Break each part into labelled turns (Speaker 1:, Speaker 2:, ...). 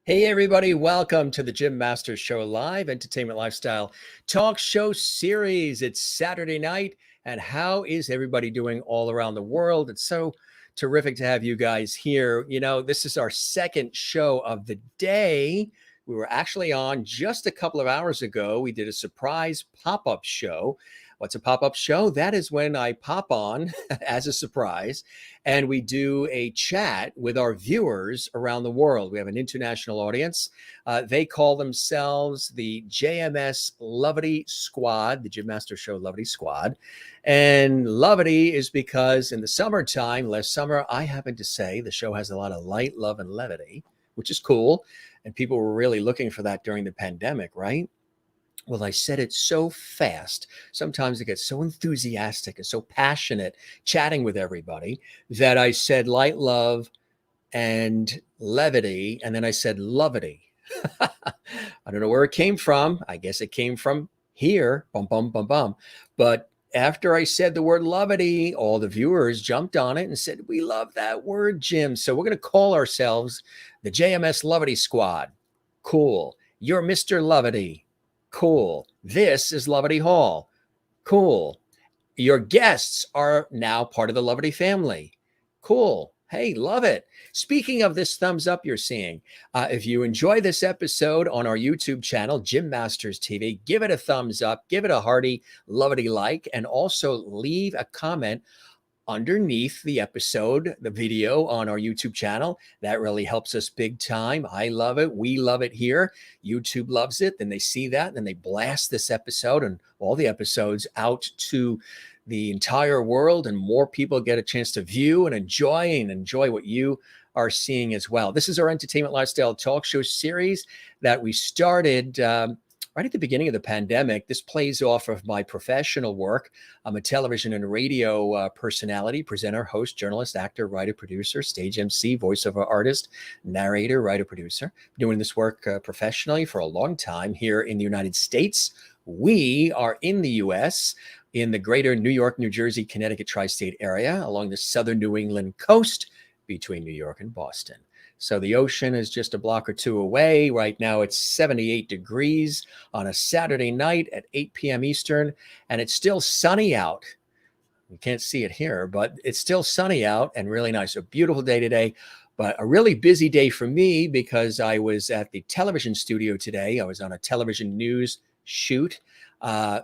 Speaker 1: Hey everybody, welcome to the Jim Masters Show Live Entertainment Lifestyle Talk Show Series. It's Saturday night, and how is everybody doing all around the world? It's so terrific to have you guys here. You know, this is our second show of the day. We were actually on just a couple of hours ago. We did a surprise pop-up show. What's a pop-up show? That is when I pop on as a surprise and we do a chat with our viewers around the world. We have an international audience. They call themselves the JMS Lovey Squad, the Jim Masters Show Lovey Squad. And Lovey is because in the summertime, last summer, I happened to say the show has a lot of light, love, and levity, which is cool. And people were really looking for that during the pandemic, right? Well, I said it so fast. Sometimes it gets so enthusiastic and so passionate chatting with everybody that I said light, love, and levity. And then I said lovety. I don't know where it came from. I guess it came from here. Bum, bum, bum, bum. But after I said the word lovety, all the viewers jumped on it and said, we love that word, Jim. So we're going to call ourselves the JMS Lovety Squad. Cool. You're Mr. Lovety. Cool. This is Lovety Hall. Cool. Your guests are now part of the Lovety family. Cool. Hey, love it. Speaking of this thumbs up you're seeing, if you enjoy this episode on our YouTube channel, Jim Masters TV, give it a thumbs up, give it a hearty Lovety like, and also leave a comment underneath the episode, the video on our YouTube channel. That really helps us big time. I love it. We love it here. YouTube loves it. Then they see that, and then they blast this episode and all the episodes out to the entire world, and more people get a chance to view and enjoy what you are seeing as well. This is our Entertainment Lifestyle Talk Show series that we started right at the beginning of the pandemic. This plays off of my professional work. I'm a television and radio personality, presenter, host, journalist, actor, writer, producer, stage MC, voiceover artist, narrator, writer, producer. Doing this work professionally for a long time here in the United States. We are in the U.S., in the greater New York, New Jersey, Connecticut tri-state area along the southern New England coast between New York and Boston. So the ocean is just a block or two away. Right now it's 78 degrees on a Saturday night at 8 p.m. Eastern, and it's still sunny out. You can't see it here, but it's still sunny out and really nice. A beautiful day today, but a really busy day for me because I was at the television studio today. I was on a television news shoot,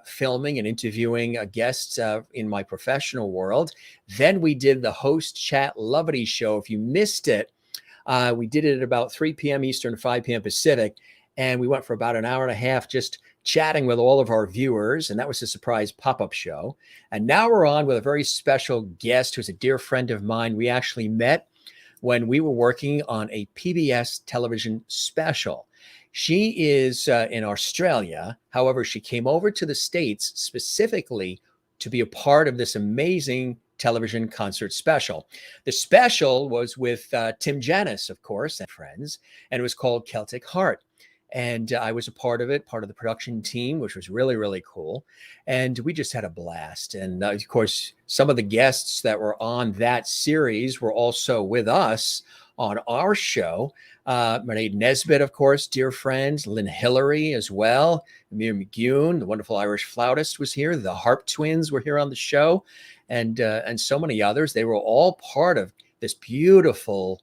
Speaker 1: filming and interviewing guests in my professional world. Then we did the host chat Lovety show. If you missed it, we did it at about 3 p.m. Eastern, 5 p.m. Pacific, and we went for about an hour and a half just chatting with all of our viewers, and that was a surprise pop-up show. And now we're on with a very special guest who's a dear friend of mine. We actually met when we were working on a PBS television special. She is in Australia. However, she came over to the States specifically to be a part of this amazing television concert special. The special was with Tim Janis, of course, and friends, and it was called Celtic Heart. And I was a part of it, part of the production team, which was really, really cool. And we just had a blast. And of course, some of the guests that were on that series were also with us on our show. Renee Nesbitt, of course, dear friends, Lynn Hillary as well. Amir McGoon, the wonderful Irish flautist, was here. The Harp Twins were here on the show, and so many others. They were all part of this beautifully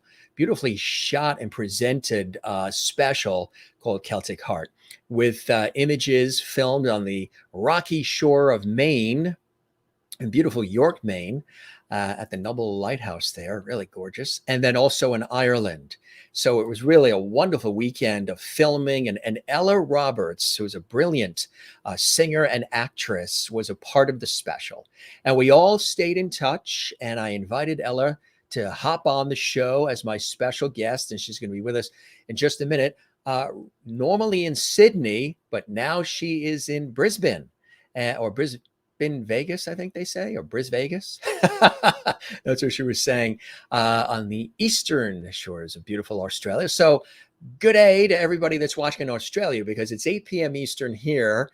Speaker 1: shot and presented special called Celtic Heart, with images filmed on the rocky shore of Maine, in beautiful York, Maine, at the Noble Lighthouse there, really gorgeous. And then also in Ireland. So it was really a wonderful weekend of filming. And Ella Roberts, who's a brilliant singer and actress, was a part of the special. And we all stayed in touch. And I invited Ella to hop on the show as my special guest. And she's going to be with us in just a minute. Normally in Sydney, but now she is in Brisbane. or Brisbane, Vegas, I think they say, or Bris Vegas. That's what she was saying, on the eastern shores of beautiful Australia. So good day to everybody that's watching in Australia, because it's 8 p.m. Eastern here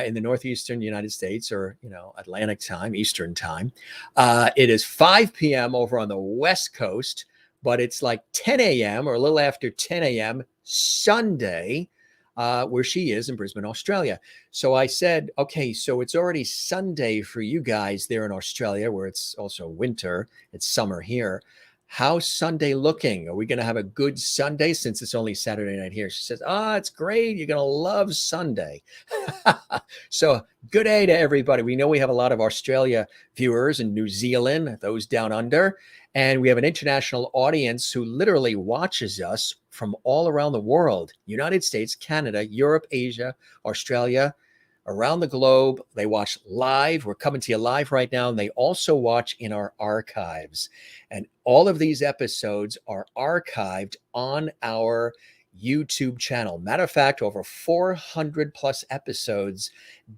Speaker 1: in the northeastern United States, or, Atlantic time, Eastern time. It is 5 p.m. over on the West Coast, but it's like 10 a.m. or a little after 10 a.m. Sunday, where she is in Brisbane, Australia. So I said, okay, so it's already Sunday for you guys there in Australia, where it's also winter. It's summer here. How's Sunday looking? Are we going to have a good Sunday since it's only Saturday night here? She says, it's great. You're going to love Sunday. So good day to everybody. We know we have a lot of Australia viewers in New Zealand, those down under, and we have an international audience who literally watches us from all around the world: United States, Canada, Europe, Asia, Australia, around the globe. They watch live. We're coming to you live right now. And they also watch in our archives. And all of these episodes are archived on our YouTube channel. Matter of fact, over 400 plus episodes,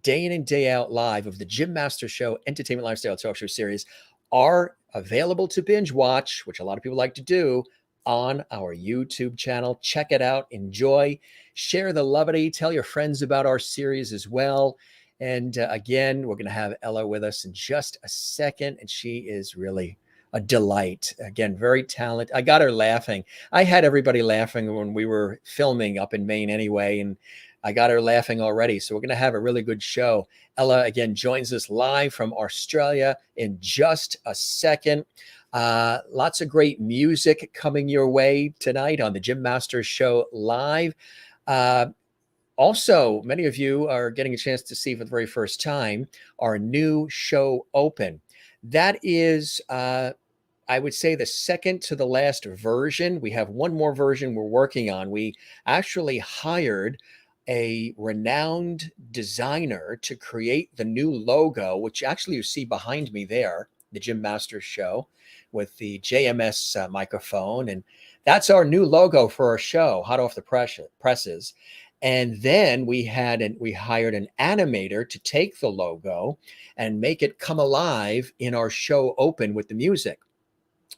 Speaker 1: day in and day out live, of the Jim Master Show Entertainment Lifestyle Talk Show series are available to binge watch, which a lot of people like to do, on our YouTube channel. Check it out. Enjoy. Share the lovey. Tell your friends about our series as well. And again, we're going to have Ella with us in just a second. And she is really a delight. Again, very talented. I got her laughing. I had everybody laughing when we were filming up in Maine anyway. And I got her laughing already. So we're going to have a really good show. Ella, again, joins us live from Australia in just a second. Lots of great music coming your way tonight on the Jim Master Show live. Also, many of you are getting a chance to see for the very first time our new show Open. That is, I would say, the second to the last version. We have one more version we're working on. We actually hired a renowned designer to create the new logo, which actually you see behind me there, the Jim Master Show, with the JMS microphone. And that's our new logo for our show, hot off the presses. And then we hired an animator to take the logo and make it come alive in our show Open with the music.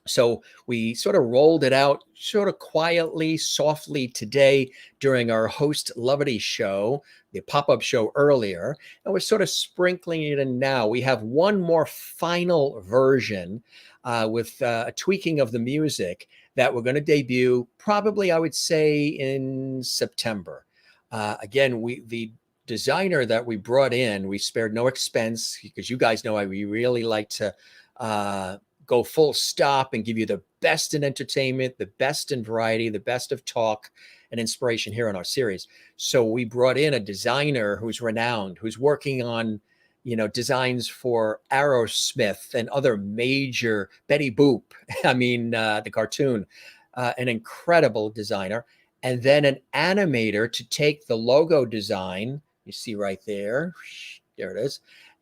Speaker 1: So we sort of rolled it out sort of quietly, softly today during our host lovey show, the pop-up show earlier, and we're sort of sprinkling it in now. We have one more final version with a tweaking of the music that we're going to debut probably, I would say, in September. Again, the designer that we brought in, we spared no expense, because you guys know we really like to go full stop and give you the best in entertainment, the best in variety, the best of talk and inspiration here on our series. So we brought in a designer who's renowned, who's working on, designs for Aerosmith and other major, Betty Boop, the cartoon, an incredible designer. And then an animator to take the logo design, you see right there, there it is,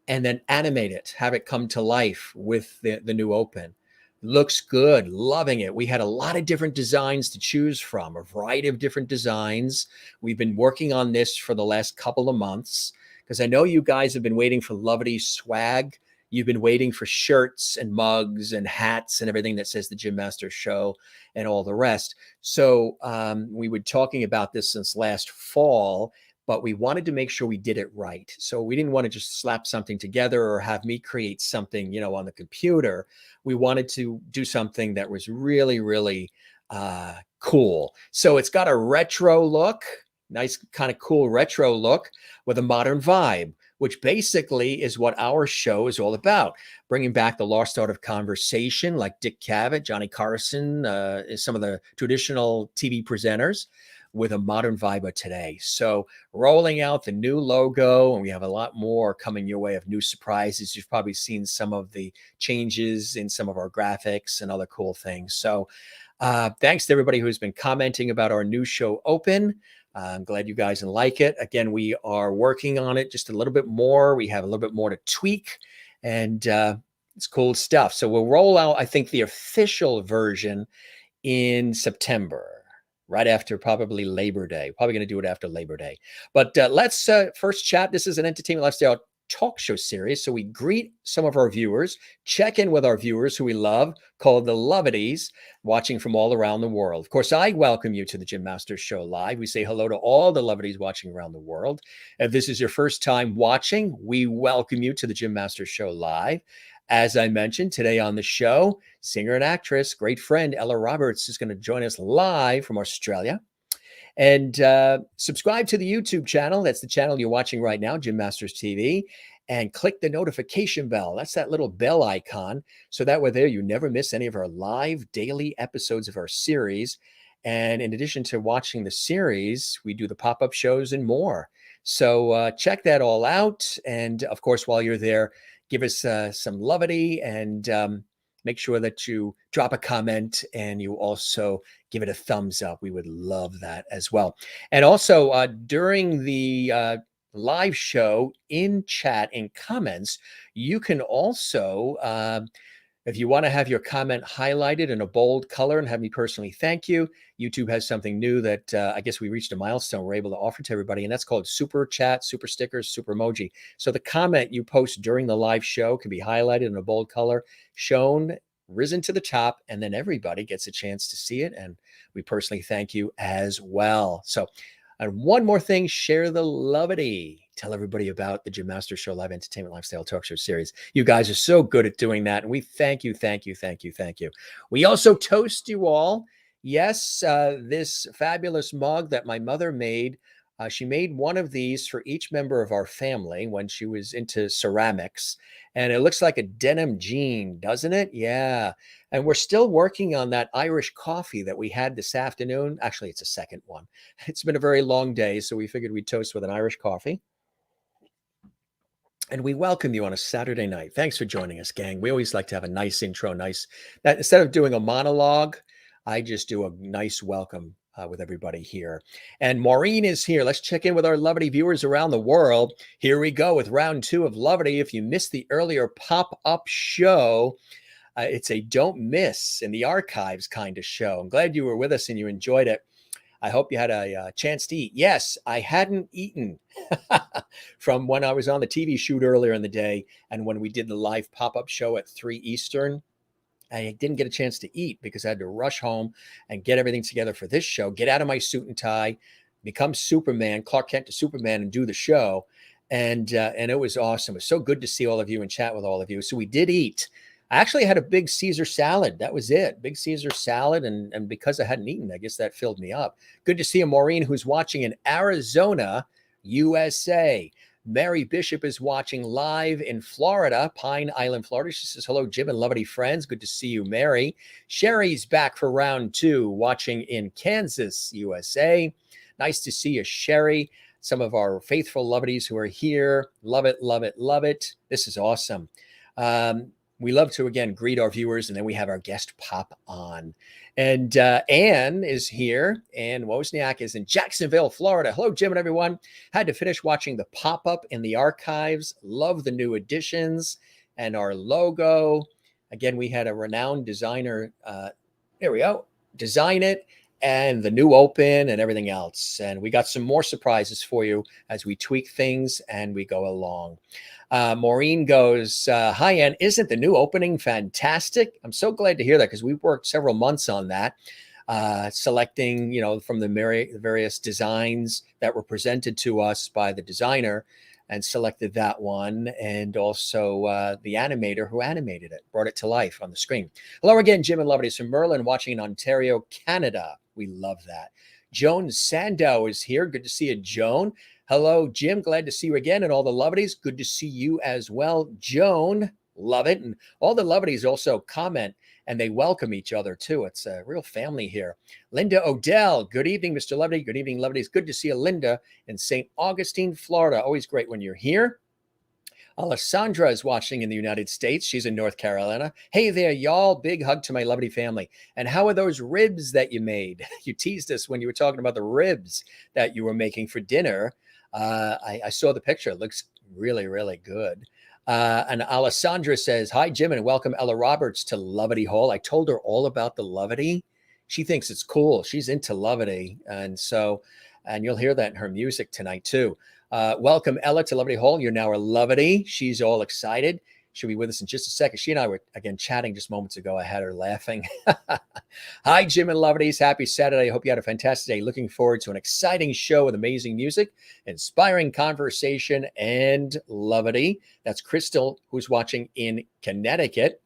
Speaker 1: and then animate it, have it come to life with the new Open. Looks good, loving it. We had a lot of different designs to choose from, a variety of different designs. We've been working on this for the last couple of months, because I know you guys have been waiting for lovey swag. You've been waiting for shirts and mugs and hats and everything that says the Jim Master Show and all the rest. So we were talking about this since last fall, but we wanted to make sure we did it right. So we didn't want to just slap something together or have me create something, on the computer. We wanted to do something that was really, really cool. So it's got a retro look, nice kind of cool retro look with a modern vibe, which basically is what our show is all about. Bringing back the lost art of conversation, like Dick Cavett, Johnny Carson, some of the traditional TV presenters, with a modern vibe of today. So rolling out the new logo, and we have a lot more coming your way of new surprises. You've probably seen some of the changes in some of our graphics and other cool things. So thanks to everybody who's been commenting about our new show Open. I'm glad you guys like it. Again, we are working on it just a little bit more. We have a little bit more to tweak, and it's cool stuff. So we'll roll out, I think, the official version in September, right after probably Labor Day. Probably going to do it after Labor Day. But let's first chat. This is an Entertainment Lifestyle talk show series. So we greet some of our viewers, check in with our viewers who we love, called the loveies, watching from all around the world. Of course, I welcome you to the Jim Masters Show Live. We say hello to all the loveies watching around the world. If this is your first time watching, we welcome you to the Jim Masters Show Live. As I mentioned today on the show, singer and actress, great friend Ella Roberts is going to join us live from Australia. And subscribe to the YouTube channel. That's the channel you're watching right now, Jim Masters TV. And click the notification bell. That's that little bell icon. So that way there, you never miss any of our live daily episodes of our series. And in addition to watching the series, we do the pop-up shows and more. So check that all out. And of course, while you're there, give us some levity and make sure that you drop a comment and you also give it a thumbs up. We would love that as well. And also during the live show in chat and comments, you can also, if you want to have your comment highlighted in a bold color and have me personally thank you, YouTube has something new that I guess we reached a milestone we're able to offer to everybody, and that's called Super Chat, Super Stickers, Super Emoji. So the comment you post during the live show can be highlighted in a bold color, shown, risen to the top, and then everybody gets a chance to see it, and we personally thank you as well. So, and one more thing, share the lovity. Tell everybody about the Jim Masters Show Live Entertainment Lifestyle Talk Show series. You guys are so good at doing that, and we thank you, thank you, thank you, thank you. We also toast you all. Yes, this fabulous mug that my mother made, she made one of these for each member of our family when she was into ceramics. And it looks like a denim jean, doesn't it? Yeah. And we're still working on that Irish coffee that we had this afternoon. Actually, it's a second one. It's been a very long day, so we figured we'd toast with an Irish coffee. And we welcome you on a Saturday night. Thanks for joining us, gang. We always like to have a nice intro, that instead of doing a monologue, I just do a nice welcome with everybody here. And Maureen is here. Let's check in with our Lovity viewers around the world. Here we go with round 2 of Lovity. If you missed the earlier pop-up show, it's a don't miss in the archives kind of show. I'm glad you were with us and you enjoyed it. I hope you had a chance to eat. Yes, I hadn't eaten from when I was on the TV shoot earlier in the day and when we did the live pop-up show at 3 Eastern. I didn't get a chance to eat because I had to rush home and get everything together for this show, get out of my suit and tie, become Superman, Clark Kent to Superman, and do the show. And it was awesome. It was so good to see all of you and chat with all of you. So we did eat. I actually had a big Caesar salad. That was it. Big Caesar salad. And because I hadn't eaten, I guess that filled me up. Good to see you, Maureen, who's watching in Arizona, USA. Mary Bishop is watching live in Florida, Pine Island, Florida. She says, hello, Jim and Lovity friends. Good to see you, Mary. Sherry's back for round 2, watching in Kansas, USA. Nice to see you, Sherry. Some of our faithful Lovities who are here. Love it, love it, love it. This is awesome. We love to, again, greet our viewers, and then we have our guest pop on. And Anne is here. Anne Wozniak is in Jacksonville, Florida. Hello, Jim and everyone. Had to finish watching the pop-up in the archives. Love the new additions and our logo. Again, we had a renowned designer, there we go, design it, and the new open and everything else. And we got some more surprises for you as we tweak things and we go along. Maureen goes, hi, Ann, isn't the new opening fantastic? I'm so glad to hear that because we worked several months on that, selecting, from the various designs that were presented to us by the designer and selected that one. And also the animator who animated it, brought it to life on the screen. Hello again, Jim and Lovity. It's from Merlin watching in Ontario, Canada. We love that. Joan Sandow is here. Good to see you, Joan. Hello, Jim. Glad to see you again. And all the Lovities, good to see you as well. Joan, love it. And all the Lovities also comment and they welcome each other too. It's a real family here. Linda Odell, good evening, Mr. Lovity. Good evening, Lovities. Good to see you, Linda, in St. Augustine, Florida. Always great when you're here. Alessandra is watching in the United States. She's in North Carolina. Hey there, y'all. Big hug to my Lovity family. And how are those ribs that you made? You teased us when you were talking about the ribs that you were making for dinner. I saw the picture. It looks really, really good. And Alessandra says, hi, Jim, and welcome Ella Roberts to Lovity Hall. I told her all about the Lovity. She thinks it's cool. She's into Lovity. And you'll hear that in her music tonight, too. Welcome, Ella, to Lovely Hall. You're now a lovey. She's all excited. She'll be with us in just a second. She and I were, again, chatting just moments ago. I had her laughing. Hi, Jim and Loveies. Happy Saturday. I hope you had a fantastic day. Looking forward to an exciting show with amazing music, inspiring conversation, and levity. That's Crystal, who's watching in Connecticut.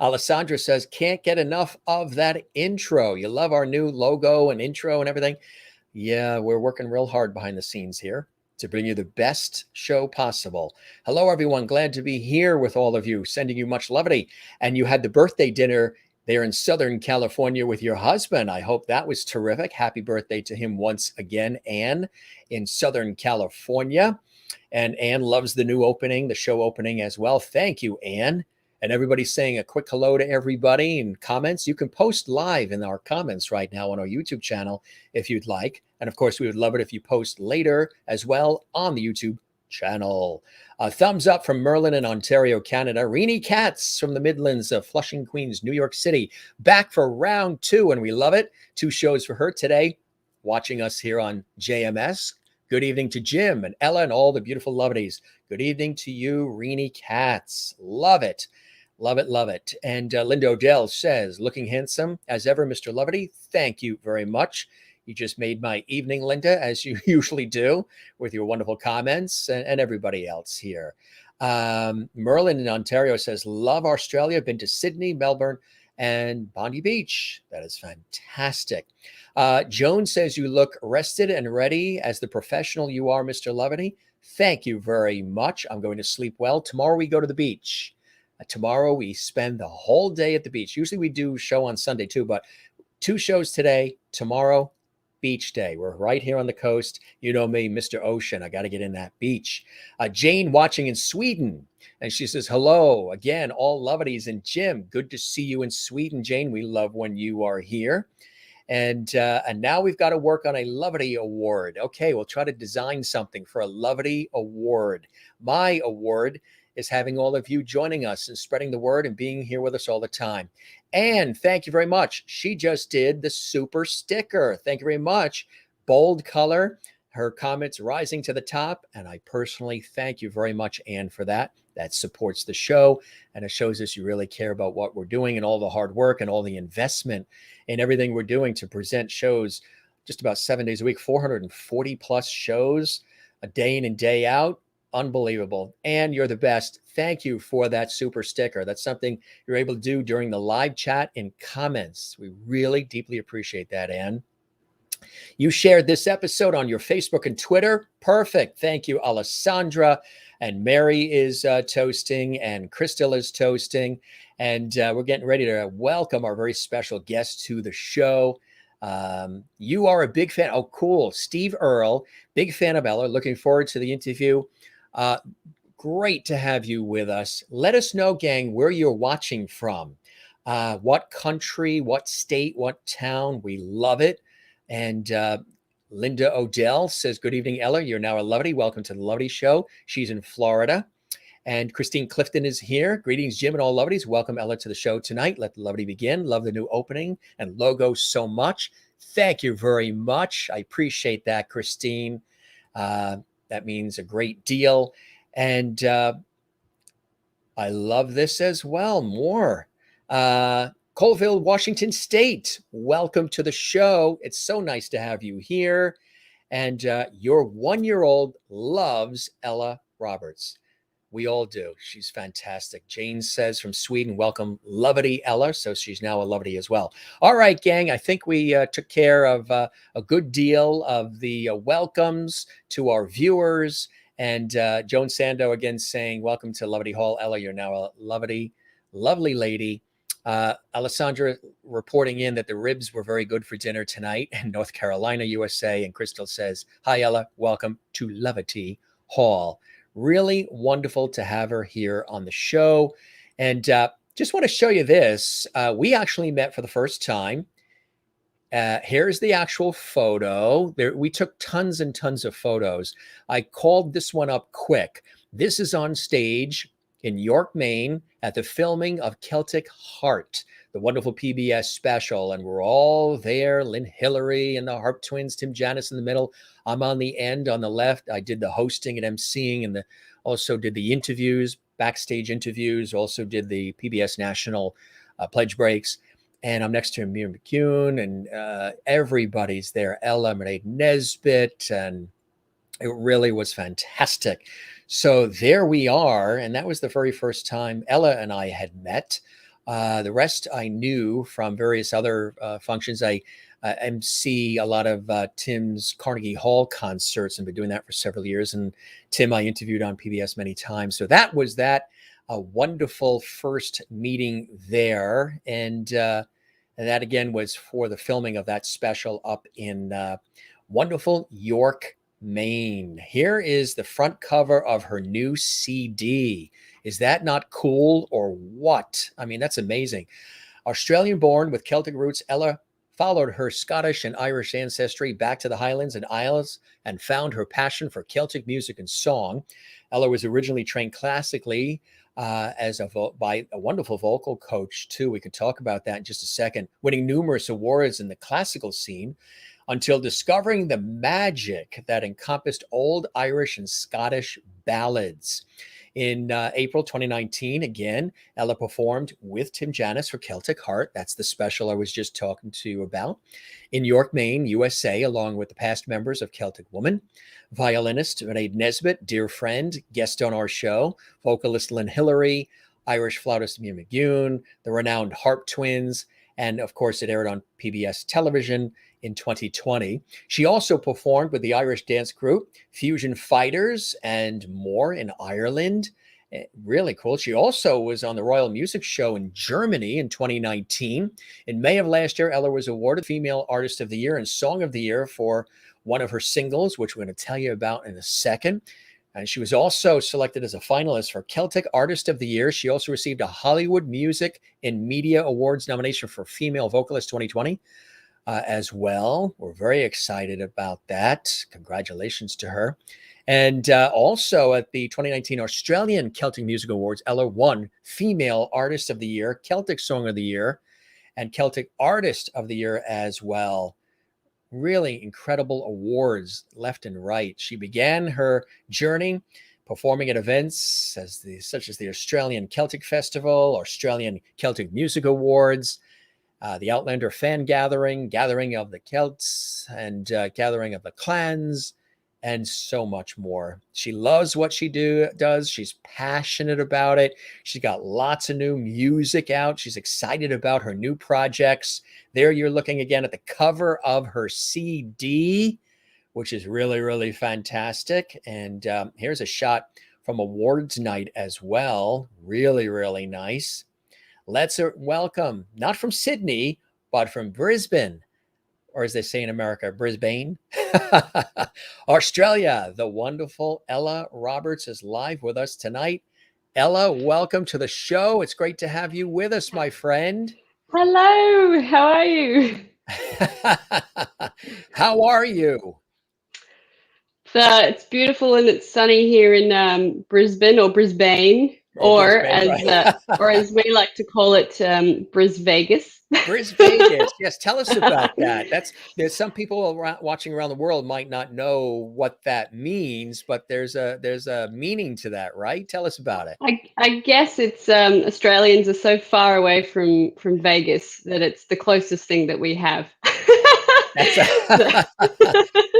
Speaker 1: Alessandra says, can't get enough of that intro. You love our new logo and intro and everything. Yeah, we're working real hard behind the scenes here to bring you the best show possible. Hello, everyone. Glad to be here with all of you, sending you much levity. And you had the birthday dinner there in Southern California with your husband. I hope that was terrific. Happy birthday to him once again, Anne, in Southern California. And Anne loves the new opening, the show opening as well. Thank you, Anne. And everybody's saying a quick hello to everybody in comments. You can post live in our comments right now on our YouTube channel if you'd like. And of course, we would love it if you post later as well on the YouTube channel. Thumbs up from Merlin in Ontario, Canada. Reenie Katz from the Midlands of Flushing, Queens, New York City. Back for round 2, and we love it. 2 shows for her today, watching us here on JMS. Good evening to Jim and Ella and all the beautiful loveies. Good evening to you, Reenie Katz. Love it. Love it, love it. And Linda Odell says, looking handsome as ever, Mr. Lovety. Thank you very much. You just made my evening, Linda, as you usually do with your wonderful comments and everybody else here. Merlin in Ontario says, love Australia. Been to Sydney, Melbourne, and Bondi Beach. That is fantastic. Joan says, you look rested and ready as the professional you are, Mr. Lovety. Thank you very much. I'm going to sleep well. Tomorrow we go to the beach. Tomorrow we spend the whole day at the beach. Usually we do show on Sunday too, but 2 shows today. Tomorrow, beach day. We're right here on the coast. You know me, Mr. Ocean. I got to get in that beach. Jane watching in Sweden. And she says, hello again, all loveies. And Jim, good to see you in Sweden, Jane. We love when you are here. And now we've got to work on a Lovety Award. Okay, we'll try to design something for a Lovety Award. My award is having all of you joining us and spreading the word and being here with us all the time. And thank you very much. She just did the super sticker. Thank you very much. Bold color, her comments rising to the top. And I personally thank you very much, Anne, for that. That supports the show. And it shows us you really care about what we're doing and all the hard work and all the investment in everything we're doing to present shows just about 7 days a week, 440 plus shows a day in and day out. Unbelievable. And you're the best. Thank you for that super sticker. That's something you're able to do during the live chat in comments. We really deeply appreciate that, Anne. You shared this episode on your Facebook and Twitter. Perfect. Thank you, Alessandra. And Mary is toasting, and Crystal is toasting. And we're getting ready to welcome our very special guest to the show. You are a big fan. Oh, cool. Steve Earle, big fan of Ella. Looking forward to the interview. Great to have you with us. Let us know, gang, where you're watching from. What country, what state, what town. We love it. And Linda Odell says, good evening, Ella. You're now a lovety. Welcome to the Lovety Show. She's in Florida. And Christine Clifton is here. Greetings, Jim and all loveies. Welcome, Ella, to the show tonight. Let the lovety begin. Love the new opening and logo so much. Thank you very much. I appreciate that, Christine. That means a great deal. And I love this as well. More. Colville, Washington State. Welcome to the show. It's so nice to have you here. And your 1-year-old loves Ella Roberts. We all do. She's fantastic. Jane says from Sweden, welcome, Lovety Ella. So she's now a Lovety as well. All right, gang. I think we took care of a good deal of the welcomes to our viewers. And Joan Sando again saying, welcome to Lovety Hall. Ella, you're now a Lovety, lovely lady. Alessandra reporting in that the ribs were very good for dinner tonight in North Carolina, USA. And Crystal says, hi, Ella. Welcome to Lovety Hall. Really wonderful to have her here on the show. And just want to show you this. We actually met for the first time. Here's the actual photo. We took tons and tons of photos. I called this one up quick. This is on stage in York, Maine, at the filming of Celtic Heart, the wonderful PBS special. And we're all there, Lynn Hillary and the Harp Twins, Tim Janis in the middle. I'm on the end on the left. I did the hosting and emceeing and also did the interviews, backstage interviews, also did the PBS National pledge breaks. And I'm next to Amir McCune, and everybody's there. Ella Renee Nesbitt, and it really was fantastic. So there we are. And that was the very first time Ella and I had met. The rest I knew from various other functions. I MC a lot of Tim's Carnegie Hall concerts and been doing that for several years. And Tim, I interviewed on PBS many times. So that was that. A wonderful first meeting there. And that again was for the filming of that special up in wonderful York, Maine. Here is the front cover of her new CD. Is that not cool or what? I mean, that's amazing. Australian born with Celtic roots, Ella followed her Scottish and Irish ancestry back to the Highlands and Isles and found her passion for Celtic music and song. Ella was originally trained classically by a wonderful vocal coach too. We could talk about that in just a second, winning numerous awards in the classical scene until discovering the magic that encompassed old Irish and Scottish ballads. In April 2019, again, Ella performed with Tim Janis for Celtic Heart. That's the special I was just talking to you about. In York, Maine, USA, along with the past members of Celtic Woman. Violinist Renee Nesbitt, dear friend, guest on our show. Vocalist Lynn Hillary, Irish flautist Mia McGune, the renowned Harp Twins, and of course it aired on PBS television in 2020. She also performed with the Irish dance group Fusion Fighters and more in Ireland. Really cool. She also was on the Royal Music Show in Germany in 2019. In May of last year, Ella was awarded Female Artist of the Year and Song of the Year for one of her singles, which we're going to tell you about in a second. And she was also selected as a finalist for Celtic Artist of the Year. She also received a Hollywood Music and Media Awards nomination for Female Vocalist 2020. As well. We're very excited about that. Congratulations to her. And also at the 2019 Australian Celtic Music Awards, Ella won Female Artist of the Year, Celtic Song of the Year, and Celtic Artist of the Year as well. Really incredible awards left and right. She began her journey performing at events such as the Australian Celtic Festival, Australian Celtic Music Awards, the Outlander Fan Gathering, Gathering of the Celts, and Gathering of the Clans, and so much more. She loves what she does. She's passionate about it. She's got lots of new music out. She's excited about her new projects. There you're looking again at the cover of her CD, which is really, really fantastic. And here's a shot from awards night as well. Really, really nice. Let's welcome, not from Sydney, but from Brisbane, or as they say in America, Brisbane, Australia. The wonderful Ella Roberts is live with us tonight. Ella, welcome to the show. It's great to have you with us, my friend.
Speaker 2: Hello, how are you?
Speaker 1: How are you?
Speaker 2: It's beautiful and it's sunny here in Brisbane or Brisbane, or
Speaker 1: Brisbane,
Speaker 2: as we like to call it, Bris Vegas.
Speaker 1: Bris Vegas. Yes, tell us about that. There's some people watching around the world might not know what that means, but there's a meaning to that, right? Tell us about it.
Speaker 2: I guess it's Australians are so far away from Vegas that it's the closest thing that we have.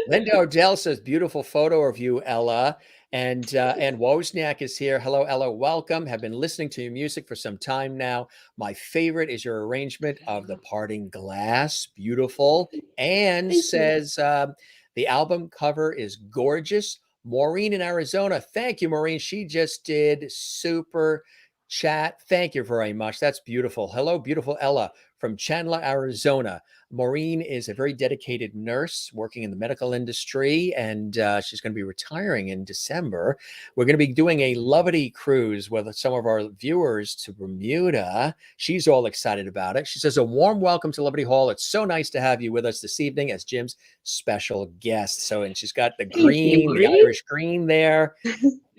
Speaker 1: Linda Odell says, beautiful photo of you, Ella. And Wozniak is here. Hello, Ella. Welcome. Have been listening to your music for some time now. My favorite is your arrangement of The Parting Glass. Beautiful. And says the album cover is gorgeous. Maureen in Arizona. Thank you, Maureen. She just did super chat. Thank you very much. That's beautiful. Hello, beautiful Ella from Chandler, Arizona. Maureen is a very dedicated nurse working in the medical industry, and she's going to be retiring in December. We're going to be doing a lovey cruise with some of our viewers to Bermuda. She's all excited about it. She says, a warm welcome to Lovey Hall. It's so nice to have you with us this evening as Jim's special guest. So, and she's got the green, the Irish green there.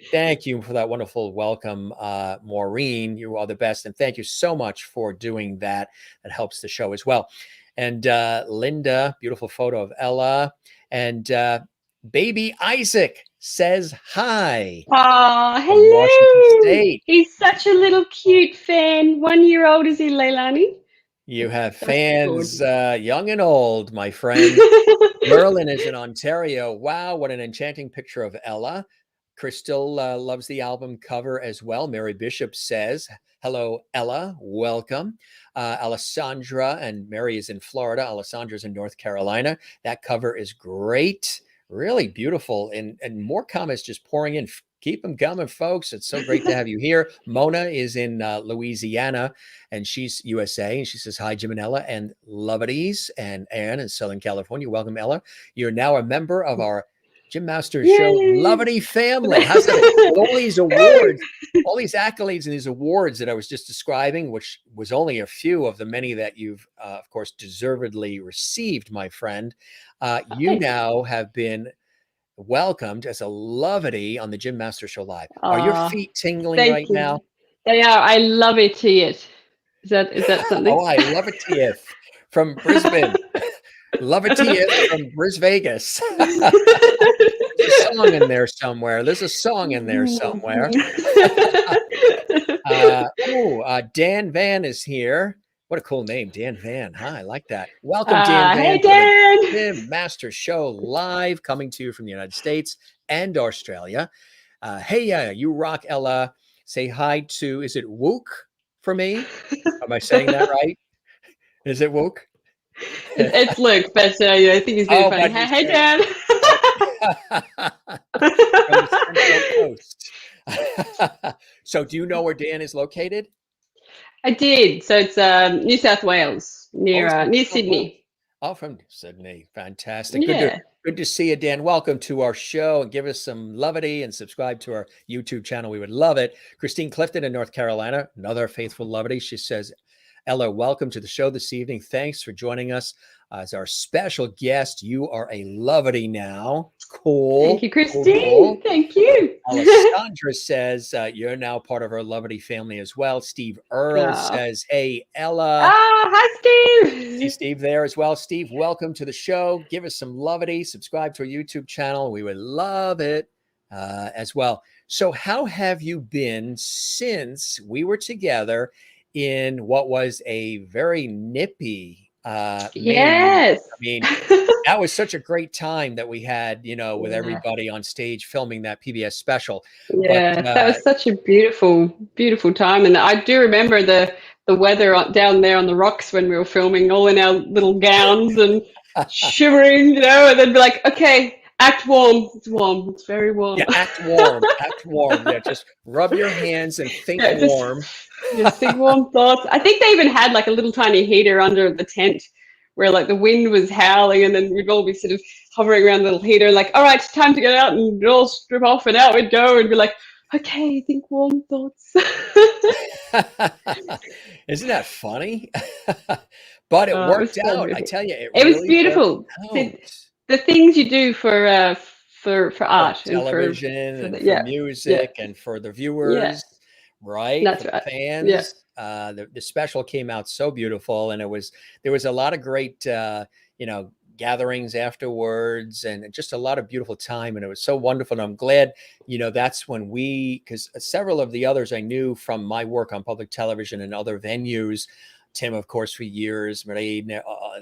Speaker 1: Thank you for that wonderful welcome, Maureen. You are the best. And thank you so much for doing that. That helps the show as well. And Linda, beautiful photo of Ella. And baby Isaac says hi
Speaker 2: Oh,
Speaker 1: from Washington
Speaker 2: hello.
Speaker 1: State.
Speaker 2: He's such a little cute fan. 1 year old, is he, Leilani?
Speaker 1: You have
Speaker 2: That's
Speaker 1: fans
Speaker 2: gorgeous.
Speaker 1: young and old, my friend. Merlin is in Ontario. Wow, what an enchanting picture of Ella. Crystal loves the album cover as well. Mary Bishop says, hello, Ella, welcome. Alessandra, and Mary is in Florida. Alessandra's in North Carolina. That cover is great, really beautiful. And more comments just pouring in. Keep them coming, folks. It's so great to have you here. Mona is in Louisiana, and she's USA. And she says, hi, Jim and Ella, and loveies. And Anne in Southern California. Welcome, Ella. You're now a member of our Jim Masters Show
Speaker 2: Yay.
Speaker 1: Lovety family. How's that? With all these awards, all these accolades and these awards that I was just describing, which was only a few of the many that you've, of course, deservedly received, my friend. You now have been welcomed as a lovety on the Jim Master Show Live. Are your feet tingling right
Speaker 2: Thank you.
Speaker 1: now?
Speaker 2: They are. I love it. Is that something?
Speaker 1: Oh, I love it, TF from Brisbane. Love it, TF from Bris Vegas. There's a song in there somewhere. There's a song in there somewhere. Dan Van is here. What a cool name, Dan Van. Hi, I like that. Welcome, Dan Van.
Speaker 2: Hey, Dan.
Speaker 1: To the Jim Master Show Live, coming to you from the United States and Australia. Hey, you rock, Ella. Say hi to, is it Wook for me? Am I saying that right? Is it Wook?
Speaker 2: It's Luke, but I think he's really funny. Hey, Dan.
Speaker 1: From the Central Coast. So do you know where Dan is located?
Speaker 2: I did. So it's New South Wales, near Sydney.
Speaker 1: Oh, from Sydney. Fantastic.
Speaker 2: Yeah.
Speaker 1: Good to see you, Dan. Welcome to our show, and give us some lovety and subscribe to our YouTube channel. We would love it. Christine Clifton in North Carolina, another faithful lovety. She says, Ella, welcome to the show this evening. Thanks for joining us as our special guest. You are a lovety now. Cool.
Speaker 2: Thank you, Christine.
Speaker 1: Cool.
Speaker 2: Thank you.
Speaker 1: Alessandra says you're now part of our lovety family as well. Steve Earl says, hey, Ella.
Speaker 2: Hi, Steve.
Speaker 1: See Steve there as well. Steve, welcome to the show. Give us some lovety. Subscribe to our YouTube channel. We would love it as well. So how have you been since we were together in what was a very nippy
Speaker 2: yes.
Speaker 1: I mean, that was such a great time that we had, with everybody on stage filming that PBS special.
Speaker 2: Yeah, but, that was such a beautiful, beautiful time. And I do remember the weather down there on the rocks when we were filming, all in our little gowns and shivering, and then be like, okay, act warm. It's warm. It's very warm.
Speaker 1: Yeah, act warm. Act warm. Yeah, just rub your hands and think warm.
Speaker 2: Just think warm thoughts. I think they even had like a little tiny heater under the tent where like the wind was howling, and then we'd all be sort of hovering around the little heater, like, all right, time to get out, and we'd all strip off and out we'd go and be like, okay, think warm thoughts.
Speaker 1: Isn't that funny? But it worked out. Beautiful. I tell you,
Speaker 2: it really was beautiful. The things you do for art,
Speaker 1: for television, and for music, and for the viewers, right?
Speaker 2: That's
Speaker 1: for
Speaker 2: right.
Speaker 1: Fans.
Speaker 2: Yeah.
Speaker 1: The special came out so beautiful, and there was a lot of great, gatherings afterwards, and just a lot of beautiful time, and it was so wonderful. And I'm glad, that's when because several of the others I knew from my work on public television and other venues, Tim, of course, for years, Marie,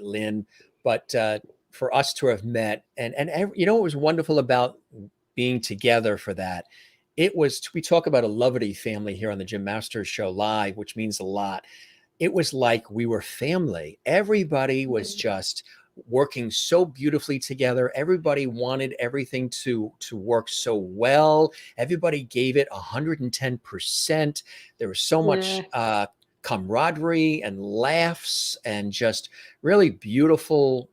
Speaker 1: Lynn, but for us to have met, and what was wonderful about being together for that, we talk about a lovety family here on the Jim Masters Show Live, which means a lot. It was like we were family. Everybody was just working so beautifully together. Everybody wanted everything to work so well. Everybody gave it 110%. There was so much camaraderie and laughs and just really beautiful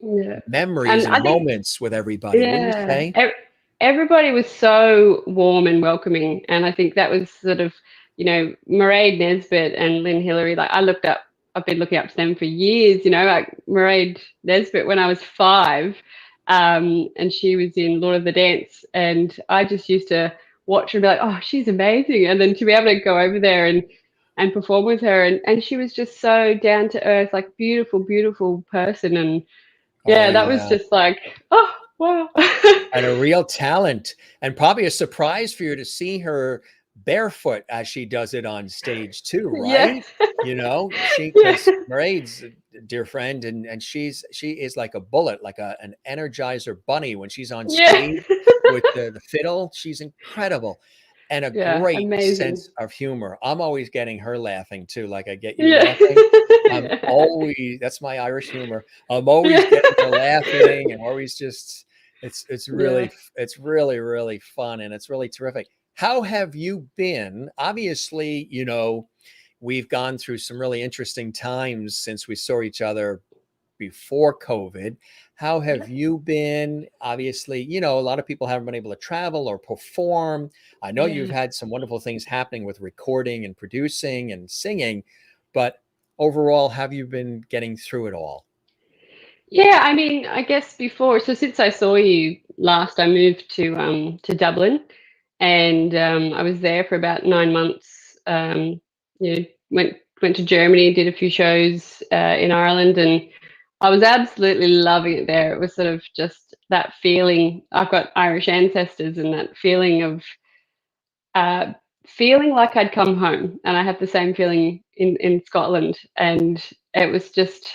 Speaker 1: memories and moments with everybody. Wouldn't you say?
Speaker 2: Everybody was so warm and welcoming, and I think that was sort of, Mairead Nesbitt and Lynn Hillary. Like I've been looking up to them for years. Like Mairead Nesbitt when I was 5, and she was in Lord of the Dance, and I just used to watch her and be like, oh, she's amazing. And then to be able to go over there and perform with her. And she was just so down to earth, like beautiful, beautiful person. And
Speaker 1: Oh
Speaker 2: yeah, that was
Speaker 1: yeah.
Speaker 2: just like, oh, wow.
Speaker 1: And a real talent, and probably a surprise for you to see her barefoot as she does it on stage too,
Speaker 2: Yeah.
Speaker 1: right? You know,
Speaker 2: Yeah.
Speaker 1: because Mairead's a dear friend, and she is like a bullet, like an Energizer bunny when she's on
Speaker 2: Yeah.
Speaker 1: stage with the fiddle. She's incredible, and a
Speaker 2: Yeah.
Speaker 1: great
Speaker 2: Amazing.
Speaker 1: sense of humor. I'm always getting her laughing too, like I get you
Speaker 2: Yeah.
Speaker 1: laughing. I'm always, that's my Irish humor. I'm always
Speaker 2: Yeah.
Speaker 1: getting her laughing, and always just, it's
Speaker 2: Yeah.
Speaker 1: really, it's really, really fun, and it's really terrific. How have you been? Obviously, you know, we've gone through some really interesting times since we saw each other before COVID. How
Speaker 2: Yeah.
Speaker 1: have you been? Obviously, you know, a lot of people haven't been able to travel or perform. I know you've
Speaker 2: Yeah.
Speaker 1: had some wonderful things happening with recording and producing and singing, but overall, have you been getting through it all?
Speaker 2: Yeah, I mean, I guess before, so since I saw you last, I moved to Dublin, and I was there for about 9 months. You know, went to Germany, did a few shows in Ireland, and I was absolutely loving it there. It was sort of just that feeling. I've got Irish ancestors, and that feeling of uh, feeling like I'd come home, and I had the same feeling in Scotland, and it was just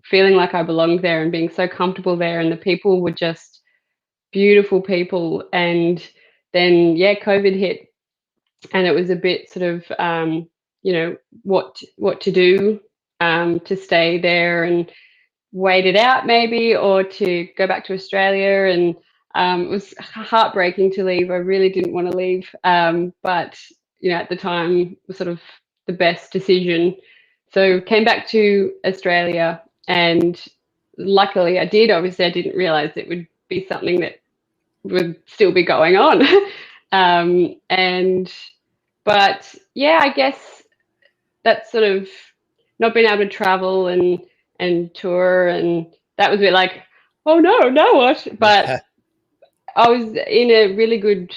Speaker 2: feeling like I belonged there and being so comfortable there, and the people were just beautiful people. And then yeah, COVID hit, and it was a bit sort of you know, what to do, to stay there and wait it out maybe, or to go back to Australia. And it was heartbreaking to leave. I really didn't want to leave, but you know, at the time, it was sort of the best decision. So came back to Australia, and luckily I did. Obviously, I didn't realize it would be something that would still be going on. And but yeah, I guess that's sort of not being able to travel and tour, and that was a bit like, oh no, now what? But I was in a really good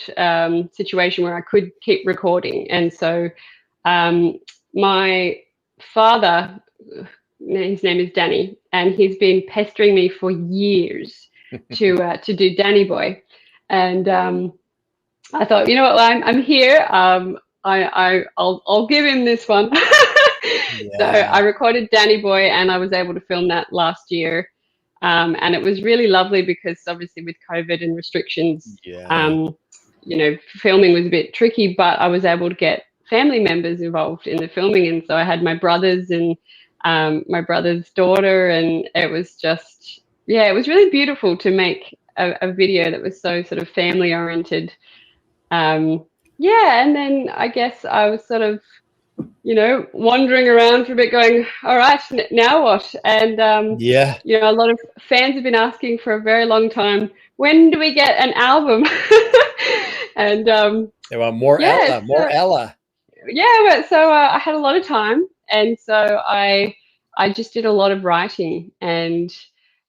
Speaker 2: situation where I could keep recording, and so my father, his name is Danny, and he's been pestering me for years to do Danny Boy, and I thought, you know what, I'm here. I'll give him this one. So I
Speaker 1: Yeah,
Speaker 2: recorded Danny Boy, and I was able to film that last year. And it was really lovely because obviously with COVID and restrictions,
Speaker 1: yeah.
Speaker 2: you know, filming was a bit tricky, but I was able to get family members involved in the filming. And so I had my brothers and my brother's daughter, and it was just, yeah, it was really beautiful to make a video that was so sort of family oriented. Yeah, and then I guess I was sort of, you know, wandering around for a bit going, all right, now what? And,
Speaker 1: Yeah.
Speaker 2: you know, a lot of fans have been asking for a very long time, when do we get an album? And
Speaker 1: They want more
Speaker 2: yeah,
Speaker 1: Ella, more Ella.
Speaker 2: yeah, but so I had a lot of time, and so I just did a lot of writing, and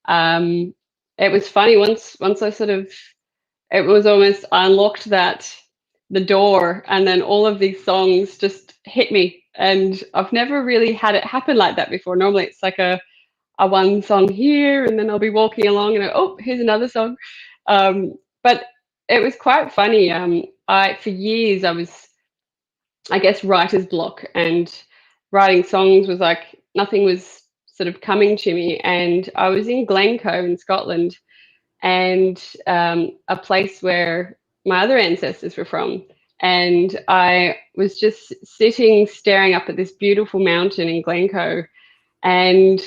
Speaker 2: um, it was funny once I sort of, it was almost I unlocked that the door, and then all of these songs just hit me, and I've never really had it happen like that before. Normally it's like a one song here, and then I'll be walking along and oh, here's another song. But it was quite funny. I for years I was, I guess, writer's block, and writing songs was like nothing was sort of coming to me. And I was in Glencoe in Scotland, and a place where my other ancestors were from. And I was just sitting, staring up at this beautiful mountain in Glencoe, and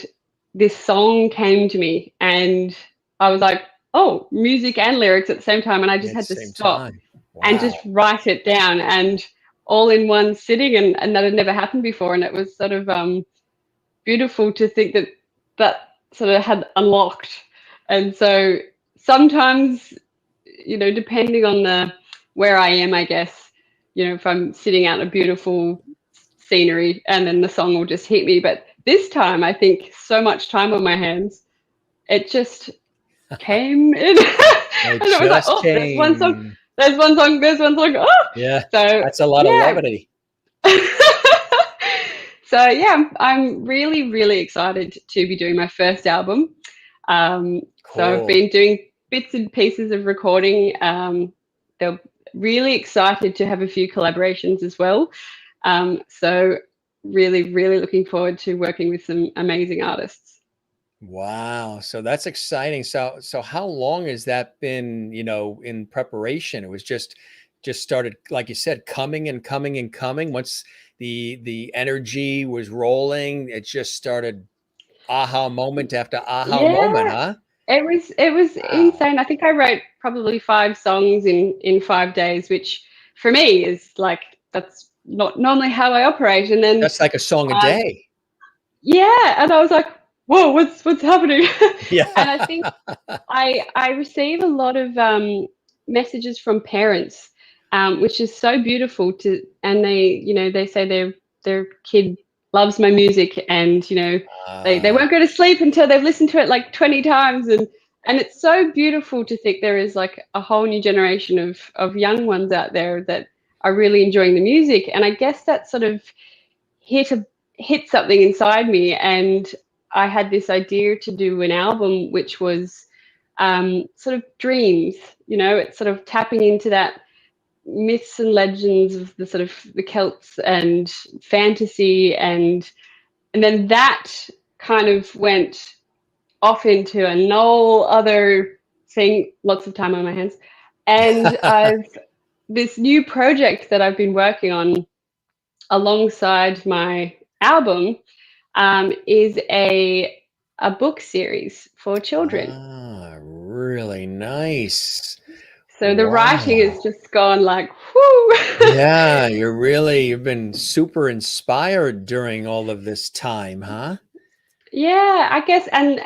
Speaker 2: this song came to me, and I was like, oh, music and lyrics at the same time. And I just
Speaker 1: At the
Speaker 2: had to
Speaker 1: same
Speaker 2: stop
Speaker 1: time.
Speaker 2: and just
Speaker 1: Wow.
Speaker 2: write it down, and all in one sitting. And that had never happened before. And it was sort of beautiful to think that that sort of had unlocked. And so sometimes, you know, depending on the where I am, I guess, you know, if I'm sitting out in a beautiful scenery, and then the song will just hit me. But this time, I think so much time on my hands, it just came in.
Speaker 1: It
Speaker 2: And it was like,
Speaker 1: just
Speaker 2: oh, there's one song.
Speaker 1: came.
Speaker 2: there's one song, there's one song. Oh!
Speaker 1: Yeah,
Speaker 2: So
Speaker 1: that's a lot of
Speaker 2: yeah.
Speaker 1: levity.
Speaker 2: So yeah, I'm really, really excited to be doing my first album. So I've
Speaker 1: Cool.
Speaker 2: been doing bits and pieces of recording. They're really excited to have a few collaborations as well. So really, really looking forward to working with some amazing artists.
Speaker 1: Wow. So that's exciting. So how long has that been, in preparation? It was just started, like you said, coming and coming and coming. Once the energy was rolling, it just started aha moment after aha moment,
Speaker 2: Yeah,
Speaker 1: huh?
Speaker 2: it was
Speaker 1: Wow.
Speaker 2: insane. I think I wrote probably 5 songs in 5 days, which for me is like that's not normally how I operate. And then
Speaker 1: That's like a song a
Speaker 2: um,
Speaker 1: day.
Speaker 2: yeah, and I was like, whoa, what's happening? And I
Speaker 1: Yeah.
Speaker 2: think I receive a lot of messages from parents, which is so beautiful to, and they say their kid loves my music, and they
Speaker 1: Ah,
Speaker 2: won't go to sleep until they've listened to it like 20 times, and it's so beautiful to think there is like a whole new generation of young ones out there that are really enjoying the music, and I guess that sort of hit a hit something inside me, and I had this idea to do an album which was sort of dreams. It's sort of tapping into that myths and legends of the sort of the Celts and fantasy, and then that kind of went off into a whole other thing. Lots of time on my hands, and I've this new project that I've been working on alongside my album is a book series for children.
Speaker 1: really nice.
Speaker 2: So the writing has
Speaker 1: Wow.
Speaker 2: just gone like, whoo.
Speaker 1: Yeah, you've been super inspired during all of this time, huh?
Speaker 2: Yeah, I guess, and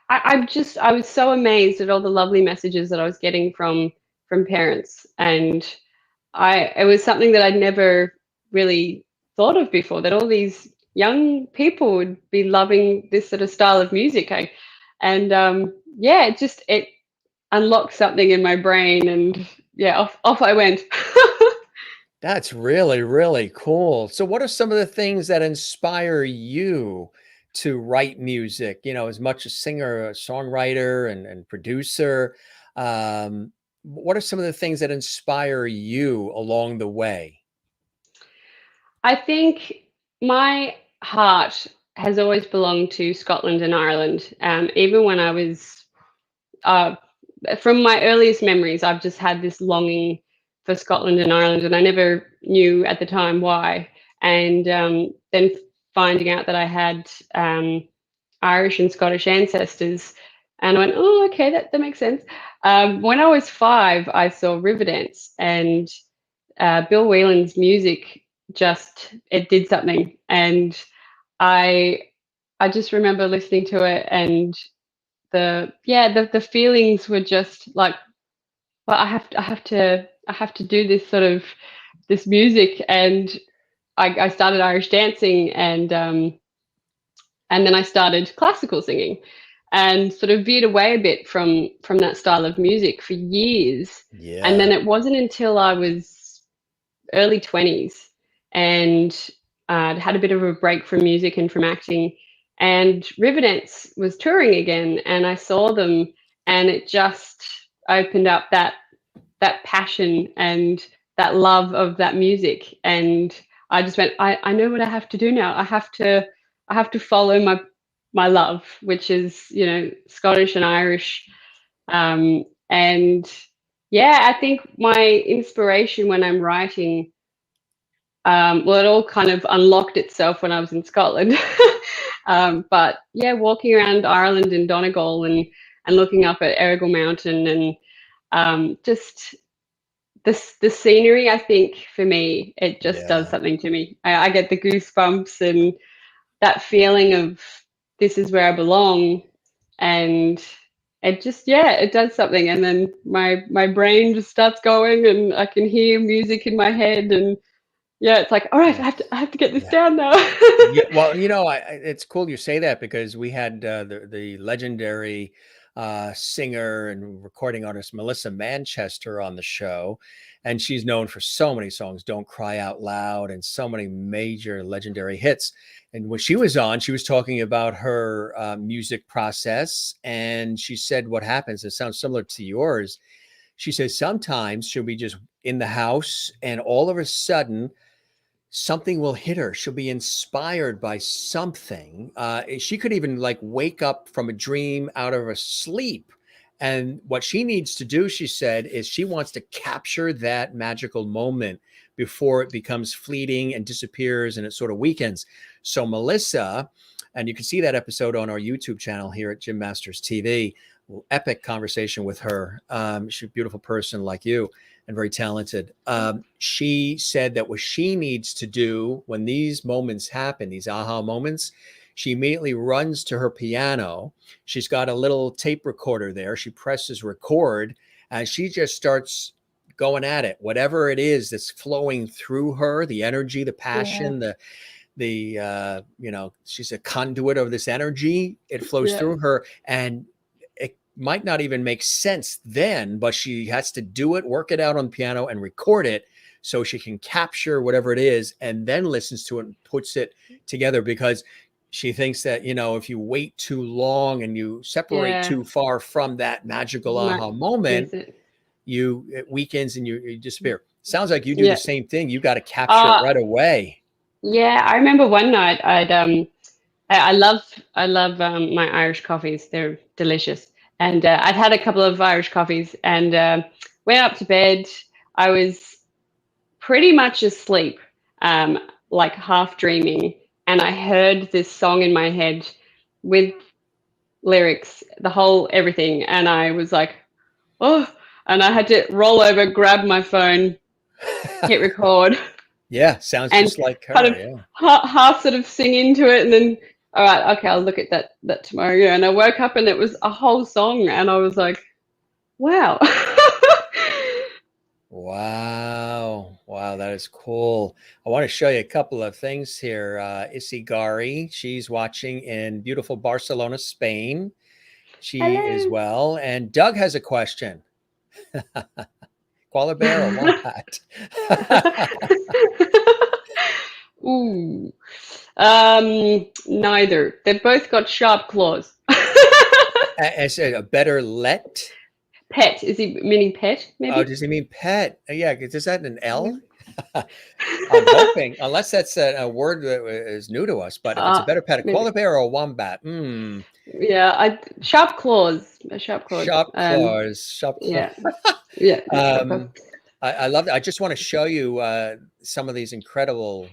Speaker 2: I was so amazed at all the lovely messages that I was getting from parents, and it was something that I'd never really thought of before, that all these young people would be loving this sort of style of music. And yeah, it unlocked something in my brain, and yeah, off I went.
Speaker 1: That's really, really cool. So what are some of the things that inspire you to write music? As much a singer, a songwriter, and producer. Um, what are some of the things that inspire you along the way?
Speaker 2: I think my heart has always belonged to Scotland and Ireland. Even when I was, uh, from my earliest memories, I've just had this longing for Scotland and Ireland, and I never knew at the time why. And then finding out that I had Irish and Scottish ancestors, and I went, oh, okay, that makes sense. When I was 5, I saw Riverdance, and Bill Whelan's music just it did something, and I I just remember listening to it, and the feelings were just like, well, I have to do this sort of this music, and I started Irish dancing, and then I started classical singing, and sort of veered away a bit from that style of music for years, and
Speaker 1: Yeah.
Speaker 2: then it wasn't until I was early 20s, and had a bit of a break from music and from acting, and Riverdance was touring again, and I saw them, and it just opened up that passion and that love of that music, and I just went, I know what I have to do now. I have to follow my love, which is Scottish and Irish, and yeah, I think my inspiration when I'm writing, well, it all kind of unlocked itself when I was in Scotland. But yeah, walking around Ireland and Donegal, and looking up at Errigal Mountain, and just the scenery, I think for me, it just does
Speaker 1: Yeah.
Speaker 2: something to me. I get the goosebumps, and that feeling of this is where I belong, and it just, yeah, it does something, and then my brain just starts going, and I can hear music in my head, and yeah, it's like, all right,
Speaker 1: Yeah.
Speaker 2: I have to get this
Speaker 1: Yeah.
Speaker 2: down now.
Speaker 1: Yeah, well, it's cool you say that because we had the legendary singer and recording artist Melissa Manchester on the show. And she's known for so many songs, Don't Cry Out Loud, and so many major legendary hits. And when she was on, she was talking about her music process. And she said what happens, it sounds similar to yours. She says sometimes she'll be just in the house and all of a sudden something will hit her. She'll be inspired by something. She could even like wake up from a dream out of a sleep. And what she needs to do, she said, is she wants to capture that magical moment before it becomes fleeting and disappears and it sort of weakens. So Melissa, and you can see that episode on our YouTube channel here at Jim Masters TV, epic conversation with her. She's a beautiful person like you and very talented. She said that what she needs to do when these moments happen, these aha moments, she immediately runs to her piano. She's got a little tape recorder there. She presses record and she just starts going at it. Whatever it is that's flowing through her, the energy, the passion, the she's a conduit of this energy. It flows through her, and it might not even make sense then, but she has to do it, work it out on the piano and record it so she can capture whatever it is and then listens to it and puts it together, because she thinks that, if you wait too long and you separate too far from that magical aha moment, it weakens and you disappear. Sounds like you do the same thing. You got to capture it right away.
Speaker 2: Yeah, I remember one night I love my Irish coffees. They're delicious. And I'd had a couple of Irish coffees and went up to bed. I was pretty much asleep, like half dreaming. And I heard this song in my head with lyrics, everything. And I was like, oh, and I had to roll over, grab my phone, hit record.
Speaker 1: Yeah, sounds just like her.
Speaker 2: Kind of half sort of sing into it, and then, all right, okay, I'll look at that tomorrow. Yeah, and I woke up and it was a whole song, and I was like, wow.
Speaker 1: Wow, that is cool. I want to show you a couple of things here. Isigari, she's watching in beautiful Barcelona, Spain. She is well. And Doug has a question. Koala bear or wombat?
Speaker 2: Ooh, neither. They've both got sharp claws.
Speaker 1: I said a better let.
Speaker 2: Pet. Is he meaning pet? Maybe.
Speaker 1: Oh, does he mean pet? Yeah. Is that an L? I'm hoping, unless that's a word that is new to us. But if it's a better pet, a koala bear or a wombat?
Speaker 2: Yeah, sharp claws. Sharp claws.
Speaker 1: Sharp claws. Sharp claws.
Speaker 2: Yeah. Yeah.
Speaker 1: I love that. I just want to show you some of these incredible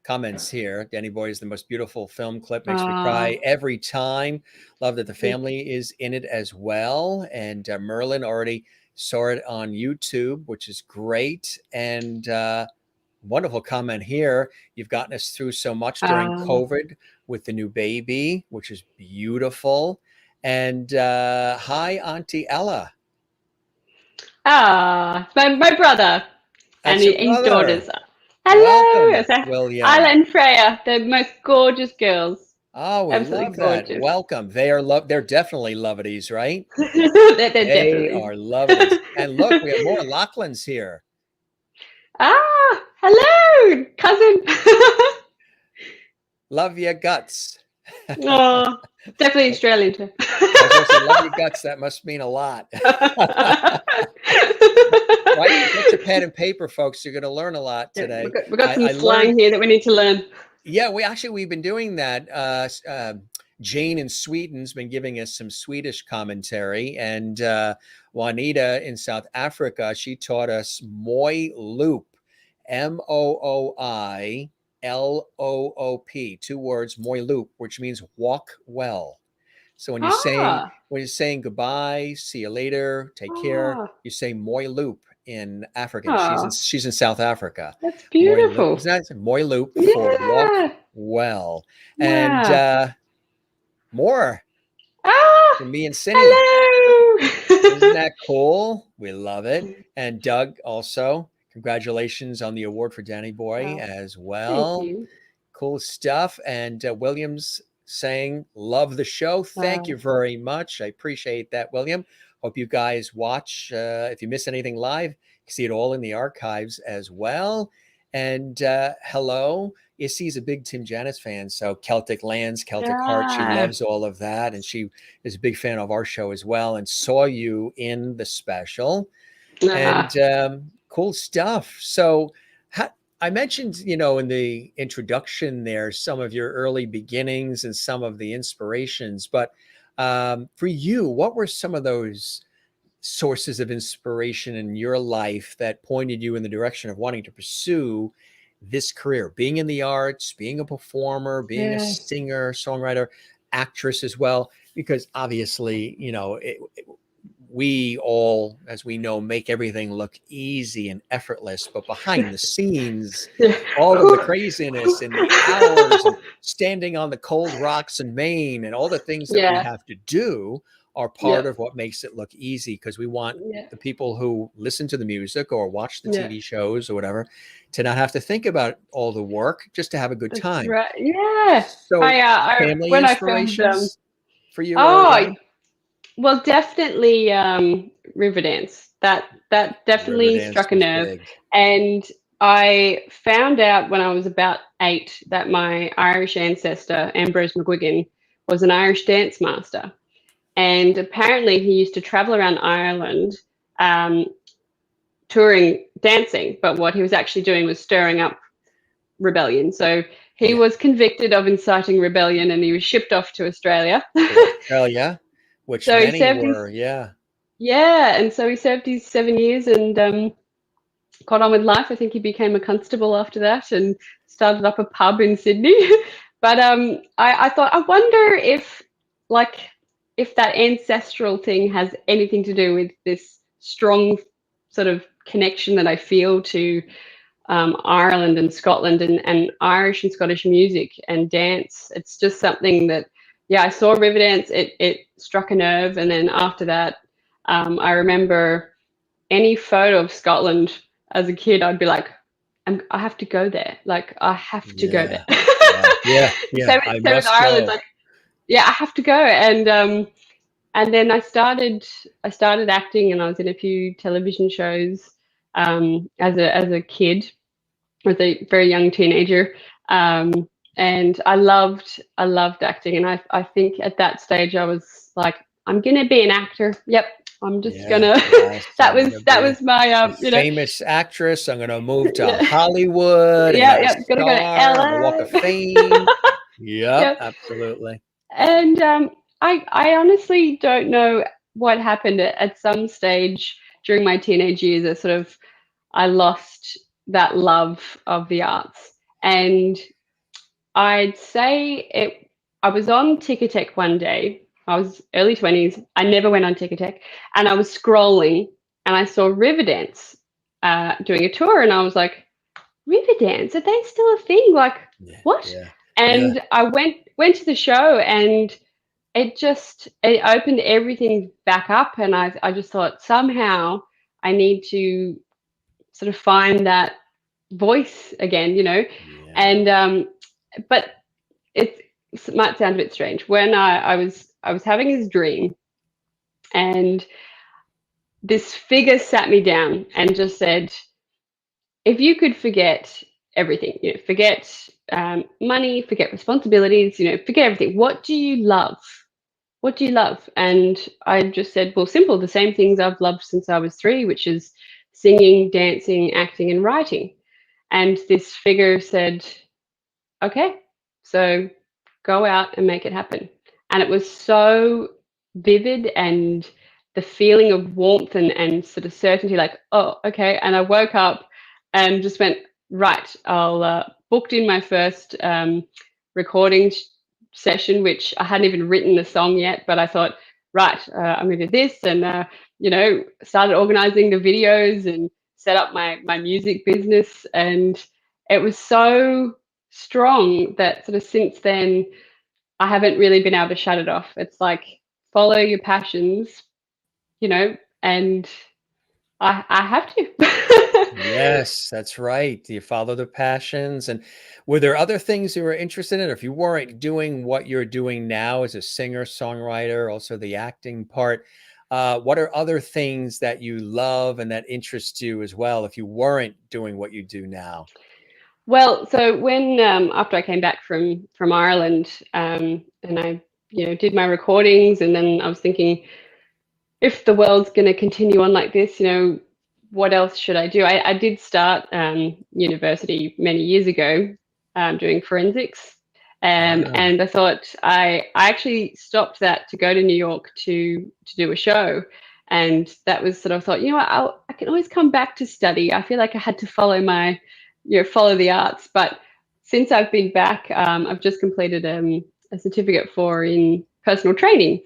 Speaker 1: comments here. Danny Boy is the most beautiful film clip. Makes me cry every time. Love that the family is in it as well. And Merlin already saw it on YouTube, which is great. And wonderful comment here. You've gotten us through so much during COVID with the new baby, which is beautiful. And hi, Auntie Ella.
Speaker 2: My brother.
Speaker 1: That's
Speaker 2: and
Speaker 1: your
Speaker 2: his
Speaker 1: brother.
Speaker 2: daughters. Hello,
Speaker 1: William.
Speaker 2: Isla and Freya. They're the most gorgeous girls.
Speaker 1: Oh, we
Speaker 2: Absolutely
Speaker 1: love that.
Speaker 2: gorgeous.
Speaker 1: Welcome. They're definitely loveies, right?
Speaker 2: They're
Speaker 1: They
Speaker 2: definitely
Speaker 1: are loveies. And look, we have more Lachlan's here.
Speaker 2: Hello, cousin.
Speaker 1: Love your guts.
Speaker 2: Oh, definitely Australian too.
Speaker 1: I was going to say, love your guts. That must mean a lot. Right? Get your pen and paper, folks. You're going to learn a lot today.
Speaker 2: We've got some slang here that we need to learn.
Speaker 1: Yeah, we've been doing that. Jane in Sweden's been giving us some Swedish commentary, and Juanita in South Africa, she taught us moi loop, MOOILOOP, 2 words, moi loop, which means walk well. So when you're saying goodbye, see you later, take care, you say moi loop in African. She's in South Africa.
Speaker 2: That's beautiful.
Speaker 1: Isn't that moi loop for walk well? Wow. And more from me and Cindy.
Speaker 2: Hello.
Speaker 1: Isn't that cool? We love it. And Doug also, congratulations on the award for Danny Boy as well.
Speaker 2: Thank you.
Speaker 1: Cool stuff. And Williams saying, love the show. Thank
Speaker 2: Uh,
Speaker 1: you very much. I appreciate that, William. Hope you guys watch. If you miss anything live, you can see it all in the archives as well. And hello. Issy's a big Tim Janis fan. So Celtic Lands, Celtic Heart, she
Speaker 2: yeah.
Speaker 1: loves all of that. And she is a big fan of our show as well and saw you in the special. And cool stuff. So I mentioned, in the introduction there, some of your early beginnings and some of the inspirations. But for you, what were some of those sources of inspiration in your life that pointed you in the direction of wanting to pursue this career, being in the arts, being a performer, being a singer, songwriter, actress as well? Because obviously, we all, as we know, make everything look easy and effortless, but behind the scenes, all of the craziness and the hours and standing on the cold rocks in Maine and all the things that we have to do are part of what makes it look easy, because we want the people who listen to the music or watch the TV shows or whatever to not have to think about all the work, just to have a good time.
Speaker 2: Right. Yeah.
Speaker 1: So family
Speaker 2: When
Speaker 1: inspirations
Speaker 2: I filmed,
Speaker 1: for you early on?
Speaker 2: well, definitely Riverdance. That definitely
Speaker 1: Riverdance
Speaker 2: struck a
Speaker 1: was
Speaker 2: nerve.
Speaker 1: big.
Speaker 2: And I found out when I was about 8 that my Irish ancestor, Ambrose McGuigan, was an Irish dance master. And apparently he used to travel around Ireland touring, dancing. But what he was actually doing was stirring up rebellion. So he was convicted of inciting rebellion and he was shipped off to Australia.
Speaker 1: Australia, which
Speaker 2: So
Speaker 1: many were,
Speaker 2: and so he served his 7 years and got on with life. I think he became a constable after that and started up a pub in Sydney. But I thought, I wonder if that ancestral thing has anything to do with this strong sort of connection that I feel to Ireland and Scotland and Irish and Scottish music and dance. It's just something that, I saw Riverdance, it struck a nerve. And then after that, I remember any photo of Scotland as a kid, I'd be like, I have to go there. Like, I have to go there. So with Ireland, like, I have to go. And then I started acting, and I was in a few television shows as a kid, as a very young teenager. And I loved acting. And I think at that stage I was like, I'm gonna be an actor. Yep. I'm just gonna that was my
Speaker 1: famous actress. I'm gonna move to Hollywood and have a
Speaker 2: gonna go to
Speaker 1: star on the Walk of Fame.
Speaker 2: Yep.
Speaker 1: Absolutely.
Speaker 2: And I honestly don't know what happened at some stage during my teenage years. I lost that love of the arts. And I'd say I was on Ticketek one day. I was early 20s. I never went on Ticketek. And I was scrolling and I saw Riverdance doing a tour. And I was like, Riverdance? Are they still a thing? Like, what? And I went to the show, and it opened everything back up. And I just thought, somehow I need to sort of find that voice again, and but it might sound a bit strange. When I was having this dream, and this figure sat me down and just said, if you could forget everything, forget money, forget responsibilities, forget everything, what do you love? What do you love? And I just said, well, simple, the same things I've loved since I was 3, which is singing, dancing, acting, and writing. And this figure said, okay, so go out and make it happen. And it was so vivid, and the feeling of warmth and sort of certainty, like, oh, okay. And I woke up and just went, right, I'll booked in my first recording session, which I hadn't even written the song yet, but I thought, right, I'm going to do this, and started organizing the videos and set up my music business. And it was so strong that sort of since then I haven't really been able to shut it off. It's like, follow your passions, and I have to.
Speaker 1: Yes, that's right. You follow the passions. And were there other things you were interested in? Or if you weren't doing what you're doing now as a singer, songwriter, also the acting part, what are other things that you love and that interest you as well if you weren't doing what you do now?
Speaker 2: Well, so when after I came back from Ireland, and I did my recordings, and then I was thinking, if the world's going to continue on like this, what else should I do? I did start university many years ago, doing forensics,
Speaker 1: Ah,
Speaker 2: and I thought I actually stopped that to go to New York to do a show, and that was sort of thought, what, I can always come back to study. I feel like I had to follow my, follow the arts, but since I've been back, I've just completed a certificate in personal training,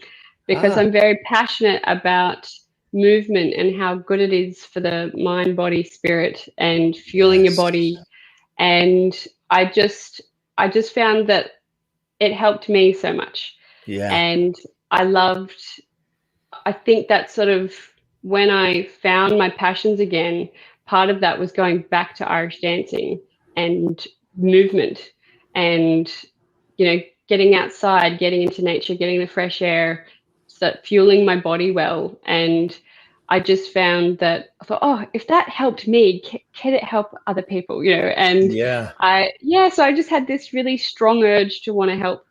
Speaker 2: because
Speaker 1: ah,
Speaker 2: I'm very passionate about movement and how good it is for the mind, body, spirit, and fueling your
Speaker 1: yes.
Speaker 2: body. And I just I just found that it helped me so much.
Speaker 1: Yeah.
Speaker 2: And I loved, I think that sort of, when I found my passions again, part of that was going back to Irish dancing and movement, and getting outside, getting into nature, getting the fresh air, so fueling my body well. And I just found that I thought, oh, if that helped me, can it help other people? And
Speaker 1: Yeah.
Speaker 2: so I just had this really strong urge to want to help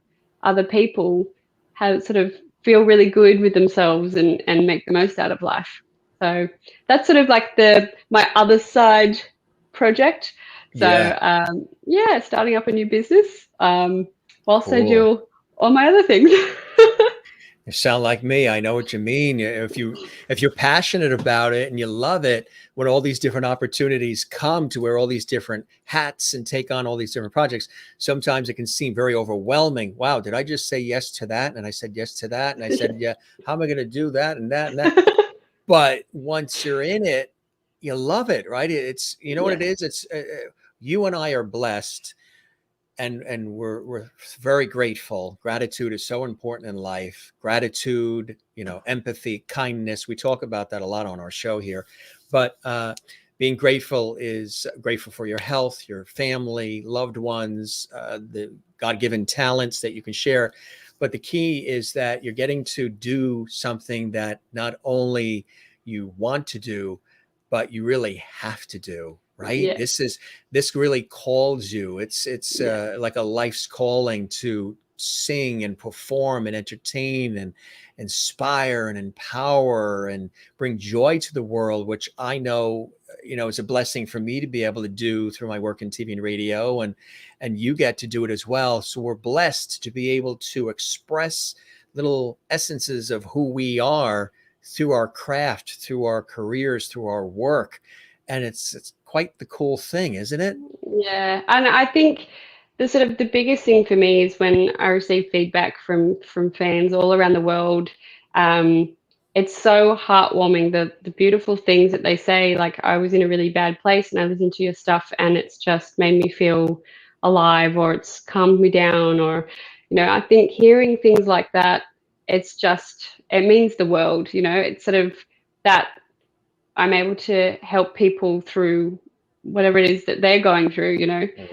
Speaker 2: other people have sort of feel really good with themselves and make the most out of life. So that's sort of like my other side project.
Speaker 1: Yeah.
Speaker 2: So starting up a new business, whilst I
Speaker 1: Cool.
Speaker 2: do all my other things.
Speaker 1: You sound like me. I know what you mean. If you're passionate about it and you love it, when all these different opportunities come to wear all these different hats and take on all these different projects, sometimes it can seem very overwhelming. Wow, did I just say yes to that? And I said yes to that. And I said, yeah, how am I going to do that and that and that? But once you're in it, you love it, right? It's, you know what it
Speaker 2: Yeah,
Speaker 1: is? It's you and I are blessed, and we're very grateful. Gratitude is so important in life. Gratitude, empathy, kindness. We talk about that a lot on our show here. But being grateful is grateful for your health, your family, loved ones, the God-given talents that you can share. But the key is that you're getting to do something that not only you want to do, but you really have to do, right?
Speaker 2: yeah,
Speaker 1: This really calls you. It's
Speaker 2: yeah,
Speaker 1: like a life's calling to sing and perform and entertain and inspire and empower and bring joy to the world, which I know, is a blessing for me to be able to do through my work in TV and radio, and you get to do it as well. So we're blessed to be able to express little essences of who we are through our craft, through our careers, through our work. And it's quite the cool thing, isn't it?
Speaker 2: yeah. And I think the biggest thing for me is when I receive feedback from fans all around the world. Um, it's so heartwarming, the beautiful things that they say. Like, I was in a really bad place and I listened to your stuff and it's just made me feel alive, or it's calmed me down, or I think hearing things like that, it means the world. It's sort of that I'm able to help people through whatever it is that they're going through,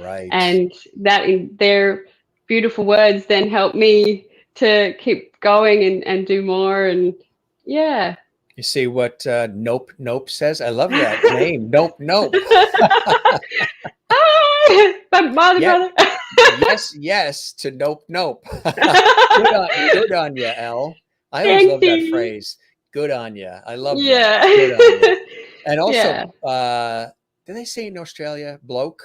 Speaker 1: Right.
Speaker 2: and that in their beautiful words then help me to keep going and do more. And yeah.
Speaker 1: You see what Nope Nope says? I love that name. Nope Nope.
Speaker 2: My mother,
Speaker 1: Yeah.
Speaker 2: brother.
Speaker 1: Yes, yes to Nope Nope. Good on you, Elle. I always
Speaker 2: Thank
Speaker 1: love that
Speaker 2: you.
Speaker 1: phrase. Good on you. I love that.
Speaker 2: Yeah.
Speaker 1: Good on you. And also,
Speaker 2: Yeah.
Speaker 1: do they say in Australia, bloke?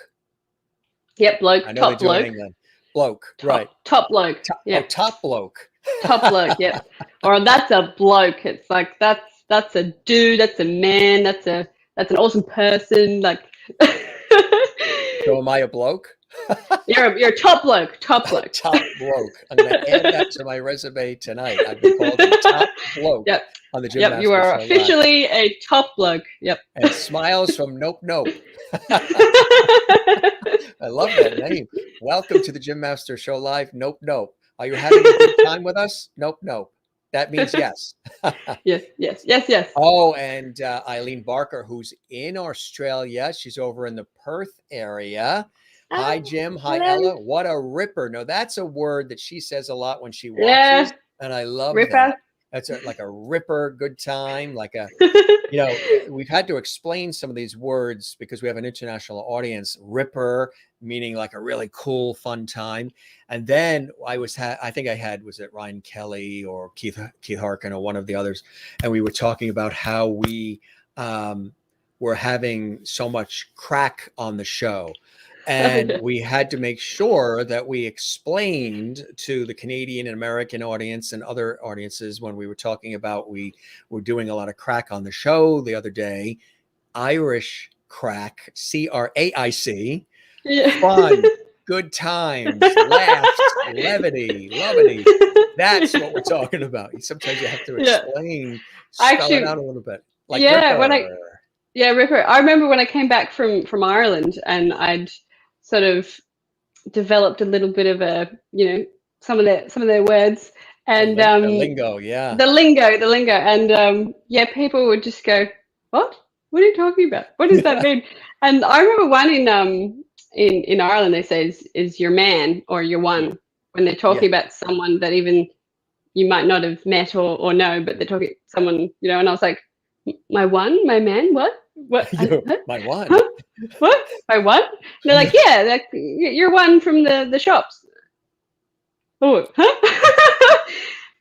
Speaker 2: Yep,
Speaker 1: I
Speaker 2: bloke,
Speaker 1: know they
Speaker 2: top
Speaker 1: do in
Speaker 2: bloke,
Speaker 1: England. Bloke, right.
Speaker 2: top bloke.
Speaker 1: Oh,
Speaker 2: Yep.
Speaker 1: top bloke.
Speaker 2: Top bloke, yep. Or that's a bloke. It's like that's a dude, that's a man, that's an awesome person. Like
Speaker 1: So am I a bloke?
Speaker 2: you're a top bloke, top bloke.
Speaker 1: Top bloke. I'm going to add that to my resume tonight. I've been called a top bloke
Speaker 2: Yep.
Speaker 1: on the Jim
Speaker 2: Yep, you
Speaker 1: Master
Speaker 2: are
Speaker 1: Show Live.
Speaker 2: officially a top bloke. Yep.
Speaker 1: And smiles from Nope Nope. I love that name. Welcome to the Jim Master Show Live. Nope Nope. Are you having a good time with us? Nope Nope. That means yes.
Speaker 2: Yes, yes, yes, yes.
Speaker 1: Oh, and Eileen Barker, who's in Australia. She's over in the Perth area. Hi,
Speaker 2: Oh,
Speaker 1: Jim. Hi,
Speaker 2: hello.
Speaker 1: Ella. What a ripper. No, that's a word that she says a lot when she
Speaker 2: Yeah,
Speaker 1: watches, and I love that.
Speaker 2: Ripper.
Speaker 1: That's like a ripper, good time, like a, we've had to explain some of these words because we have an international audience. Ripper, meaning like a really cool, fun time. And then I think I had, was it Ryan Kelly or Keith Harkin or one of the others? And we were talking about how we were having so much crack on the show. And we had to make sure that we explained to the Canadian and American audience and other audiences when we were talking about, we were doing a lot of crack on the show the other day, Irish crack, CRAIC,
Speaker 2: Yeah.
Speaker 1: fun, good times, laughs, levity, lovity. That's what we're talking about. Sometimes you have to
Speaker 2: Yeah.
Speaker 1: explain,
Speaker 2: I
Speaker 1: spell it
Speaker 2: actually,
Speaker 1: out a little bit, like
Speaker 2: yeah,
Speaker 1: Ripper.
Speaker 2: Ripper. I remember when I came back from Ireland and I'd sort of developed a little bit of a, some of their words and
Speaker 1: The lingo, yeah.
Speaker 2: the lingo, and yeah, people would just go, "What? What are you talking about? What does that mean?" And I remember one in Ireland, they say is your man or your one when they're talking about someone that even you might not have met or know, but they're talking someone, and I was like, my one, my man, what?
Speaker 1: My one.
Speaker 2: Huh? What? My one? And they're like, yeah, like you're one from the shops. Oh, huh?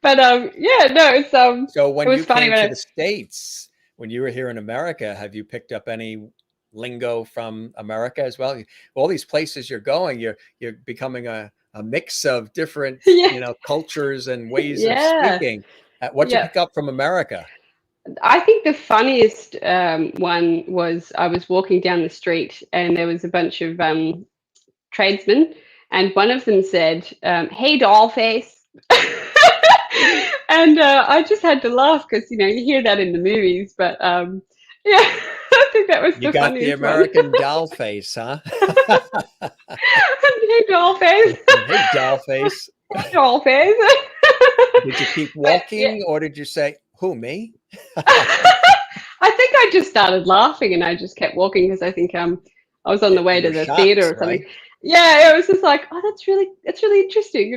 Speaker 2: But yeah, no, it's
Speaker 1: So
Speaker 2: it
Speaker 1: when
Speaker 2: was
Speaker 1: you
Speaker 2: funny
Speaker 1: came to
Speaker 2: when
Speaker 1: the States, when you were here in America, have you picked up any lingo from America as well? All these places you're going, you're becoming a mix of different,
Speaker 2: yeah,
Speaker 1: cultures and ways of
Speaker 2: yeah,
Speaker 1: speaking. What'd you
Speaker 2: yeah.
Speaker 1: pick up from America?
Speaker 2: I think the funniest one was I was walking down the street and there was a bunch of tradesmen, and one of them said, "Hey, doll face." And I just had to laugh because you hear that in the movies, but yeah, I think that was
Speaker 1: You
Speaker 2: the
Speaker 1: got the
Speaker 2: funniest one.
Speaker 1: American doll face, huh?
Speaker 2: Hey, doll face.
Speaker 1: Hey, doll face.
Speaker 2: Hey, doll face.
Speaker 1: Did you keep
Speaker 2: But yeah.
Speaker 1: walking or did you say, who, me?
Speaker 2: I think I just started laughing and I just kept walking because I think I was on the way
Speaker 1: You
Speaker 2: to
Speaker 1: were
Speaker 2: the theater
Speaker 1: shocked,
Speaker 2: or something.
Speaker 1: right?
Speaker 2: Yeah, it was just like, oh, that's really interesting.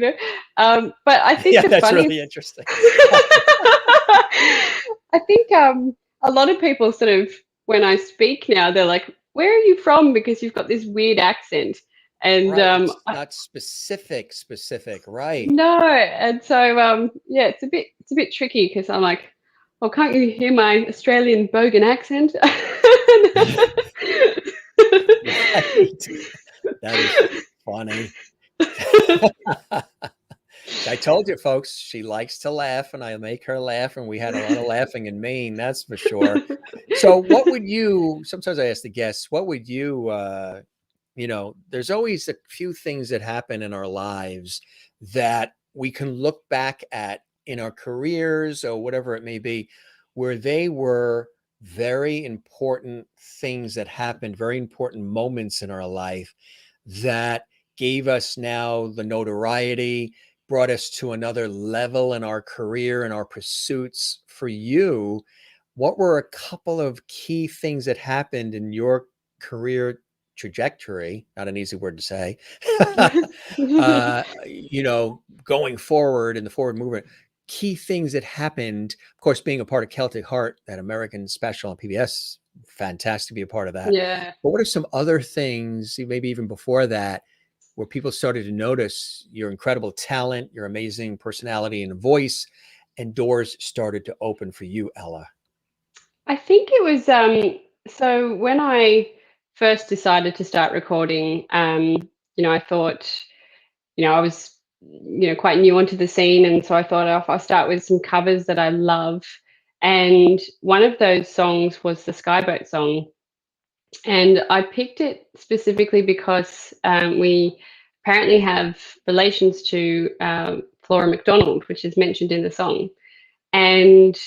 Speaker 2: But I think
Speaker 1: Yeah,
Speaker 2: the
Speaker 1: that's
Speaker 2: funniest
Speaker 1: really interesting.
Speaker 2: I think a lot of people sort of when I speak now, they're like, "Where are you from?" Because you've got this weird accent, and
Speaker 1: Right. It's not specific, right.
Speaker 2: no, and so yeah, it's a bit tricky because I'm like, well, can't you hear my Australian bogan accent?
Speaker 1: Right. That is funny. I told you, folks, she likes to laugh, and I make her laugh, and we had a lot of laughing in Maine, that's for sure. So, what would you? Sometimes I ask the guests, what would you? There's always a few things that happen in our lives that we can look back at in our careers or whatever it may be, where they were very important things that happened, very important moments in our life that gave us now the notoriety, brought us to another level in our career and our pursuits. For you, what were a couple of key things that happened in your career trajectory? Not an easy word to say. Going forward in the forward movement, key things that happened. Of course, being a part of Celtic Heart, that American special on PBS, fantastic to be a part of that.
Speaker 2: Yeah.
Speaker 1: But what are some other things, maybe even before that, where people started to notice your incredible talent, your amazing personality and voice, and doors started to open for you, Ella?
Speaker 2: I think it was so when I first decided to start recording, I thought, I was, quite new onto the scene, and so I thought, oh, if I start with some covers that I love, and one of those songs was the Skyboat song, and I picked it specifically because we apparently have relations to Flora MacDonald, which is mentioned in the song. And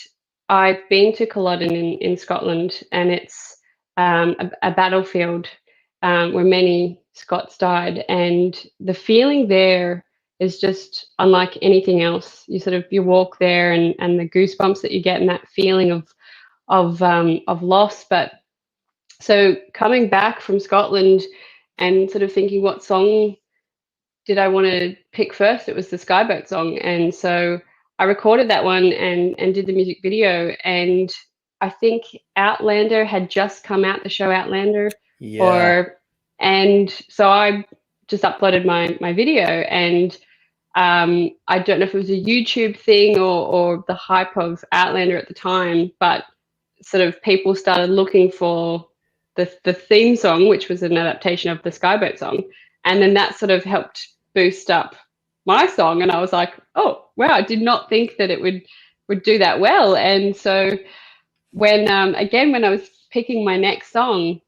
Speaker 2: I've been to Culloden in Scotland, and it's a battlefield where many Scots died. And the feeling there is just unlike anything else. You walk there, and the goosebumps that you get, and that feeling of loss. But so coming back from Scotland and sort of thinking, what song did I want to pick first? It was the Skyboat song. And so I recorded that one and did the music video. And I think Outlander had just come out, the show Outlander.
Speaker 1: Yeah.
Speaker 2: And so I just uploaded my video, and I don't know if it was a YouTube thing or the hype of Outlander at the time, but sort of people started looking for the theme song, which was an adaptation of the Skyboat song. And then that sort of helped boost up my song. And I was like, oh, wow, I did not think that it would do that well. And so when I was picking my next song,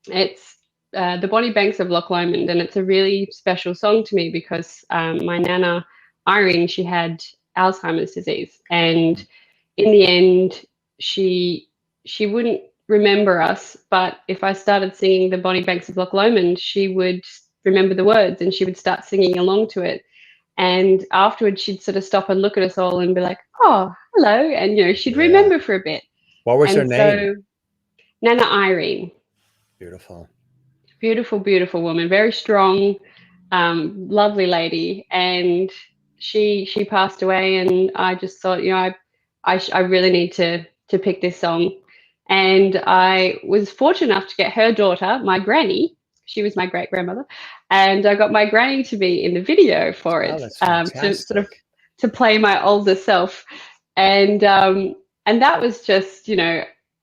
Speaker 2: it's the Bonnie Banks of Loch Lomond, and it's a really special song to me because my nana Irene, she had Alzheimer's disease, and in the end she wouldn't remember us, but if I started singing the Bonnie Banks of Loch Lomond, she would remember the words and she would start singing along to it. And afterwards she'd sort of stop and look at us all and be like, oh, hello, and she'd remember for a bit.
Speaker 1: What was her name?
Speaker 2: So Nana Irene.
Speaker 1: Beautiful.
Speaker 2: Beautiful, beautiful woman, very strong, lovely lady. And she passed away, and I just thought, I really need to pick this song. And I was fortunate enough to get her daughter, my granny. She was my great grandmother, and I got my granny to be in the video for it,
Speaker 1: to
Speaker 2: sort of to play my older self. And that was just,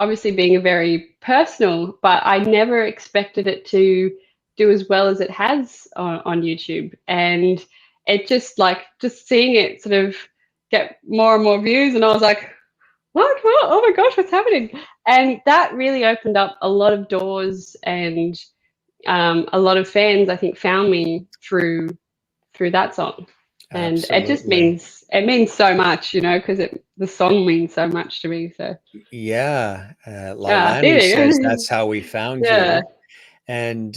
Speaker 2: obviously being a very personal, but I never expected it to do as well as it has on YouTube. And it just seeing it sort of get more and more views, and I was like, what? Oh my gosh, what's happening? And that really opened up a lot of doors, and a lot of fans, I think, found me through that song. And
Speaker 1: Absolutely.
Speaker 2: it just means so much, because the song means so much to me. So
Speaker 1: yeah, Lailani says that's how we found you. And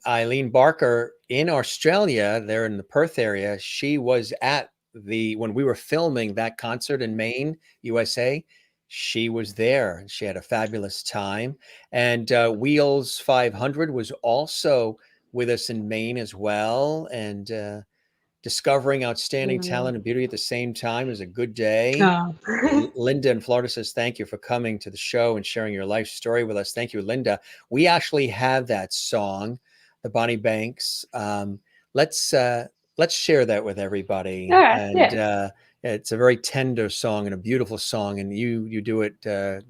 Speaker 1: Eileen Barker in Australia, there in the Perth area, she was at when we were filming that concert in Maine, USA. She was there. She had a fabulous time. And Wheels 500 was also with us in Maine as well. And discovering outstanding talent and beauty at the same time is a good day. Linda in Florida says, thank you for coming to the show and sharing your life story with us. Thank you, Linda. We actually have that song, the Bonnie Banks. Let's share that with everybody. It's a very tender song and a beautiful song, and you do it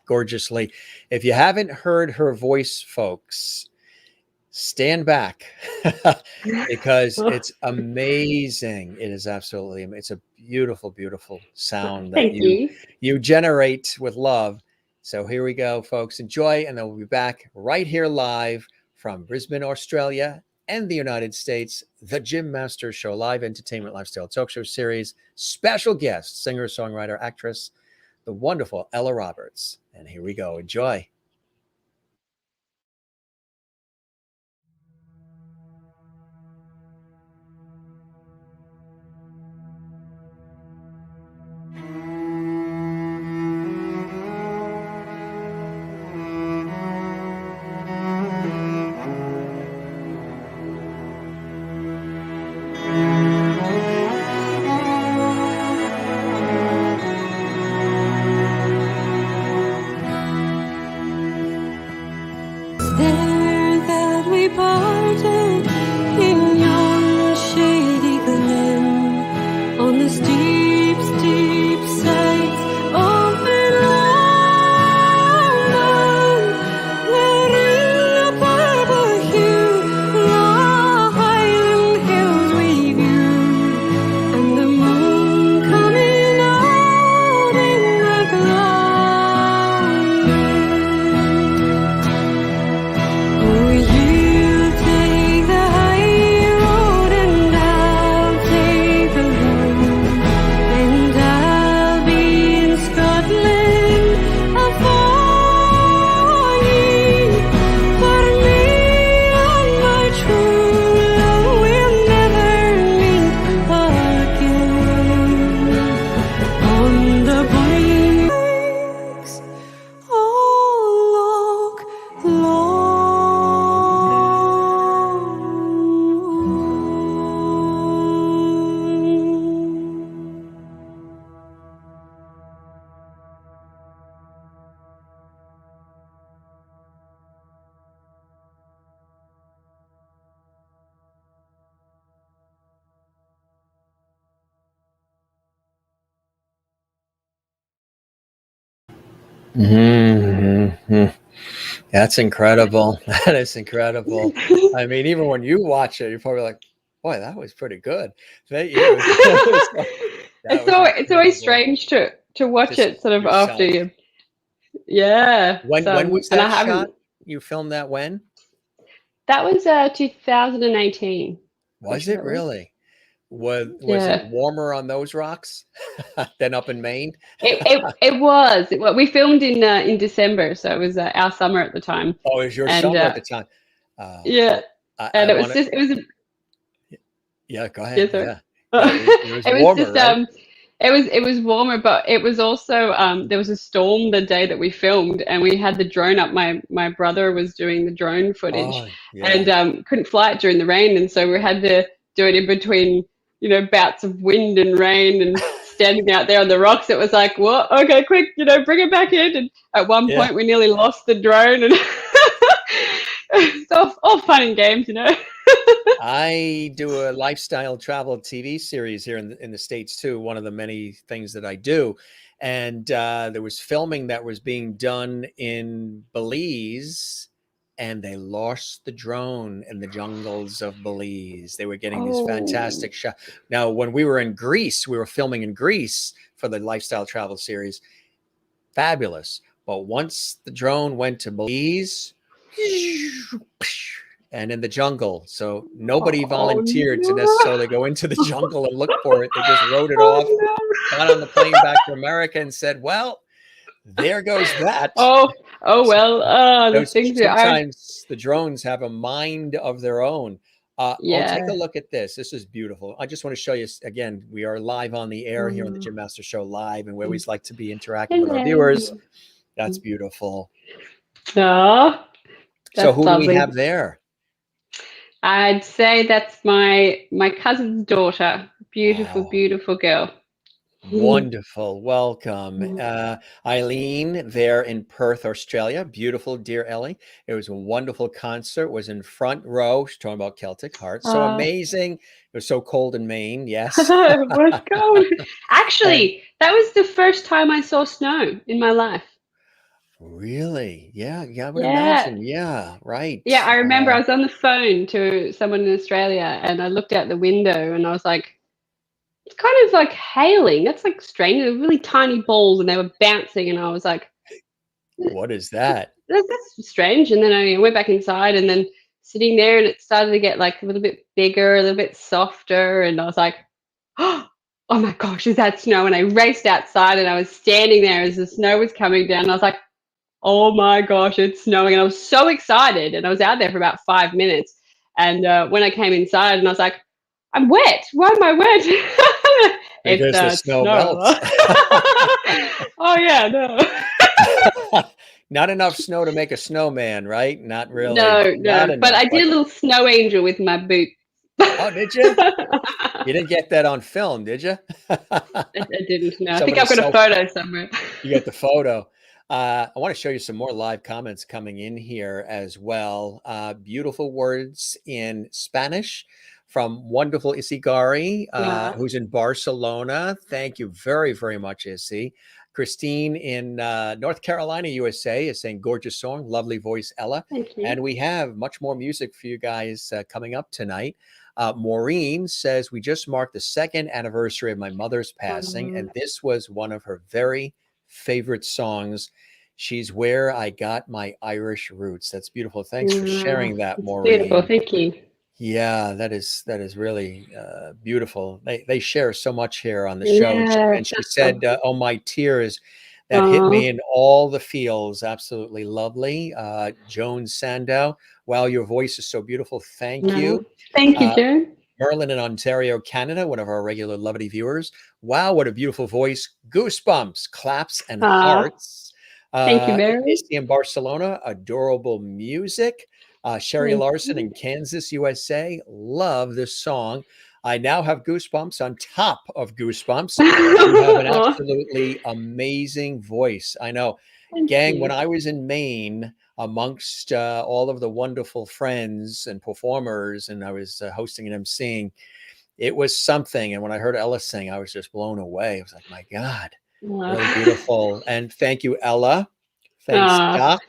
Speaker 1: gorgeously. If you haven't heard her voice, folks, stand back because it's amazing. It is absolutely, it's a beautiful, beautiful sound that you generate with love. So here we go, folks. Enjoy, and then we'll be back right here live from Brisbane, Australia, and the United States. The Jim Masters Show, live entertainment lifestyle talk show series. Special guest, singer, songwriter, actress, the wonderful Ella Roberts. And here we go. Enjoy. Mm-hmm. That's incredible. That is incredible. I mean, even when you watch it, you're probably like, boy, that was pretty good. That was
Speaker 2: It's always
Speaker 1: incredible.
Speaker 2: strange to watch
Speaker 1: Just
Speaker 2: it sort of after
Speaker 1: yourself.
Speaker 2: you. Yeah.
Speaker 1: When was
Speaker 2: And I
Speaker 1: that shot?
Speaker 2: haven't.
Speaker 1: You filmed that when?
Speaker 2: That was 2018. Pretty
Speaker 1: Was
Speaker 2: sure
Speaker 1: it
Speaker 2: it was.
Speaker 1: really? Was it
Speaker 2: Yeah.
Speaker 1: warmer on those rocks than up in Maine?
Speaker 2: It was. We filmed in December, so it was our summer at the time,
Speaker 1: Oh, it was your
Speaker 2: and
Speaker 1: summer at the time.
Speaker 2: yeah,
Speaker 1: Well, I
Speaker 2: and
Speaker 1: want to.
Speaker 2: it was
Speaker 1: Yeah, go ahead.
Speaker 2: yes, sir.
Speaker 1: Yeah, yeah. It was
Speaker 2: It was
Speaker 1: warmer,
Speaker 2: just
Speaker 1: right?
Speaker 2: it was warmer, but it was also there was a storm the day that we filmed, and we had the drone up. My brother was doing the drone footage,
Speaker 1: Oh,
Speaker 2: and
Speaker 1: yeah.
Speaker 2: couldn't fly it during the rain, and so we had to do it in between, bouts of wind and rain, and standing out there on the rocks. It was like, what? Okay, quick, bring it back in. And at one
Speaker 1: Yeah.
Speaker 2: point, we nearly lost the drone, and it's all fun and games.
Speaker 1: I do a lifestyle travel TV series here in the States too. One of the many things that I do. And there was filming that was being done in Belize, and they lost the drone in the jungles of Belize. They were getting these
Speaker 2: Oh,
Speaker 1: fantastic shots. Now, when we were in Greece, we were filming in Greece for the lifestyle travel series. Fabulous. But once the drone went to Belize, and in the jungle. So nobody
Speaker 2: oh
Speaker 1: volunteered to necessarily
Speaker 2: no.
Speaker 1: go into the jungle and look for it. They just wrote it
Speaker 2: Oh
Speaker 1: off,
Speaker 2: no.
Speaker 1: got on the plane back to America and said, well, there goes that.
Speaker 2: Oh
Speaker 1: So
Speaker 2: well, the
Speaker 1: those
Speaker 2: things that I
Speaker 1: sometimes the drones have a mind of their own. Oh, take a
Speaker 2: yeah.
Speaker 1: look at this. This is beautiful. I just want to show you again. We are live on the air here on the
Speaker 2: Mm.
Speaker 1: Jim Master Show live, and we always like to be interactive with our viewers.
Speaker 2: Hello.
Speaker 1: That's beautiful.
Speaker 2: Oh,
Speaker 1: So
Speaker 2: that's
Speaker 1: who do we
Speaker 2: lovely.
Speaker 1: have there?
Speaker 2: I'd say that's my cousin's daughter. Beautiful,
Speaker 1: Oh,
Speaker 2: beautiful girl.
Speaker 1: wonderful. Welcome. Eileen there in Perth, Australia. Beautiful, dear Ellie. It was a wonderful concert. Was in front row. She's talking about Celtic Heart. So
Speaker 2: Uh,
Speaker 1: amazing. It was so cold in Maine. Yes.
Speaker 2: Let's go.
Speaker 1: And
Speaker 2: Actually, that was the first time I saw snow in my life.
Speaker 1: really, yeah, yeah, I would
Speaker 2: Yeah.
Speaker 1: imagine. Yeah, right.
Speaker 2: Yeah, I remember I was on the phone to someone in Australia and I looked out the window and I was like, it's kind of like hailing. That's like strange. They were really tiny balls and they were bouncing and I was like,
Speaker 1: What is that?
Speaker 2: that's strange. And then I went back inside and then sitting there and it started to get like a little bit bigger, a little bit softer. And I was like, oh my gosh, is that snow? And I raced outside and I was standing there as the snow was coming down. And I was like, oh my gosh, it's snowing. And I was so excited. And I was out there for about 5 minutes. And when I came inside and I was like, I'm wet. Why am I wet?
Speaker 1: Because the
Speaker 2: It's
Speaker 1: snow
Speaker 2: snow.
Speaker 1: melts.
Speaker 2: Oh, yeah, no.
Speaker 1: Not enough snow to make a snowman, right? Not really.
Speaker 2: No,
Speaker 1: Not
Speaker 2: no. But
Speaker 1: enough.
Speaker 2: I did a little snow angel with my boot.
Speaker 1: Oh, did you? You didn't get that on film, did you?
Speaker 2: I didn't know. I think
Speaker 1: Somebody
Speaker 2: I've got a
Speaker 1: self
Speaker 2: photo somewhere.
Speaker 1: You get the photo. I want to show you some more live comments coming in here as well. Beautiful words in Spanish from wonderful Isigari,
Speaker 2: Wow.
Speaker 1: who's in Barcelona. Thank you very, very much, Issy. Christine in North Carolina, USA, is saying gorgeous song, lovely voice, Ella.
Speaker 2: Thank you.
Speaker 1: And we have much more music for you guys coming up tonight. Maureen says, we just marked the second anniversary of my mother's passing, and this was one of her very favorite songs. She's where I got my Irish roots. That's beautiful. Thanks for sharing that,
Speaker 2: It's beautiful.
Speaker 1: Maureen.
Speaker 2: Thank you.
Speaker 1: Yeah, that is really beautiful. They share so much here on the show.
Speaker 2: Yeah.
Speaker 1: And she said, "Oh, my tears, that hit me
Speaker 2: Oh,
Speaker 1: in all the feels. Absolutely lovely." Joan Sandow, wow, your voice is so beautiful. Thank
Speaker 2: no.
Speaker 1: you.
Speaker 2: Thank you,
Speaker 1: Uh,
Speaker 2: Joan.
Speaker 1: Merlin in Ontario, Canada, one of our regular Lovely viewers. Wow, what a beautiful voice. Goosebumps, claps, and hearts.
Speaker 2: Thank you, Mary.
Speaker 1: Casey in Barcelona, adorable music. Sherry
Speaker 2: Thank
Speaker 1: Larson in
Speaker 2: you.
Speaker 1: Kansas, USA. Love this song. I now have goosebumps on top of goosebumps. You have an
Speaker 2: Oh,
Speaker 1: absolutely amazing voice. I know.
Speaker 2: thank
Speaker 1: Gang, when
Speaker 2: you.
Speaker 1: I was in Maine, amongst all of the wonderful friends and performers, and I was hosting and emceeing, it was something. And when I heard Ella sing, I was just blown away. I was like, my God, really
Speaker 2: Oh,
Speaker 1: beautiful. And thank you, Ella. Thanks,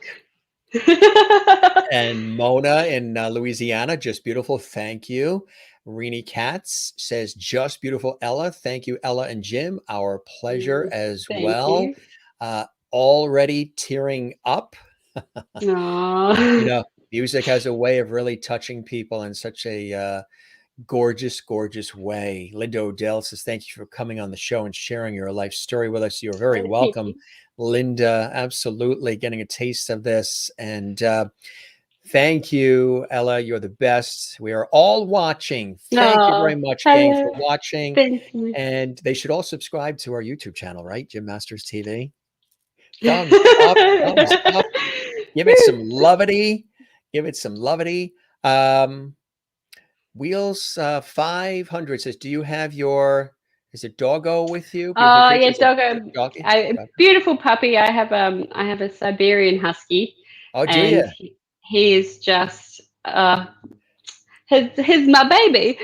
Speaker 1: Doc. And Mona in Louisiana, just beautiful. Thank you. Rini Katz says, just beautiful, Ella. Thank you, Ella and Jim. Our pleasure as
Speaker 2: Thank
Speaker 1: well.
Speaker 2: you.
Speaker 1: Already tearing up.
Speaker 2: Aww.
Speaker 1: Music has a way of really touching people in such a gorgeous, gorgeous way. Linda Odell says, thank you for coming on the show and sharing your life story with us. You're very welcome, Linda. Absolutely. Getting a taste of this. And thank you, Ella. You're the best. We are all watching. Thank you very much, gang, for watching.
Speaker 2: Thank you.
Speaker 1: And they should all subscribe to our YouTube channel, right? Jim Masters TV. Thumbs up, thumbs up. Give it some lovity. Give it some lovity. Wheels 500 says, do you have is it doggo with you?
Speaker 2: Yeah, doggo. Beautiful puppy. I have a Siberian Husky.
Speaker 1: Oh, do you?
Speaker 2: He is just he's my baby.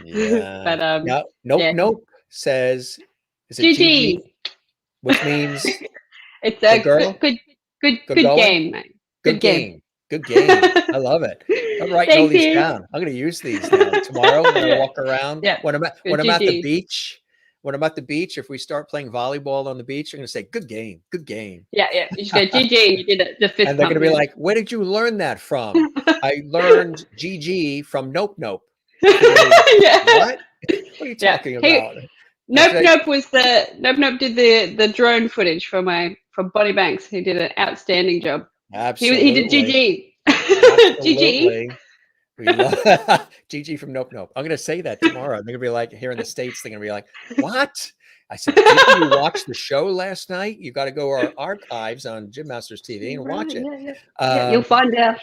Speaker 1: Yeah.
Speaker 2: But
Speaker 1: nope says, is it
Speaker 2: GG?
Speaker 1: Which means
Speaker 2: it's a good game, mate. Good game.
Speaker 1: Good game. I love it. I'm writing all these down. I'm going to use these now. Tomorrow, I'm going to walk around.
Speaker 2: Yeah.
Speaker 1: When I'm at the beach, if we start playing volleyball on the beach, I'm going to say, good game, good game.
Speaker 2: Yeah. You just go, GG, and you did it. The fifth.
Speaker 1: And they're going to be like, where did you learn that from? I learned GG from Nope Nope.
Speaker 2: Yeah.
Speaker 1: What? What are you talking about?
Speaker 2: Nope did the drone footage for Bonnie Banks. He did an outstanding job.
Speaker 1: Absolutely.
Speaker 2: He did GG.
Speaker 1: Absolutely. We love GG from Nope Nope. I'm going to say that tomorrow. They're going to be like, here in the States, they're going to be like, what? I said, did you watch the show last night? You got to go to our archives on Jim Masters TV and watch it.
Speaker 2: Yeah. You'll find out.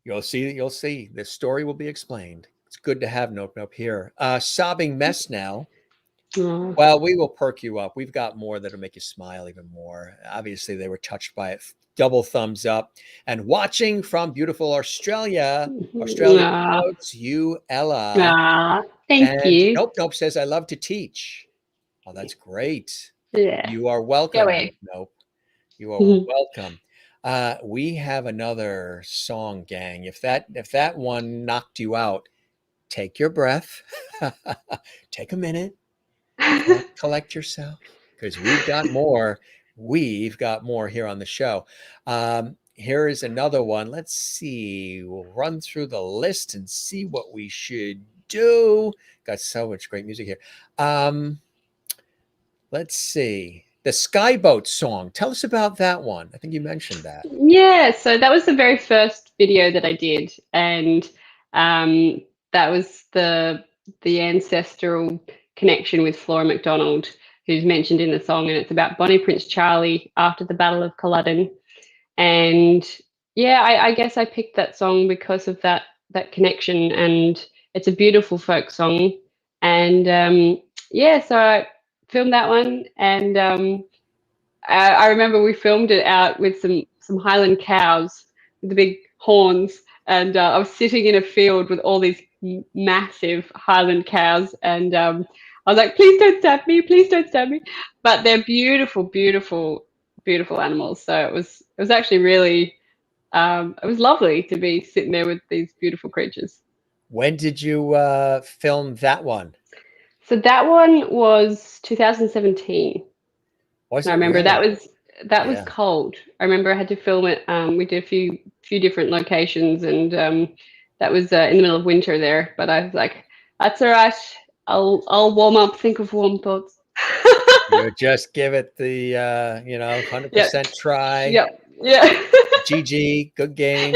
Speaker 1: You'll see. The story will be explained. It's good to have Nope Nope here. Sobbing Mess now. Well, we will perk you up. We've got more that'll make you smile even more. Obviously, they were touched by it. Double thumbs up. And watching from beautiful Australia. Notes you, Ella.
Speaker 2: Thank you.
Speaker 1: Nope Nope says, I love to teach. Oh, that's great.
Speaker 2: Yeah.
Speaker 1: You are welcome. Nope. You are welcome. We have another song, gang. If that one knocked you out, take your breath. Take a minute. Collect yourself, because we've got more. We've got more here on the show. Here is another one. Let's see. We'll run through the list and see what we should do. Got so much great music here. Let's see. The Skyboat song. Tell us about that one. I think you mentioned that.
Speaker 2: Yeah, so that was the very first video that I did, and that was the ancestral connection with Flora MacDonald, who's mentioned in the song, and it's about Bonnie Prince Charlie after the Battle of Culloden. And yeah, I guess I picked that song because of that connection, and it's a beautiful folk song. And so I filmed that one, and I remember we filmed it out with some Highland cows with the big horns, and I was sitting in a field with all these massive Highland cows, and I was like, please don't stab me, please don't stab me. But they're beautiful, beautiful, beautiful animals. So it was actually really, it was lovely to be sitting there with these beautiful creatures.
Speaker 1: When did you film that one?
Speaker 2: So that one was 2017. I remember really? that was cold. I remember I had to film it. We did a few different locations, and that was in the middle of winter there. But I was like, that's all right. I'll warm up. Think of warm thoughts.
Speaker 1: You just give it the 100% try.
Speaker 2: Yep. Yeah.
Speaker 1: GG. Good game.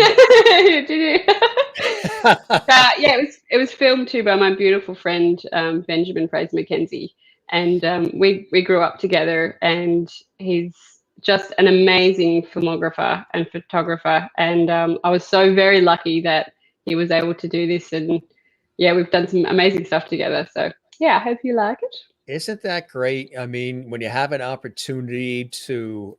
Speaker 2: It was filmed too by my beautiful friend Benjamin Fraser McKenzie, and we grew up together, and he's just an amazing filmographer and photographer, and I was so very lucky that he was able to do this, and we've done some amazing stuff together. So I hope you like it.
Speaker 1: Isn't that great? I mean, when you have an opportunity to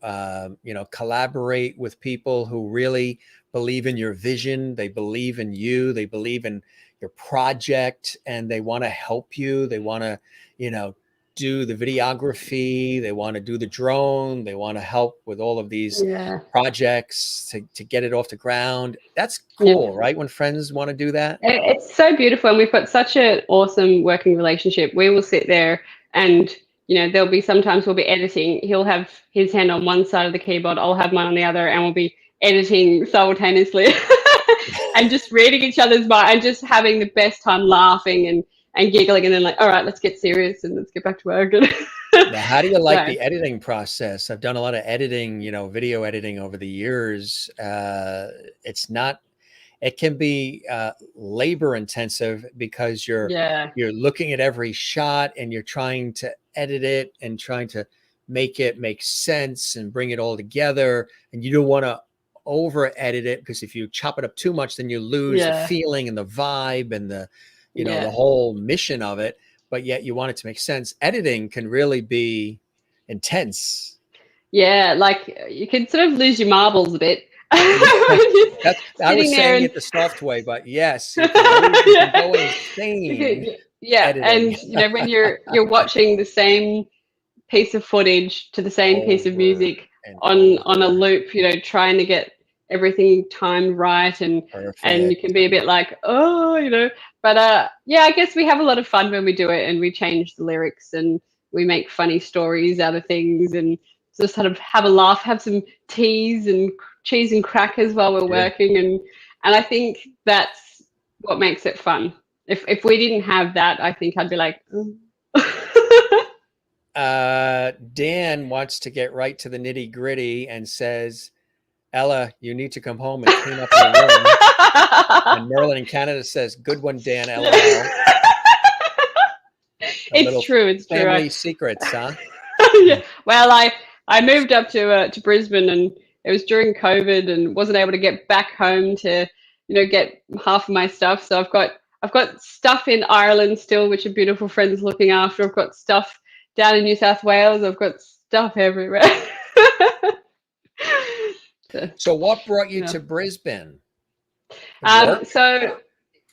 Speaker 1: collaborate with people who really believe in your vision, they believe in you, they believe in your project, and they want to help you, they want to do the videography, they want to do the drone, they want to help with all of these projects to get it off the ground. That's cool, right? When friends want to do that.
Speaker 2: It's so beautiful, and we've got such an awesome working relationship. We will sit there and, you know, there'll be sometimes we'll be editing. He'll have his hand on one side of the keyboard, I'll have mine on the other, and we'll be editing simultaneously and just reading each other's mind and just having the best time laughing and giggling, and then like, all right, let's get serious and let's get back to work.
Speaker 1: Now, how do you like the editing process? I've done a lot of editing, you know, video editing over the years. It can be labor intensive because you're looking at every shot and you're trying to edit it and trying to make it make sense and bring it all together. And you don't want to over edit it, because if you chop it up too much, then you lose the feeling and the vibe and the, you know, the whole mission of it. But yet you want it to make sense. Editing can really be intense. Yeah,
Speaker 2: like you can sort of lose your marbles a bit.
Speaker 1: I was saying it the soft way, but yes, you can go insane.
Speaker 2: And you know, when you're watching the same piece of footage to the same piece of music on a loop, you know, trying to get everything timed right, and you can be a bit like, oh, you know. But I guess we have a lot of fun when we do it, and we change the lyrics and we make funny stories out of things, and just sort of have a laugh, have some teas and cheese and crackers while we're working, and I think that's what makes it fun. If we didn't have that, I think I'd be like,
Speaker 1: Dan wants to get right to the nitty gritty and says, Ella, you need to come home and clean up your room. And Merlin in Canada says, good one, Dan. LOL.
Speaker 2: It's true. It's true.
Speaker 1: Family secrets, huh?
Speaker 2: Well, I moved up to Brisbane, and it was during COVID, and wasn't able to get back home to, you know, get half of my stuff. So I've got stuff in Ireland still, which are beautiful friends looking after. I've got stuff down in New South Wales. I've got stuff everywhere.
Speaker 1: So what brought you to Brisbane?
Speaker 2: So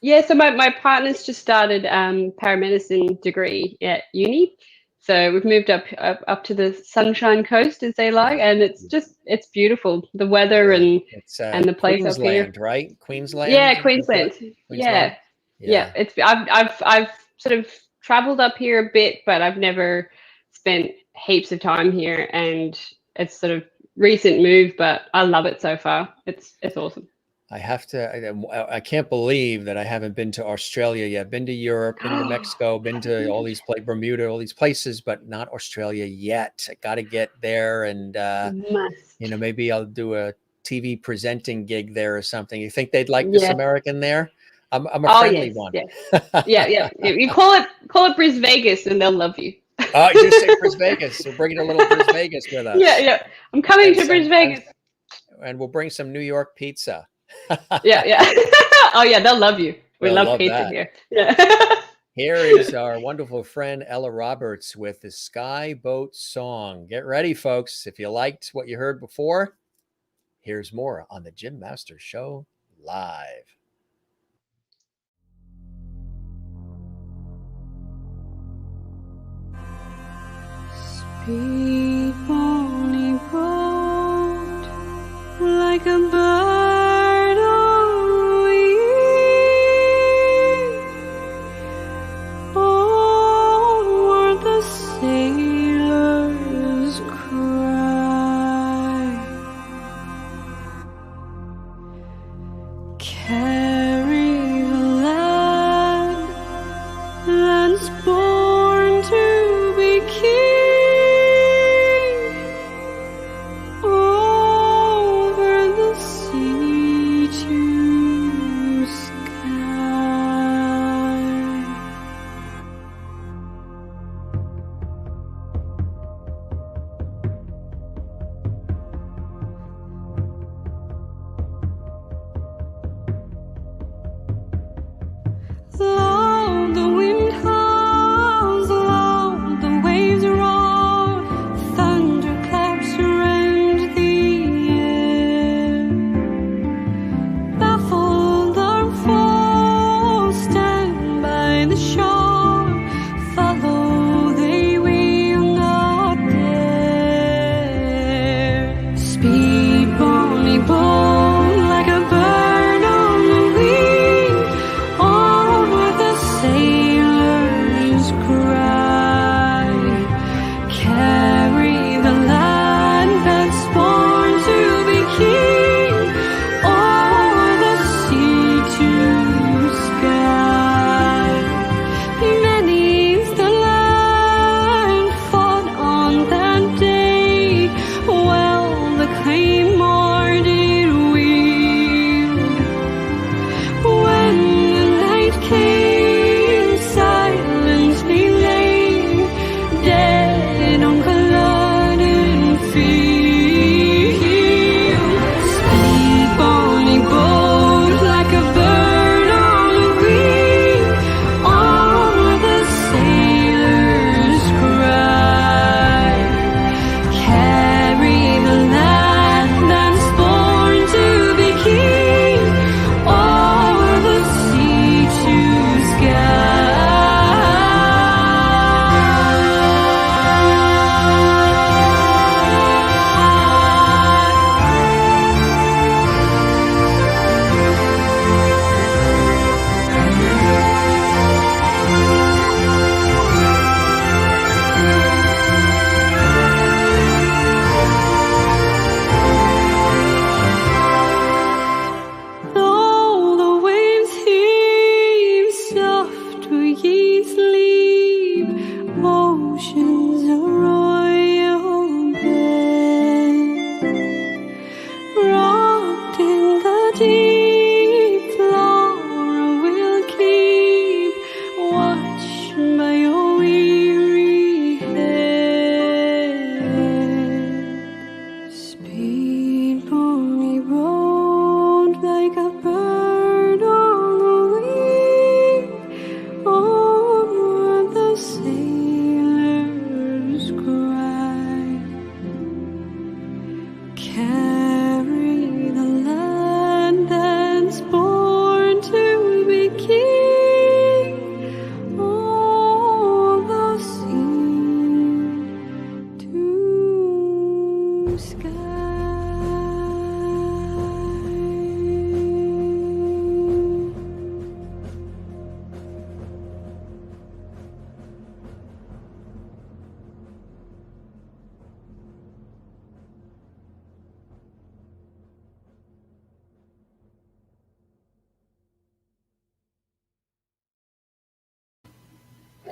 Speaker 2: my partner's just started paramedicine degree at uni. So we've moved up to the Sunshine Coast, as they like, and it's beautiful. The weather and the place up here,
Speaker 1: right? Queensland.
Speaker 2: Yeah, Queensland. Yeah. It's I've sort of traveled up here a bit, but I've never spent heaps of time here, and it's sort of recent move, but I love it so far. It's awesome.
Speaker 1: I can't believe that I haven't been to Australia yet. Been to Europe, been to Mexico, been to all these Bermuda, all these places, but not Australia yet. I got to get there, and you know, maybe I'll do a TV presenting gig there or something. You think they'd like this American there? I'm a friendly one.
Speaker 2: Yeah. You call it Bris Vegas, and they'll love you.
Speaker 1: Oh, you say Bris Vegas. We're bringing a little Bris Vegas with us.
Speaker 2: Yeah. I'm coming to Bris Vegas,
Speaker 1: and we'll bring some New York pizza.
Speaker 2: Yeah. Oh yeah, they'll love you. We love pizza that. Here. Yeah.
Speaker 1: Here is our wonderful friend Ella Roberts with the Skyboat song. Get ready, folks. If you liked what you heard before, here's more on the Jim Master Show live.
Speaker 3: Speed pony boat like a bird on wing, o'er the sailors cry, carry the land's born to be king.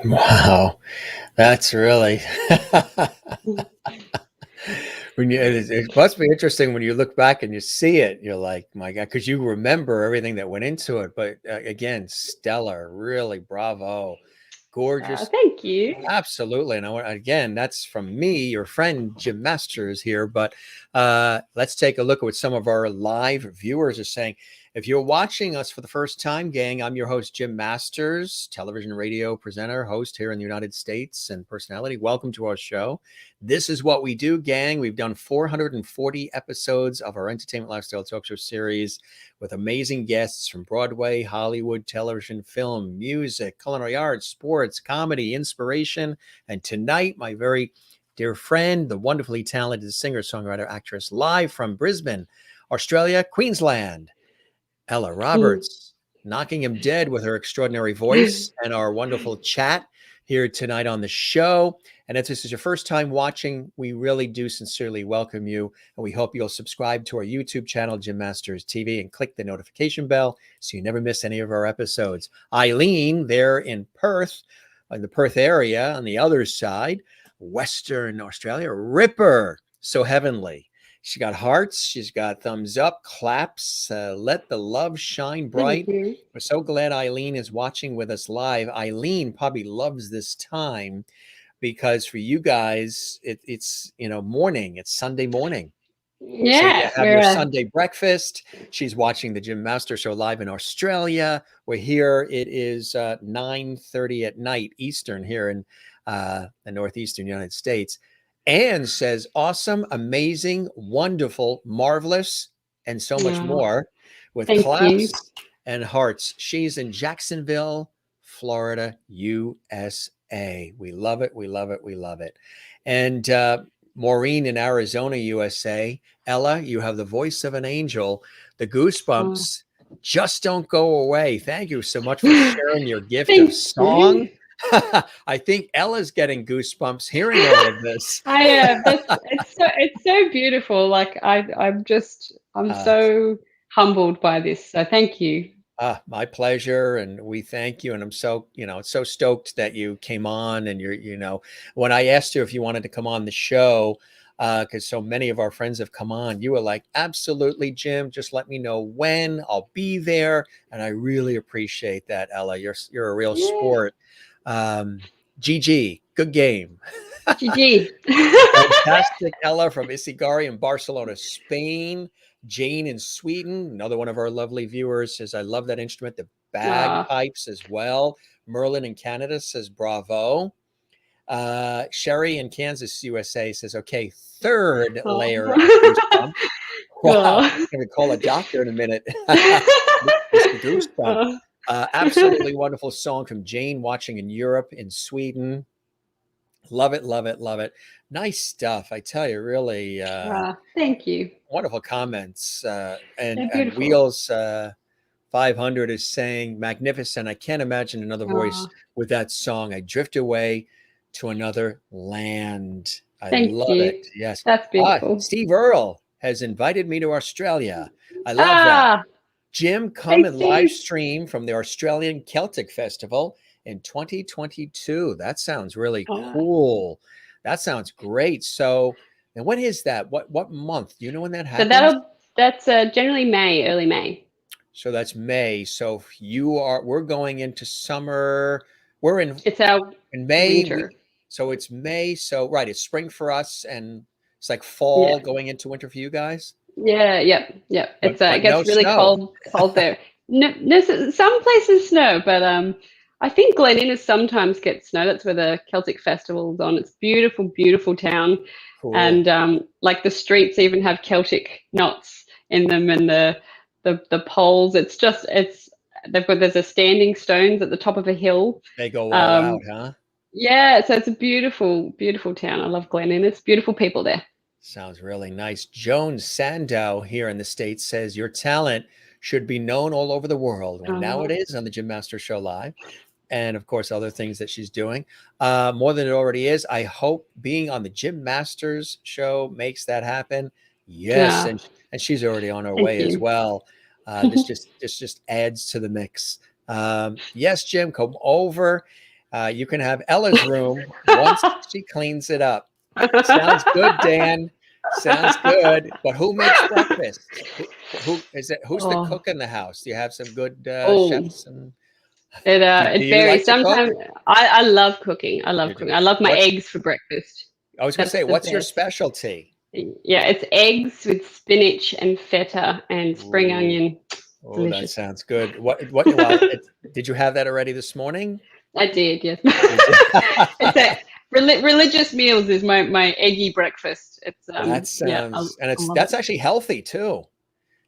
Speaker 1: Wow, that's really when you it must be interesting when you look back and you see it. You're like, my God, because you remember everything that went into it. But again, stellar, really, bravo, gorgeous.
Speaker 2: Thank you.
Speaker 1: Absolutely. And I want, again, that's from me, your friend Jim Masters here. But let's take a look at what some of our live viewers are saying. If you're watching us for the first time, gang, I'm your host, Jim Masters, television radio presenter, host here in the United States and personality. Welcome to our show. This is what we do, gang. We've done 440 episodes of our entertainment lifestyle talk show series with amazing guests from Broadway, Hollywood, television, film, music, culinary arts, sports, comedy, inspiration. And tonight, my very dear friend, the wonderfully talented singer, songwriter, actress, live from Brisbane, Australia, Queensland, Ella Roberts, knocking him dead with her extraordinary voice and our wonderful chat here tonight on the show. And if this is your first time watching, we really do sincerely welcome you. And we hope you'll subscribe to our YouTube channel, Jim Masters TV, and click the notification bell so you never miss any of our episodes. Eileen, there in Perth, in the Perth area, on the other side, Western Australia, Ripper, so heavenly. She got hearts. She's got thumbs up, claps. Let the love shine bright. We're so glad Eileen is watching with us live. Eileen probably loves this time because for you guys, it's morning. It's Sunday morning.
Speaker 2: Yeah,
Speaker 1: so you have your Sunday breakfast. She's watching the Jim Master Show live in Australia. We're here. It is 9:30 at night Eastern here in the northeastern United States. Anne says, awesome, amazing, wonderful, marvelous, and so much more with claps and hearts. She's in Jacksonville, Florida, USA. We love it. We love it. We love it. And Maureen in Arizona, USA. Ella, you have the voice of an angel. The goosebumps just don't go away. Thank you so much for sharing your gift of song. I think Ella's getting goosebumps hearing all of this.
Speaker 2: I am. It's so beautiful. Like I'm so humbled by this. So thank you.
Speaker 1: My pleasure, and we thank you. And I'm so stoked that you came on. And when I asked you if you wanted to come on the show, because so many of our friends have come on, you were like, absolutely, Jim. Just let me know when. I'll be there, and I really appreciate that, Ella. You're a real sport. GG, good game.
Speaker 2: GG.
Speaker 1: Fantastic. Ella from Isigari in Barcelona, Spain. Jane in Sweden, another one of our lovely viewers, says, I love that instrument. The bagpipes as well. Merlin in Canada says, bravo. Sherry in Kansas, USA says, okay, third layer of goosebumps. Wow, I'm going to call a doctor in a minute. Mr. Goosebump. Absolutely wonderful song from Jane watching in Europe, in Sweden. Love it, love it, love it. Nice stuff. I tell you, really.
Speaker 2: Thank you.
Speaker 1: Wonderful comments. And Wheels 500 is saying, magnificent. I can't imagine another voice with that song. I drift away to another land. I love it. Yes.
Speaker 2: That's beautiful.
Speaker 1: Steve Earle has invited me to Australia. I love that. Jim, come and live stream from the Australian Celtic Festival in 2022. That sounds really cool. That sounds great. So, and when is that? What month? Do you know when that happens?
Speaker 2: So that's generally May, early May.
Speaker 1: So that's May. So we're going into summer.
Speaker 2: It's our
Speaker 1: in May.
Speaker 2: winter.
Speaker 1: So it's May. So right, it's spring for us, and it's like fall going into winter for you guys.
Speaker 2: Yeah, yep. It gets
Speaker 1: no
Speaker 2: really
Speaker 1: snow.
Speaker 2: cold there. No, some places snow, but I think Glen Innes sometimes gets snow. That's where the Celtic Festival is on. It's beautiful, beautiful town. Cool. And like the streets even have Celtic knots in them, and the poles. There's a standing stones at the top of a hill.
Speaker 1: They go all out, huh?
Speaker 2: Yeah, so it's a beautiful, beautiful town. I love Glen Innes. Beautiful people there.
Speaker 1: Sounds really nice. Joan Sandow here in the States says, your talent should be known all over the world. And now it is on the Jim Master Show Live. And of course, other things that she's doing. More than it already is. I hope being on the Jim Masters Show makes that happen. Yes. Yeah. And she's already on her way as well. This just adds to the mix. Yes, Jim, come over. You can have Ella's room once she cleans it up. Sounds good, Dan. Sounds good. But who makes breakfast? Who is it? Who's the
Speaker 2: Oh,
Speaker 1: cook in the house? Do you have some good
Speaker 2: oh,
Speaker 1: chefs? And do
Speaker 2: it
Speaker 1: you like
Speaker 2: varies.
Speaker 1: to cook?
Speaker 2: Sometimes I love cooking. I love
Speaker 1: You do.
Speaker 2: cooking. I love my
Speaker 1: What's
Speaker 2: eggs for breakfast.
Speaker 1: I was going to
Speaker 2: That's
Speaker 1: say,
Speaker 2: the
Speaker 1: what's your
Speaker 2: best.
Speaker 1: specialty?
Speaker 2: Yeah, it's eggs with spinach and feta and spring
Speaker 1: Ooh,
Speaker 2: onion.
Speaker 1: oh, that
Speaker 2: Delicious.
Speaker 1: sounds good. Well, did you have that already this morning?
Speaker 2: I did, yes.
Speaker 1: You did.
Speaker 2: It's a religious meals is my eggy breakfast. It's
Speaker 1: That
Speaker 2: yeah,
Speaker 1: sounds, and
Speaker 2: I love
Speaker 1: that's
Speaker 2: it.
Speaker 1: actually healthy too.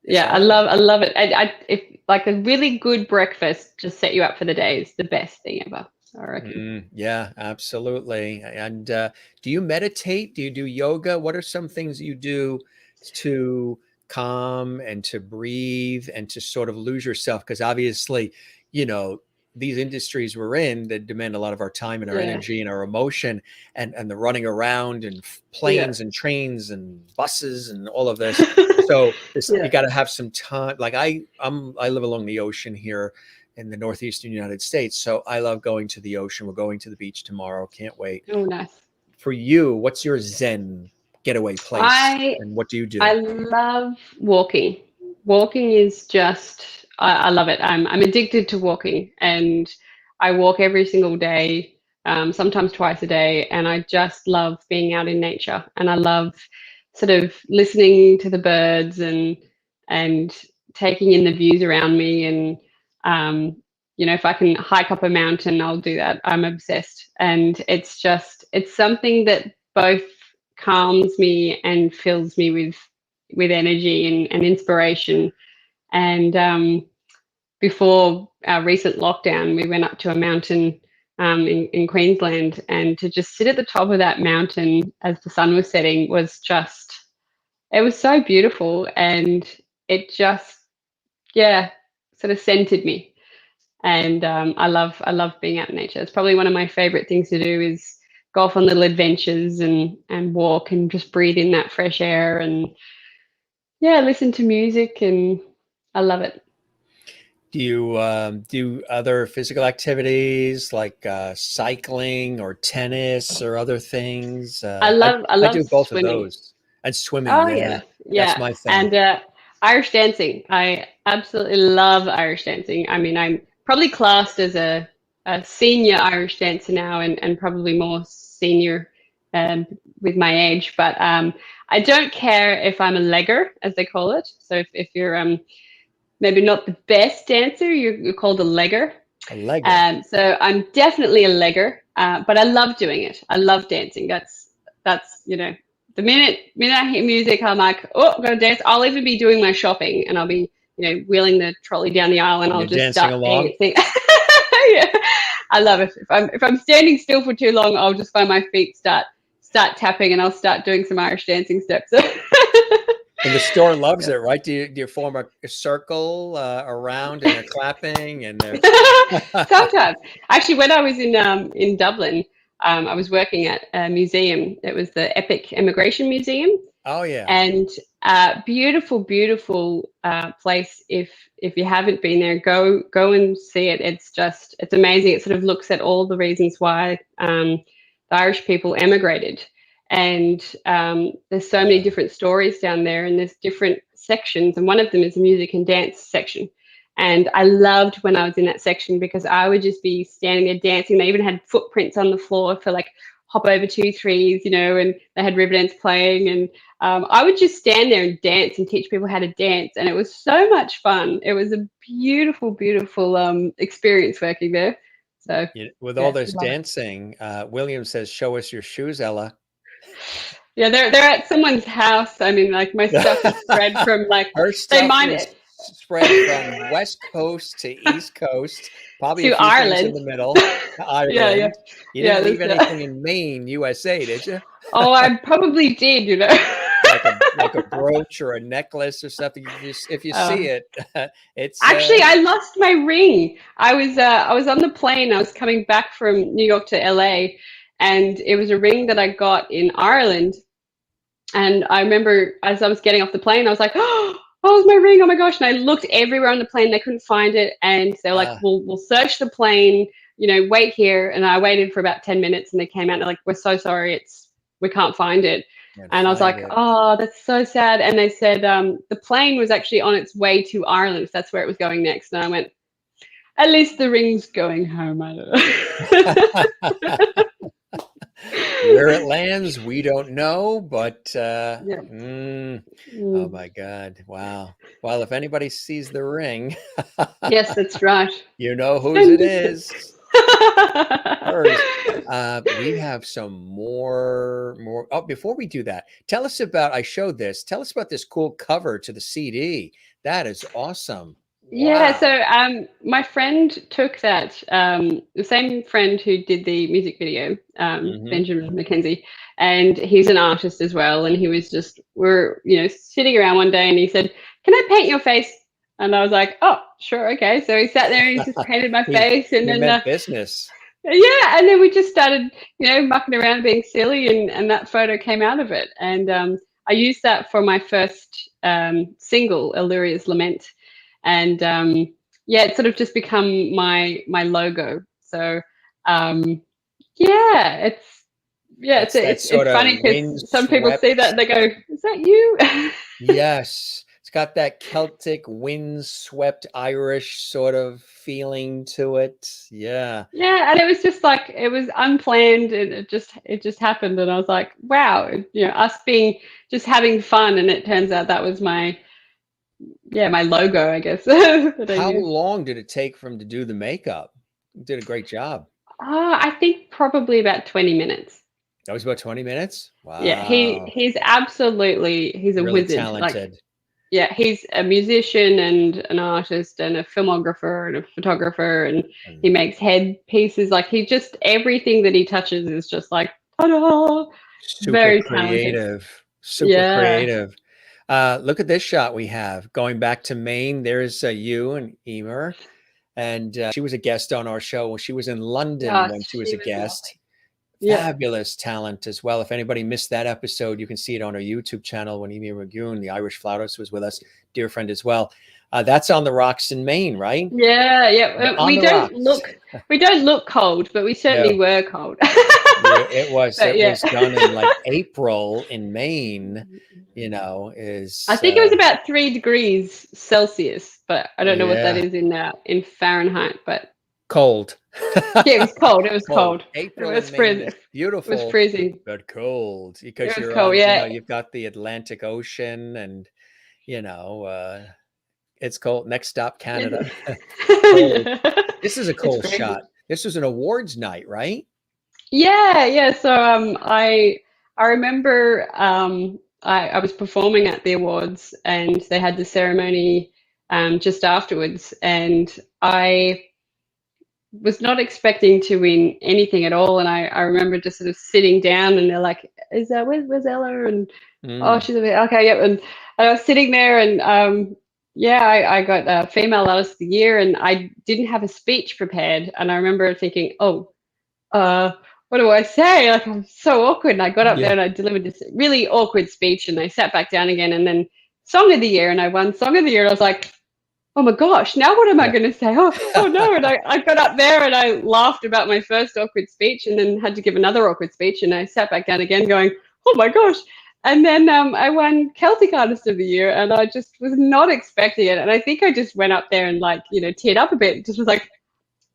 Speaker 1: It's
Speaker 2: Yeah,
Speaker 1: healthy.
Speaker 2: I love it. I if like a really good breakfast just set you up for the day is the best thing ever, I reckon.
Speaker 1: Yeah, absolutely. And do you meditate? Do you do yoga? What are some things you do to calm and to breathe and to sort of lose yourself? Because obviously, you know, these industries we're in that demand a lot of our time and our
Speaker 2: Yeah,
Speaker 1: energy and our emotion and the running around and
Speaker 2: yeah.
Speaker 1: planes and trains and buses and all of this. So this, you
Speaker 2: Yeah.
Speaker 1: got to have some time. Like I live along the ocean here in the northeastern United States. So I love going to the ocean. We're going to the beach tomorrow. Can't wait.
Speaker 2: Oh, nice.
Speaker 1: For you, what's your Zen getaway place?
Speaker 2: I
Speaker 1: And what do you
Speaker 2: I
Speaker 1: do?
Speaker 2: love walking. Walking is just I love it. I'm addicted to walking, and I walk every single day, sometimes twice a day, and I just love being out in nature. And I love sort of listening to the birds and taking in the views around me. And if I can hike up a mountain, I'll do that. I'm obsessed, and it's something that both calms me and fills me with energy and inspiration. And before our recent lockdown, we went up to a mountain in Queensland, and to just sit at the top of that mountain as the sun was setting it was so beautiful, and it just, yeah, sort of centered me. And I love being out in nature. It's probably one of my favorite things to do is go off on little adventures and walk and just breathe in that fresh air and yeah, listen to music, and I love it.
Speaker 1: Do you do other physical activities like cycling or tennis or other things?
Speaker 2: I
Speaker 1: I
Speaker 2: love
Speaker 1: do both of
Speaker 2: swimming.
Speaker 1: those. And swimming,
Speaker 2: Oh
Speaker 1: yeah,
Speaker 2: yeah,
Speaker 1: that's
Speaker 2: yeah,
Speaker 1: my thing.
Speaker 2: and Irish dancing. I absolutely love Irish dancing. I mean, I'm probably classed as a senior Irish dancer now, and probably more senior with my age. But I don't care if I'm a legger, as they call it. So if you're maybe not the best dancer, you're called a legger.
Speaker 1: A legger.
Speaker 2: So I'm definitely a legger, but I love doing it. I love dancing. That's the minute I hear music, I'm like, oh, I'm gonna dance. I'll even be doing my shopping, and I'll be wheeling the trolley down the aisle, and
Speaker 1: And
Speaker 2: I'll
Speaker 1: you're
Speaker 2: just
Speaker 1: dancing
Speaker 2: start
Speaker 1: along.
Speaker 2: dancing. Yeah, I love it. If I'm standing still for too long, I'll just find my feet start tapping, and I'll start doing some Irish dancing steps.
Speaker 1: And the store loves
Speaker 2: Yeah.
Speaker 1: it, right? Do you form a circle around and they're clapping and they're
Speaker 2: Sometimes, actually, when I was in Dublin, I was working at a museum. It was the Epic Immigration Museum,
Speaker 1: Oh yeah.
Speaker 2: and beautiful, beautiful place. If you haven't been there, go and see it. It's amazing. It sort of looks at all the reasons why the Irish people emigrated, and there's so many
Speaker 1: Yeah.
Speaker 2: different stories down there, and there's different sections, and one of them is a music and dance section. And I loved when I was in that section because I would just be standing there dancing. They even had footprints on the floor for like hop over 2 3s, and they had Riverdance playing, and I would just stand there and dance and teach people how to dance, and it was so much fun. It was a beautiful, beautiful experience working there. So
Speaker 1: With all
Speaker 2: yeah,
Speaker 1: this
Speaker 2: love it.
Speaker 1: dancing, William says, "Show us your shoes, Ella."
Speaker 2: Yeah, they're at someone's house. I mean, like my stuff is spread from like
Speaker 1: Her
Speaker 2: they
Speaker 1: stuff
Speaker 2: mine
Speaker 1: is
Speaker 2: it
Speaker 1: spread from West Coast to East Coast, probably a
Speaker 2: to
Speaker 1: few things in
Speaker 2: Ireland.
Speaker 1: the middle, to
Speaker 2: Yeah, yeah,
Speaker 1: Ireland. You
Speaker 2: yeah.
Speaker 1: didn't
Speaker 2: There's
Speaker 1: leave anything in Maine, USA, did you?
Speaker 2: oh, I probably did.
Speaker 1: Like a brooch or a necklace or something. If you see
Speaker 2: Oh.
Speaker 1: it, it's
Speaker 2: Actually, I lost my ring. I was on the plane. I was coming back from New York to LA, and it was a ring that I got in Ireland. And I remember as I was getting off the plane, I was like, "Oh, oh, it's my ring. Oh my gosh. And I looked everywhere on the plane. They couldn't find it. And they were like, we'll search the plane, wait here. And I waited for about 10 minutes and they came out and they're like, we're so sorry. We can't find it. And I was like, oh, that's so sad. And they said the plane was actually on its way to Ireland. That's where it was going next. And I went, at least the ring's going home. I don't know.
Speaker 1: Where it lands, we don't know, but oh my God. Wow. Well, if anybody sees the ring,
Speaker 2: yes, that's right.
Speaker 1: You know whose it is. We have some more. Oh, before we do that, tell us about, I showed this. Tell us about this cool cover to the CD. That is awesome.
Speaker 2: Yeah,
Speaker 1: Wow.
Speaker 2: so my friend took that, the same friend who did the music video, Benjamin McKenzie, and he's an artist as well. And he was we're sitting around one day and he said, "Can I paint your face?" And I was like, "Oh, sure, okay." So he sat there and he just painted my face, and then
Speaker 1: business.
Speaker 2: Yeah, and then we just started, mucking around, being silly, and that photo came out of it. And I used that for my first single, Illyria's Lament. And it's sort of just become my logo. So it's funny because some people see that and they go, "Is that you?"
Speaker 1: Yes, it's got that Celtic windswept Irish sort of feeling to it. Yeah,
Speaker 2: and it was just like, it was unplanned, and it just happened, and I was like, wow, us being just having fun, and it turns out that was my logo, I guess.
Speaker 1: How long did it take for him to do the makeup? You did a great job.
Speaker 2: I think probably about 20 minutes.
Speaker 1: That was about 20 minutes? Wow.
Speaker 2: Yeah, he's absolutely, he's a
Speaker 1: really
Speaker 2: wizard.
Speaker 1: Talented.
Speaker 2: He's a musician and an artist and a filmographer and a photographer, and he makes headpieces. Like, everything that he touches is just like, ta-da!
Speaker 1: Super
Speaker 2: very
Speaker 1: creative.
Speaker 2: Talented.
Speaker 1: Super creative. Look at this shot we have. Going back to Maine, there's you and Emer. And she was a guest on our show when she was in London when she was a guest. Fabulous talent as well. If anybody missed that episode, you can see it on our YouTube channel when Emer Magoon, the Irish flautist, was with us, dear friend as well. That's on the rocks in Maine, right?
Speaker 2: Yeah. We don't look cold, but we certainly were cold.
Speaker 1: It was done in like April in Maine. I
Speaker 2: think it was about 3 degrees Celsius, but I don't know what that is in Fahrenheit. But
Speaker 1: cold.
Speaker 2: It was cold. It was cold.
Speaker 1: April,
Speaker 2: it was freezing.
Speaker 1: Beautiful.
Speaker 2: It was freezing,
Speaker 1: but cold because you're
Speaker 2: cold.
Speaker 1: you've got the Atlantic Ocean, and it's cold. Next stop, Canada. This is a cool shot. This was an awards night, right?
Speaker 2: Yeah. So I remember I was performing at the awards, and they had the ceremony just afterwards, and I was not expecting to win anything at all. And I remember just sort of sitting down, and they're like, where's Ella? And oh, she's a bit, okay, yep. And I was sitting there, and I got Female Artist of the Year, and I didn't have a speech prepared. And I remember thinking, what do I say? Like, I'm so awkward. And I got up there and I delivered this really awkward speech, and I sat back down again, and then Song of the Year, and I won Song of the Year. And I was like, oh my gosh, now what am I going to say? Oh no. And I got up there and I laughed about my first awkward speech, and then had to give another awkward speech, and I sat back down again going, oh my gosh. And then I won Celtic Artist of the Year, and I just was not expecting it. And I think I just went up there and teared up a bit, just was like,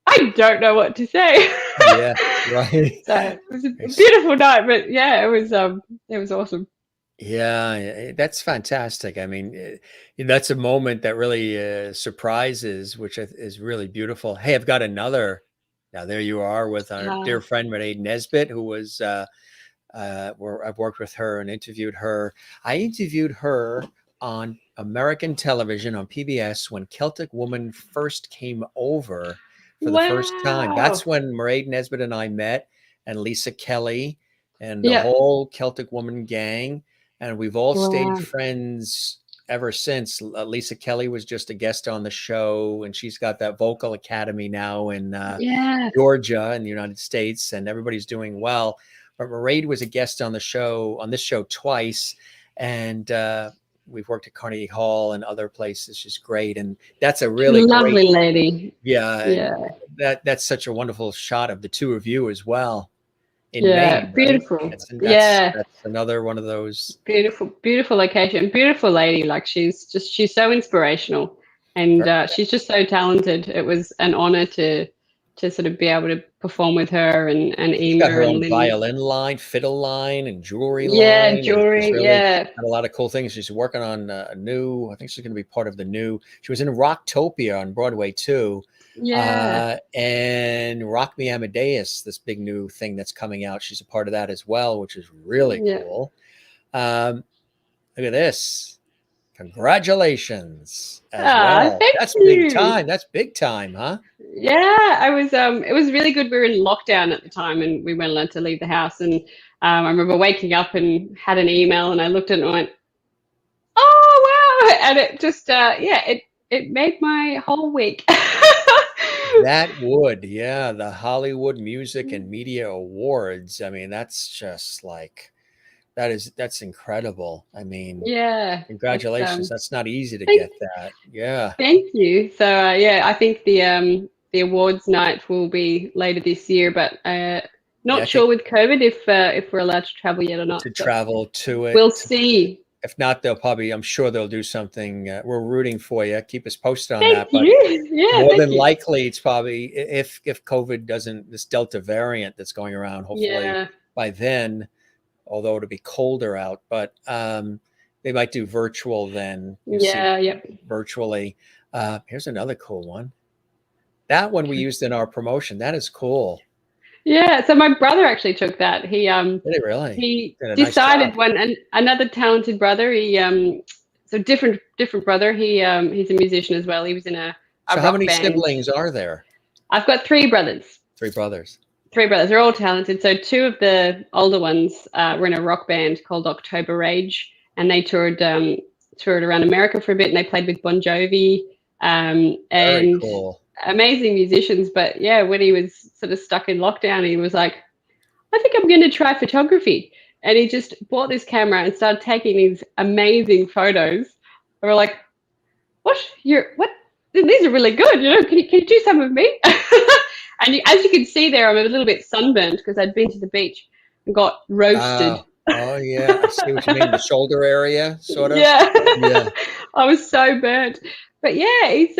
Speaker 2: I don't know what to say.
Speaker 1: Yeah, right.
Speaker 2: So it was a beautiful night, but it was awesome.
Speaker 1: Yeah, that's fantastic. I mean, that's a moment that really surprises, which is really beautiful. Hey, I've got another. Now there you are with our dear friend Renee Nesbitt, who was where I've worked with her and interviewed her. I interviewed her on American television on PBS when Celtic Woman first came over for the first time. That's when Mairead Nesbitt and I met, and Lisa Kelly and the whole Celtic Woman gang. And we've all stayed friends ever since. Lisa Kelly was just a guest on the show, and she's got that vocal academy now in Georgia in the United States, and everybody's doing well. But Mairead was a guest on this show twice. And we've worked at Carnegie Hall and other places. She's great, and that's a really
Speaker 2: Lovely
Speaker 1: great,
Speaker 2: lady.
Speaker 1: yeah,
Speaker 2: Yeah.
Speaker 1: that's such a wonderful shot of the two of you as well in
Speaker 2: Yeah.
Speaker 1: Maine, right?
Speaker 2: Beautiful.
Speaker 1: That's
Speaker 2: Yeah.
Speaker 1: another one of those.
Speaker 2: Beautiful, beautiful location. Beautiful lady. Like she's so inspirational, and she's just so talented. It was an honor to sort of be able to perform with her and
Speaker 1: She's got
Speaker 2: Ema
Speaker 1: her
Speaker 2: and
Speaker 1: own
Speaker 2: Lily.
Speaker 1: violin line, fiddle line, and jewelry
Speaker 2: Yeah,
Speaker 1: line. And she's
Speaker 2: jewelry.
Speaker 1: really
Speaker 2: Yeah.
Speaker 1: got a lot of cool things. She's working on a new, I think she's going to be part of the new, she was in Rocktopia on Broadway too.
Speaker 2: Yeah.
Speaker 1: And Rock Me Amadeus, this big new thing that's coming out. She's a part of that as well, which is really cool. Look at this. Congratulations as well. That's big time. That's big time, huh?
Speaker 2: Yeah, I was it was really good. We were in lockdown at the time and we weren't allowed to leave the house, and I remember waking up and had an email and I looked at it and went, oh wow, and it just it made my whole week.
Speaker 1: That would, yeah, the Hollywood Music and Media Awards. I mean, that's just like that's incredible. I mean,
Speaker 2: yeah,
Speaker 1: congratulations. That's not easy to get that. Yeah.
Speaker 2: Thank you. So I think the awards night will be later this year, but not sure with COVID if we're allowed to travel yet or not.
Speaker 1: To travel to it.
Speaker 2: We'll see.
Speaker 1: If not, I'm sure they'll do something. We're rooting for you. Keep us posted on
Speaker 2: Thank
Speaker 1: that. But
Speaker 2: you. Yeah,
Speaker 1: more than likely, it's probably if COVID doesn't, this Delta variant that's going around, hopefully by then, although it'll be colder out, but they might do virtual then. Virtually. Here's another cool one. That one we used in our promotion. That is cool.
Speaker 2: Yeah, so my brother actually took that. He
Speaker 1: did he really?
Speaker 2: He decided another talented brother. He so different brother. He's a musician as well. He was in a
Speaker 1: so
Speaker 2: rock
Speaker 1: how many
Speaker 2: band.
Speaker 1: siblings are there?
Speaker 2: I've got 3 brothers.
Speaker 1: 3 brothers.
Speaker 2: 3 brothers. They're all talented. So 2 of the older ones were in a rock band called October Rage, and they toured around America for a bit, and they played with Bon Jovi.
Speaker 1: Very cool.
Speaker 2: Amazing musicians. But yeah, when he was sort of stuck in lockdown, he was like, I think I'm going to try photography. And he just bought this camera and started taking these amazing photos. And we're like, what? These are really good. You know, can you do some of me? And as you can see there, I'm a little bit sunburned because I'd been to the beach and got roasted.
Speaker 1: Oh yeah, I see what you mean. The shoulder area, sort of.
Speaker 2: Yeah.
Speaker 1: Yeah.
Speaker 2: I was so burnt. But yeah, he's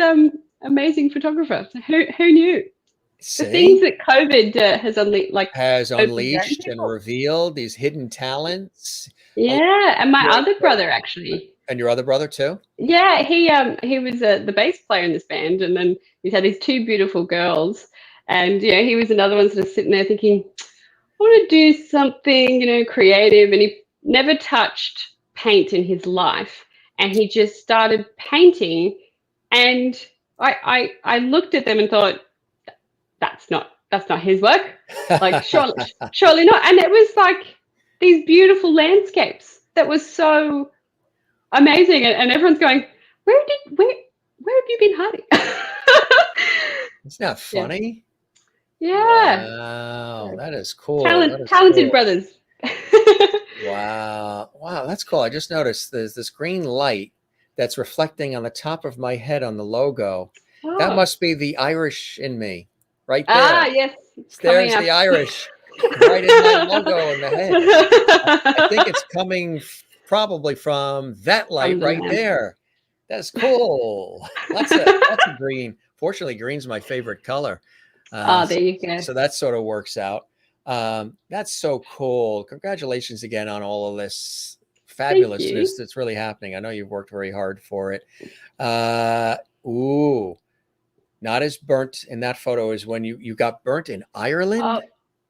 Speaker 2: amazing photographer. So who knew?
Speaker 1: See?
Speaker 2: The things that COVID has
Speaker 1: unleashed and revealed, these hidden talents.
Speaker 2: Yeah, and my other brother actually.
Speaker 1: And your other brother too?
Speaker 2: Yeah, he was the bass player in this band, and then he's had these 2 beautiful girls, and he was another one sort of sitting there thinking, I want to do something creative, and he never touched paint in his life, and he just started painting, and I looked at them and thought, that's not his work. Like surely not. And it was like these beautiful landscapes that was so amazing. And everyone's going, where have you been hiding?
Speaker 1: It's not funny.
Speaker 2: Yeah.
Speaker 1: Wow, that is cool.
Speaker 2: Talented brothers.
Speaker 1: Wow, that's cool. I just noticed there's this green light that's reflecting on the top of my head on the logo. Oh. That must be the Irish in me. Right there.
Speaker 2: Yes.
Speaker 1: There's the Irish right in my logo in the head. I think it's coming probably from that light right there. That's cool. That's a green. Fortunately, green's my favorite color.
Speaker 2: There you go.
Speaker 1: So that sort of works out. That's so cool. Congratulations again on all of this fabulousness that's really happening. I know you've worked very hard for it. Not as burnt in that photo as when you got burnt in Ireland?
Speaker 2: Oh,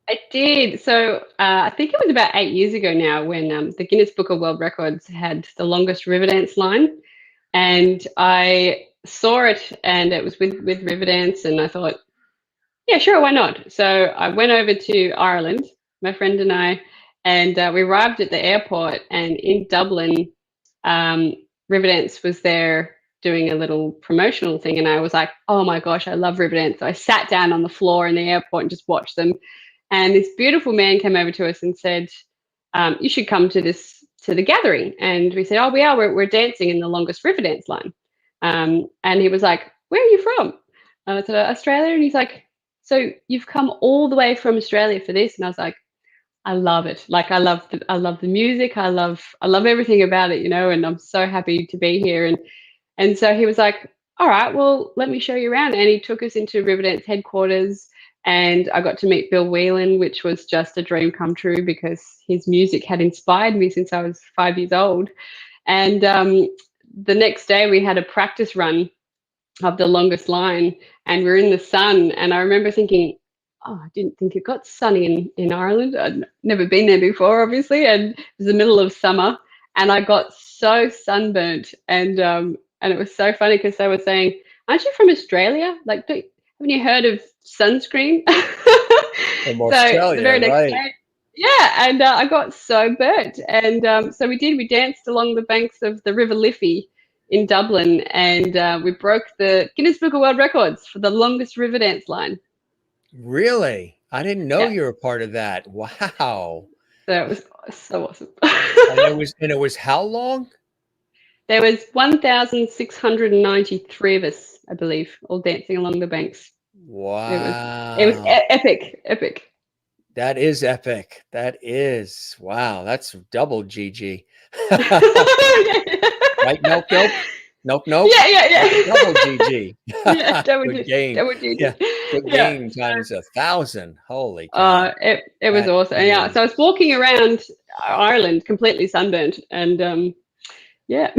Speaker 2: I did. So I think it was about 8 years ago now when the Guinness Book of World Records had the longest Riverdance line. And I saw it, and it was with Riverdance, and I thought, yeah, sure, why not? So I went over to Ireland, my friend and I, and we arrived at the airport, and in Dublin, Riverdance was there doing a little promotional thing, and I was like, oh my gosh, I love Riverdance. So I sat down on the floor in the airport and just watched them, and this beautiful man came over to us and said, you should come to this the gathering, and we said, oh, we're dancing in the longest Riverdance line. And he was like, where are you from? And I said, Australia. And he's like, so you've come all the way from Australia for this? And I was like, I love it. Like, I love the music. I love everything about it, and I'm so happy to be here. And so he was like, all right, well, let me show you around. And he took us into Riverdance headquarters, and I got to meet Bill Whelan, which was just a dream come true because his music had inspired me since I was 5 years old. And the next day we had a practice run of the longest line, and we're in the sun. And I remember thinking, oh, I didn't think it got sunny in Ireland. I'd never been there before, obviously, and it was the middle of summer, and I got so sunburnt. And it was so funny because they were saying, aren't you from Australia? Like, haven't you heard of sunscreen?
Speaker 1: From Australia,
Speaker 2: the very next
Speaker 1: right.
Speaker 2: day, yeah, and I got so burnt. And so we danced along the banks of the River Liffey in Dublin, and we broke the Guinness Book of World Records for the longest river dance line.
Speaker 1: Really? I didn't know you were part of that. Wow.
Speaker 2: So it was so awesome.
Speaker 1: and it was how long?
Speaker 2: There was 1,693 of us, I believe, all dancing along the banks.
Speaker 1: Wow.
Speaker 2: It was epic.
Speaker 1: That is epic. That is. Wow. That's double GG. Right? Nope.
Speaker 2: Yeah.
Speaker 1: Double GG.
Speaker 2: Yeah, double
Speaker 1: Good
Speaker 2: GG.
Speaker 1: game.
Speaker 2: Double GG.
Speaker 1: Yeah. Good game times 1,000. Holy cow.
Speaker 2: It was awesome. Yeah. So I was walking around Ireland completely sunburnt, and yeah.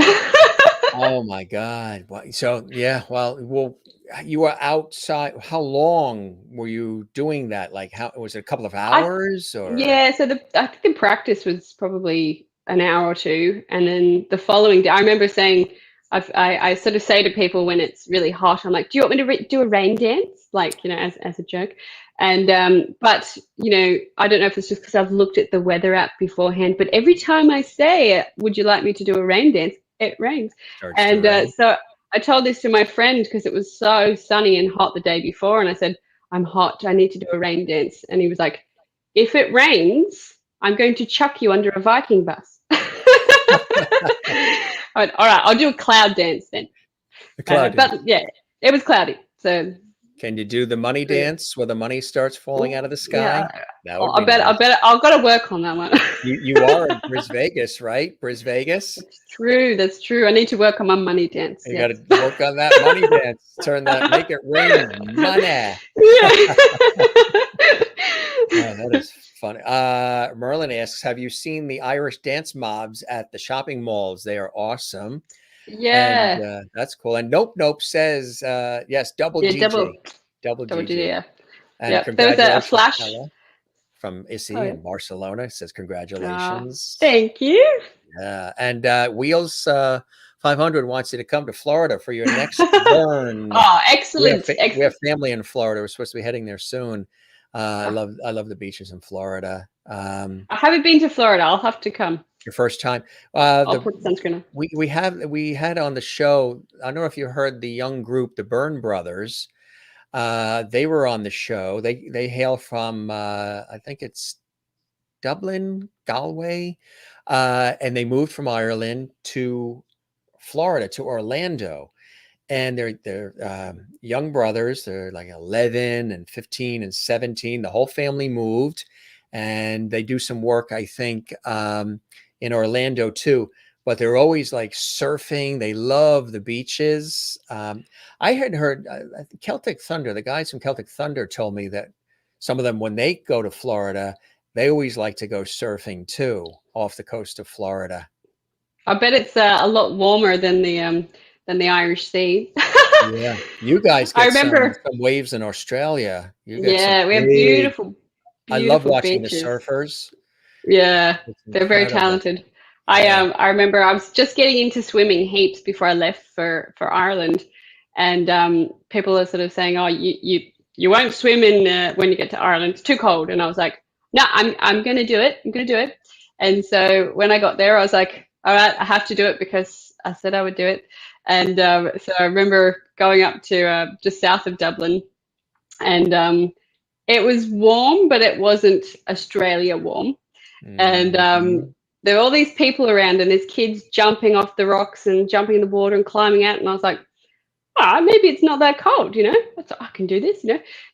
Speaker 1: Oh my God. So yeah, well, you were outside. How long were you doing that? Like, how was it? A couple of hours or?
Speaker 2: Yeah. So I think the practice was probably an hour or two, and then the following day, I remember saying, I sort of say to people when it's really hot, I'm like, do you want me to do a rain dance? Like, as a joke. And, but, I don't know if it's just because I've looked at the weather app beforehand, but every time I say, would you like me to do a rain dance? It rains. And so I told this to my friend because it was so sunny and hot the day before. And I said, I'm hot. I need to do a rain dance. And he was like, if it rains, I'm going to chuck you under a Viking bus. I went, all right, I'll do a cloud dance then. But yeah, it was cloudy. So
Speaker 1: can you do the money dance where the money starts falling out of the sky?
Speaker 2: Yeah. I bet I've got to work on that one.
Speaker 1: You are in Bris Vegas, right? Bris Vegas.
Speaker 2: That's true. I need to work on my money dance.
Speaker 1: You got to work on that money dance. Make it rain money.
Speaker 2: Yeah.
Speaker 1: Oh, that is funny. Merlin asks, have you seen the Irish dance mobs at the shopping malls? They are awesome.
Speaker 2: Yeah.
Speaker 1: And, that's cool. And Nope says, yes, double GG. Double GG.
Speaker 2: Yeah.
Speaker 1: And
Speaker 2: there was a flash
Speaker 1: from Issy in Barcelona. Says congratulations.
Speaker 2: Thank you.
Speaker 1: Yeah. And Wheels 500 wants you to come to Florida for your next burn.
Speaker 2: Oh, excellent.
Speaker 1: We have family in Florida. We're supposed to be heading there soon. I love the beaches in Florida.
Speaker 2: I haven't been to Florida. I'll have to come.
Speaker 1: Your first time.
Speaker 2: I'll put sunscreen on.
Speaker 1: We had on the show, I don't know if you heard the young group, the Byrne Brothers. They were on the show. They hail from I think it's Dublin, Galway, and they moved from Ireland to Florida, to Orlando. And they're young brothers. They're like 11 and 15 and 17. The whole family moved, and they do some work, I think, in Orlando too. But they're always like surfing. They love the beaches. I had heard Celtic Thunder. The guys from Celtic Thunder told me that some of them, when they go to Florida, they always like to go surfing too, off the coast of Florida.
Speaker 2: I bet it's a lot warmer than the Irish Sea.
Speaker 1: Yeah, you guys get some waves in Australia. We have beautiful I love watching beaches. The surfers.
Speaker 2: Yeah, they're very talented. I remember I was just getting into swimming heaps before I left for Ireland, and people are sort of saying, "Oh, you won't swim in when you get to Ireland. It's too cold." And I was like, "No, I'm going to do it. I'm going to do it." And so when I got there, I was like, "All right, I have to do it because I said I would do it." And so I remember going up to just south of Dublin, and it was warm, but it wasn't Australia warm. Mm-hmm. And there were all these people around, and there's kids jumping off the rocks and jumping in the water and climbing out. And I was like, maybe it's not that cold, I can do this,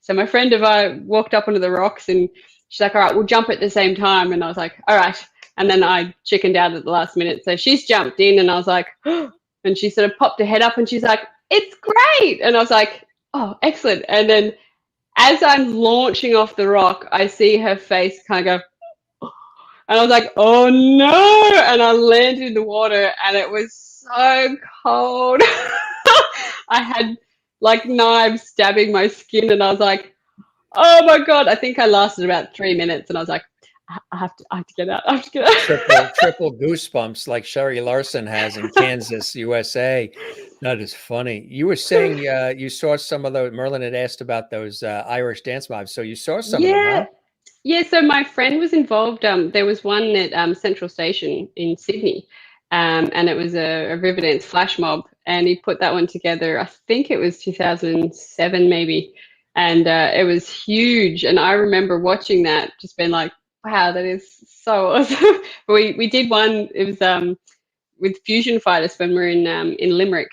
Speaker 2: So my friend and I walked up onto the rocks, and she's like, all right, we'll jump at the same time. And I was like, all right. And then I chickened out at the last minute. So she's jumped in, and I was like, and she sort of popped her head up, and she's like, it's great. And I was like, oh, excellent. And then as I'm launching off the rock, I see her face kind of go, and I was like, oh no. And I landed in the water, and it was so cold. I had like knives stabbing my skin, and I was like, oh my God. I think I lasted about 3 minutes, and I was like, I have to get out. I have to get out.
Speaker 1: Triple goosebumps like Sherry Larson has in Kansas, USA. That is funny. You were saying you saw some of those. Merlin had asked about those Irish dance moms. So you saw some of them, huh?
Speaker 2: Yeah. So my friend was involved. There was one at Central Station in Sydney, and it was a Riverdance flash mob, and he put that one together. I think it was 2007 maybe, and it was huge. And I remember watching that, just being like, wow, that is so awesome. But we did one. It was with fusion fighters when we were in Limerick,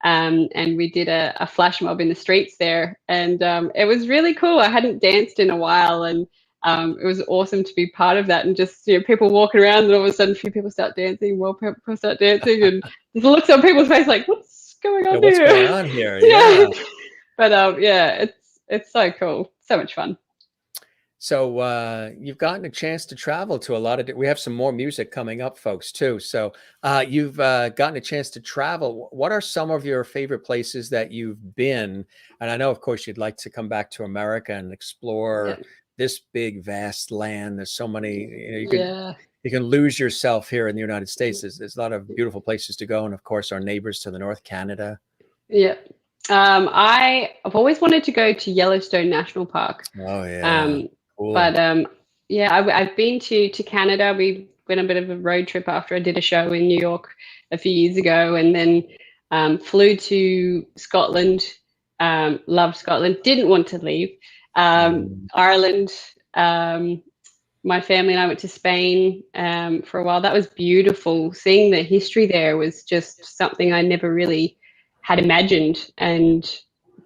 Speaker 2: and we did a flash mob in the streets there, and it was really cool. I hadn't danced in a while, and it was awesome to be part of that, and just people walking around, and all of a sudden a few people start dancing, more people start dancing, and there's looks on people's face like, what's going on here?
Speaker 1: What's going on here? Yeah.
Speaker 2: But it's so cool, so much fun.
Speaker 1: So you've gotten a chance to travel to a lot of. We have some more music coming up, folks, too. So you've gotten a chance to travel. What are some of your favorite places that you've been? And I know, of course, you'd like to come back to America and explore this big, vast land. There's so many. You can lose yourself here in the United States. There's a lot of beautiful places to go, and of course, our neighbors to the north, Canada.
Speaker 2: Yeah. I've always wanted to go to Yellowstone National Park.
Speaker 1: Oh yeah. Cool.
Speaker 2: But I've been to Canada. We went a bit of a road trip after I did a show in New York a few years ago, and then flew to Scotland. Loved Scotland. Didn't want to leave. Ireland. My family and I went to Spain for a while. That was beautiful. Seeing the history there was just something I never really had imagined. And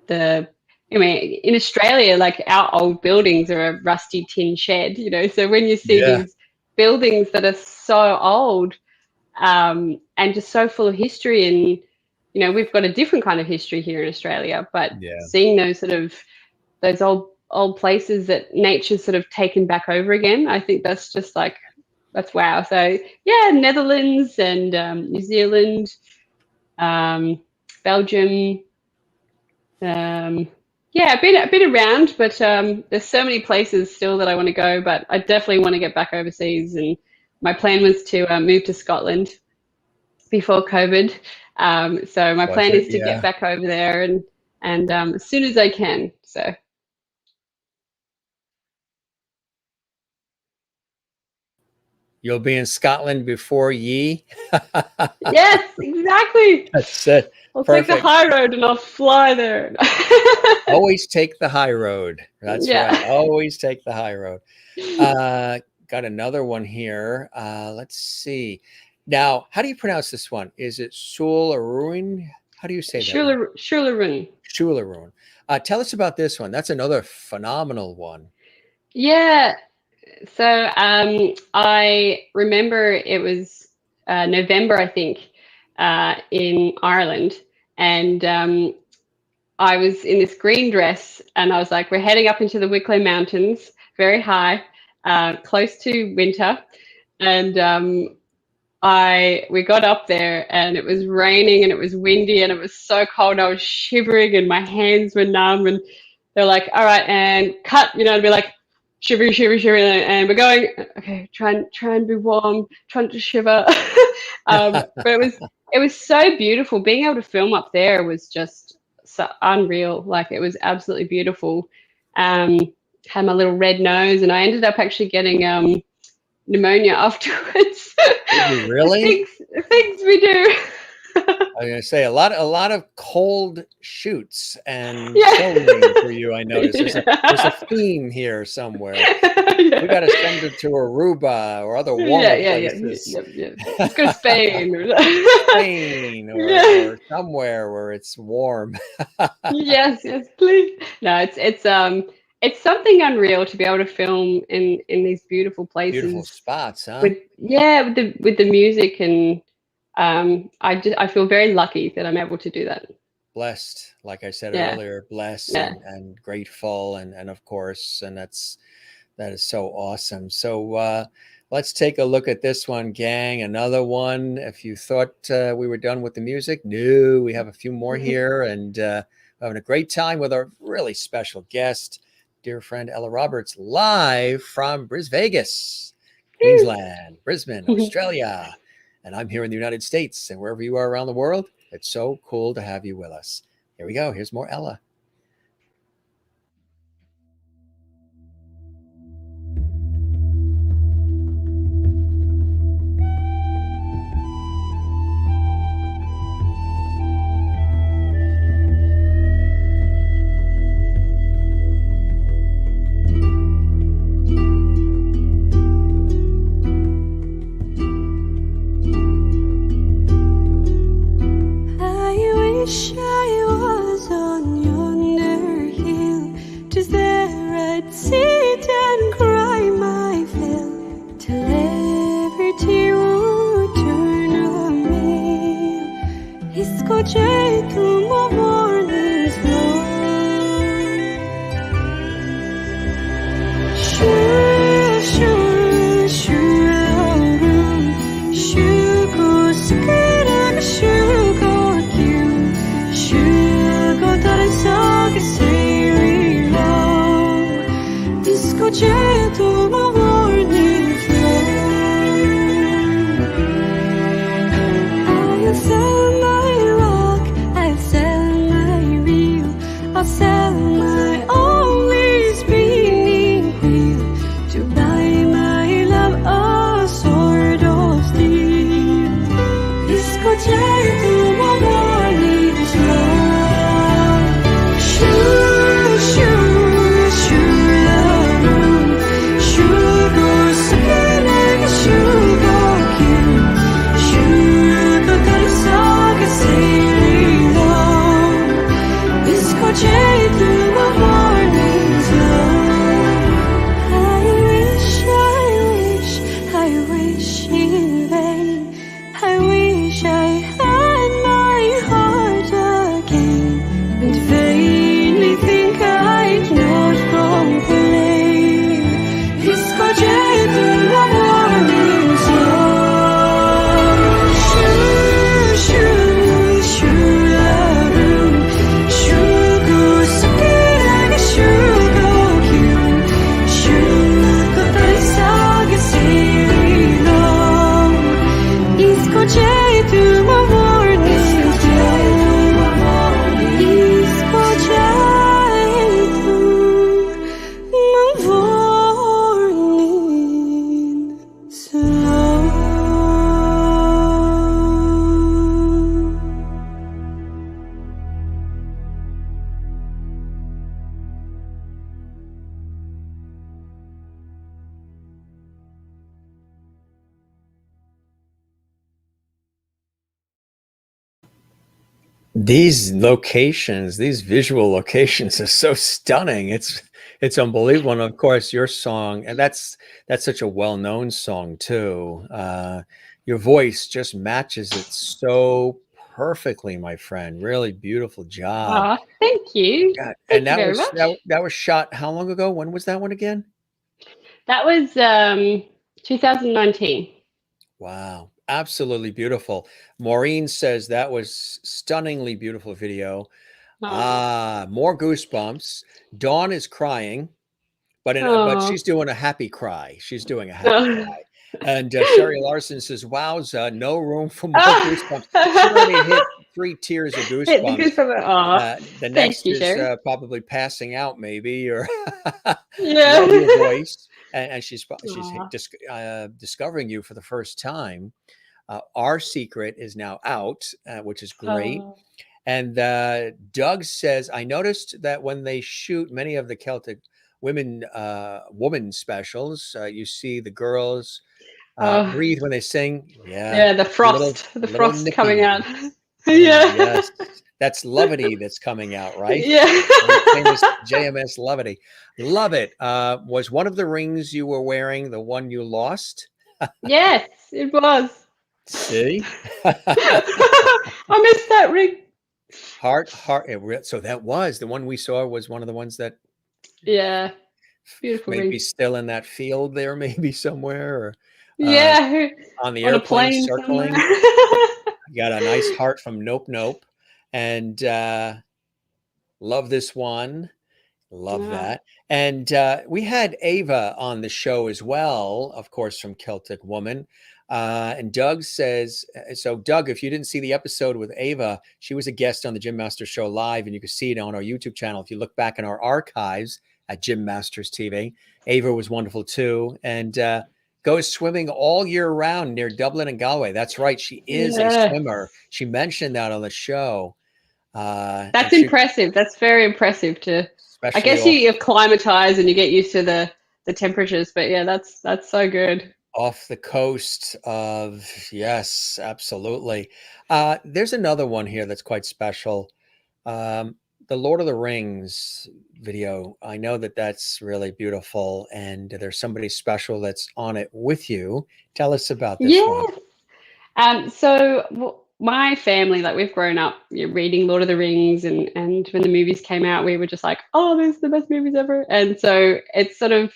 Speaker 2: in Australia, like our old buildings are a rusty tin shed, so when you see these buildings that are so old and just so full of history, and, we've got a different kind of history here in Australia, but seeing those old places that nature's sort of taken back over again, I think that's just that's wow. So Netherlands and New Zealand, Belgium, I've been around, but there's so many places still that I want to go, but I definitely want to get back overseas. And my plan was to move to Scotland before COVID. So my plan is to get back over there and as soon as I can. So.
Speaker 1: You'll be in Scotland before ye.
Speaker 2: Yes, exactly.
Speaker 1: That's it.
Speaker 2: I'll take the high road and I'll fly there.
Speaker 1: Always take the high road. That's right. Always take the high road. Got another one here. Let's see. Now, how do you pronounce this one? Is it Schulerune? How do you say that?
Speaker 2: Schulerune.
Speaker 1: Schulerune. Tell us about this one. That's another phenomenal one.
Speaker 2: Yeah. So I remember it was November, I think, in Ireland, and I was in this green dress, and I was like, we're heading up into the Wicklow Mountains, very high, close to winter, and we got up there, and it was raining, and it was windy, and it was so cold. I was shivering, and my hands were numb, and they're like, all right, and cut, I'd be like, shivering, and we're going, okay, try and be warm, trying to shiver. But it was so beautiful. Being able to film up there was just so unreal. Like, it was absolutely beautiful. Had my little red nose, and I ended up actually getting pneumonia afterwards.
Speaker 1: Really?
Speaker 2: Things we do.
Speaker 1: I was gonna say a lot of cold shoots and
Speaker 2: Yeah.
Speaker 1: filming for you. I noticed there's a theme here somewhere. We got to send it to Aruba or other warmer places,
Speaker 2: Yeah. Let's go to Spain.
Speaker 1: Spain
Speaker 2: Yeah.
Speaker 1: or somewhere where it's warm.
Speaker 2: Yes, please. No, it's something unreal to be able to film in these beautiful
Speaker 1: Beautiful
Speaker 2: places
Speaker 1: spots, huh?
Speaker 2: with the music, and I feel very lucky that I'm able to do that.
Speaker 1: Blessed, like I said
Speaker 2: Yeah,
Speaker 1: earlier, blessed
Speaker 2: yeah.
Speaker 1: and grateful and of course, and that is so awesome. So let's take a look at this one, gang. Another one. If you thought we were done with the music, no, we have a few more here, and we're having a great time with our really special guest, dear friend Ella Roberts, live from Vegas, Queensland, Brisbane, Australia. And I'm here in the United States, and wherever you are around the world, it's so cool to have you with us. Here we go. Here's more Ella.
Speaker 3: I wish I was on yonder hill, 'tis there I'd sit and cry my fill, till every tear would turn a meal. Iskoczy tu mo morning's glow. Shoo, shoo, shoo, room, shoo, go, skidder, shoo, go, you, shoo, go, that is all the same long. Iskoczy tu mo morning's glow. I'll sell my rock, I'll sell my reel, I'll sell my only spinning wheel, to buy my love a sword of steel. Iskoczy tu mo morning's glow. Shoo, shoo, shoo, the room, shoo, go, skidder, shoo, go, you, shoo, go, that is all the sailing long. Iskoczy tu mo morning's glow. I wish in vain. I wish I had my heart again, and vainly think I'd not complain. Iskoczy tu mo morning's glow. Shoo, shoo, shoo, the room, shoo, go, skidder, shoo, go, you, shoo, go, that is all the sailing long. Iskoczy tu mo morning's glow. Iskoczy tu mo morning's glow.
Speaker 1: These locations, these visual locations are so stunning. It's unbelievable. And of course, your song, and that's such a well-known song too. Your voice just matches it so perfectly, my friend. Really beautiful job.
Speaker 2: Oh, thank you.
Speaker 1: God. And
Speaker 2: Thank you very much.
Speaker 1: that was shot how long ago? When was that one again?
Speaker 2: That was 2019.
Speaker 1: Wow, absolutely beautiful. Maureen says that was stunningly beautiful video.
Speaker 2: Oh.
Speaker 1: More goosebumps. Dawn is crying, but
Speaker 2: Oh.
Speaker 1: she's doing a happy cry. She's doing a happy cry. And Sherry Larson says, "Wowza, no room for more goosebumps." She already hit 3 tiers of
Speaker 2: Hit the
Speaker 1: goosebumps.
Speaker 2: goosebumps. Aw.
Speaker 1: The
Speaker 2: Thank
Speaker 1: next
Speaker 2: you,
Speaker 1: is
Speaker 2: Sherry.
Speaker 1: probably passing out, maybe, or
Speaker 2: Yeah.
Speaker 1: love your voice. And she's
Speaker 2: Aw.
Speaker 1: discovering you for the first time. Our Secret is now out, which is great.
Speaker 2: Oh.
Speaker 1: And Doug says, I noticed that when they shoot many of the Celtic women specials, you see the girls
Speaker 2: Oh.
Speaker 1: breathe when they sing. Yeah.
Speaker 2: Yeah, the
Speaker 1: Little,
Speaker 2: frost coming
Speaker 1: nippy.
Speaker 2: out.
Speaker 1: Oh,
Speaker 2: Yeah.
Speaker 1: yes. That's lovey that's coming out, right?
Speaker 2: Yeah.
Speaker 1: Famous JMS lovey. Love it. Was one of the rings you were wearing the one you lost?
Speaker 2: Yes, it was.
Speaker 1: See?
Speaker 2: I missed that ring.
Speaker 1: Heart. So that was the one we saw, was one of the ones that
Speaker 2: Yeah, beautiful
Speaker 1: maybe
Speaker 2: ring.
Speaker 1: still in that field there, maybe somewhere, or
Speaker 2: Yeah,
Speaker 1: on the
Speaker 2: on a
Speaker 1: airplane
Speaker 2: plane somewhere.
Speaker 1: circling. Got a nice heart from Nope Nope. And love this one. Love
Speaker 2: Yeah.
Speaker 1: that. And we had Ava on the show as well, of course, from Celtic Woman. And Doug says, so Doug, if you didn't see the episode with Ava, she was a guest on the Jim Masters Show live, and you can see it on our YouTube channel. If you look back in our archives at Jim Masters TV, Ava was wonderful too. And goes swimming all year round near Dublin and Galway. That's right. She is a
Speaker 2: Yeah.
Speaker 1: swimmer. She mentioned that on the show.
Speaker 2: That's impressive. That's very impressive to, I guess you acclimatize and you get used to the temperatures, but yeah, that's so good.
Speaker 1: Off the coast of, yes, absolutely. There's another one here that's quite special. The Lord of the Rings video. I know that that's really beautiful, and there's somebody special that's on it with you. Tell us about this one.
Speaker 2: So my family, like we've grown up reading Lord of the Rings, and when the movies came out, we were just like, oh, these are the best movies ever. And so it's sort of,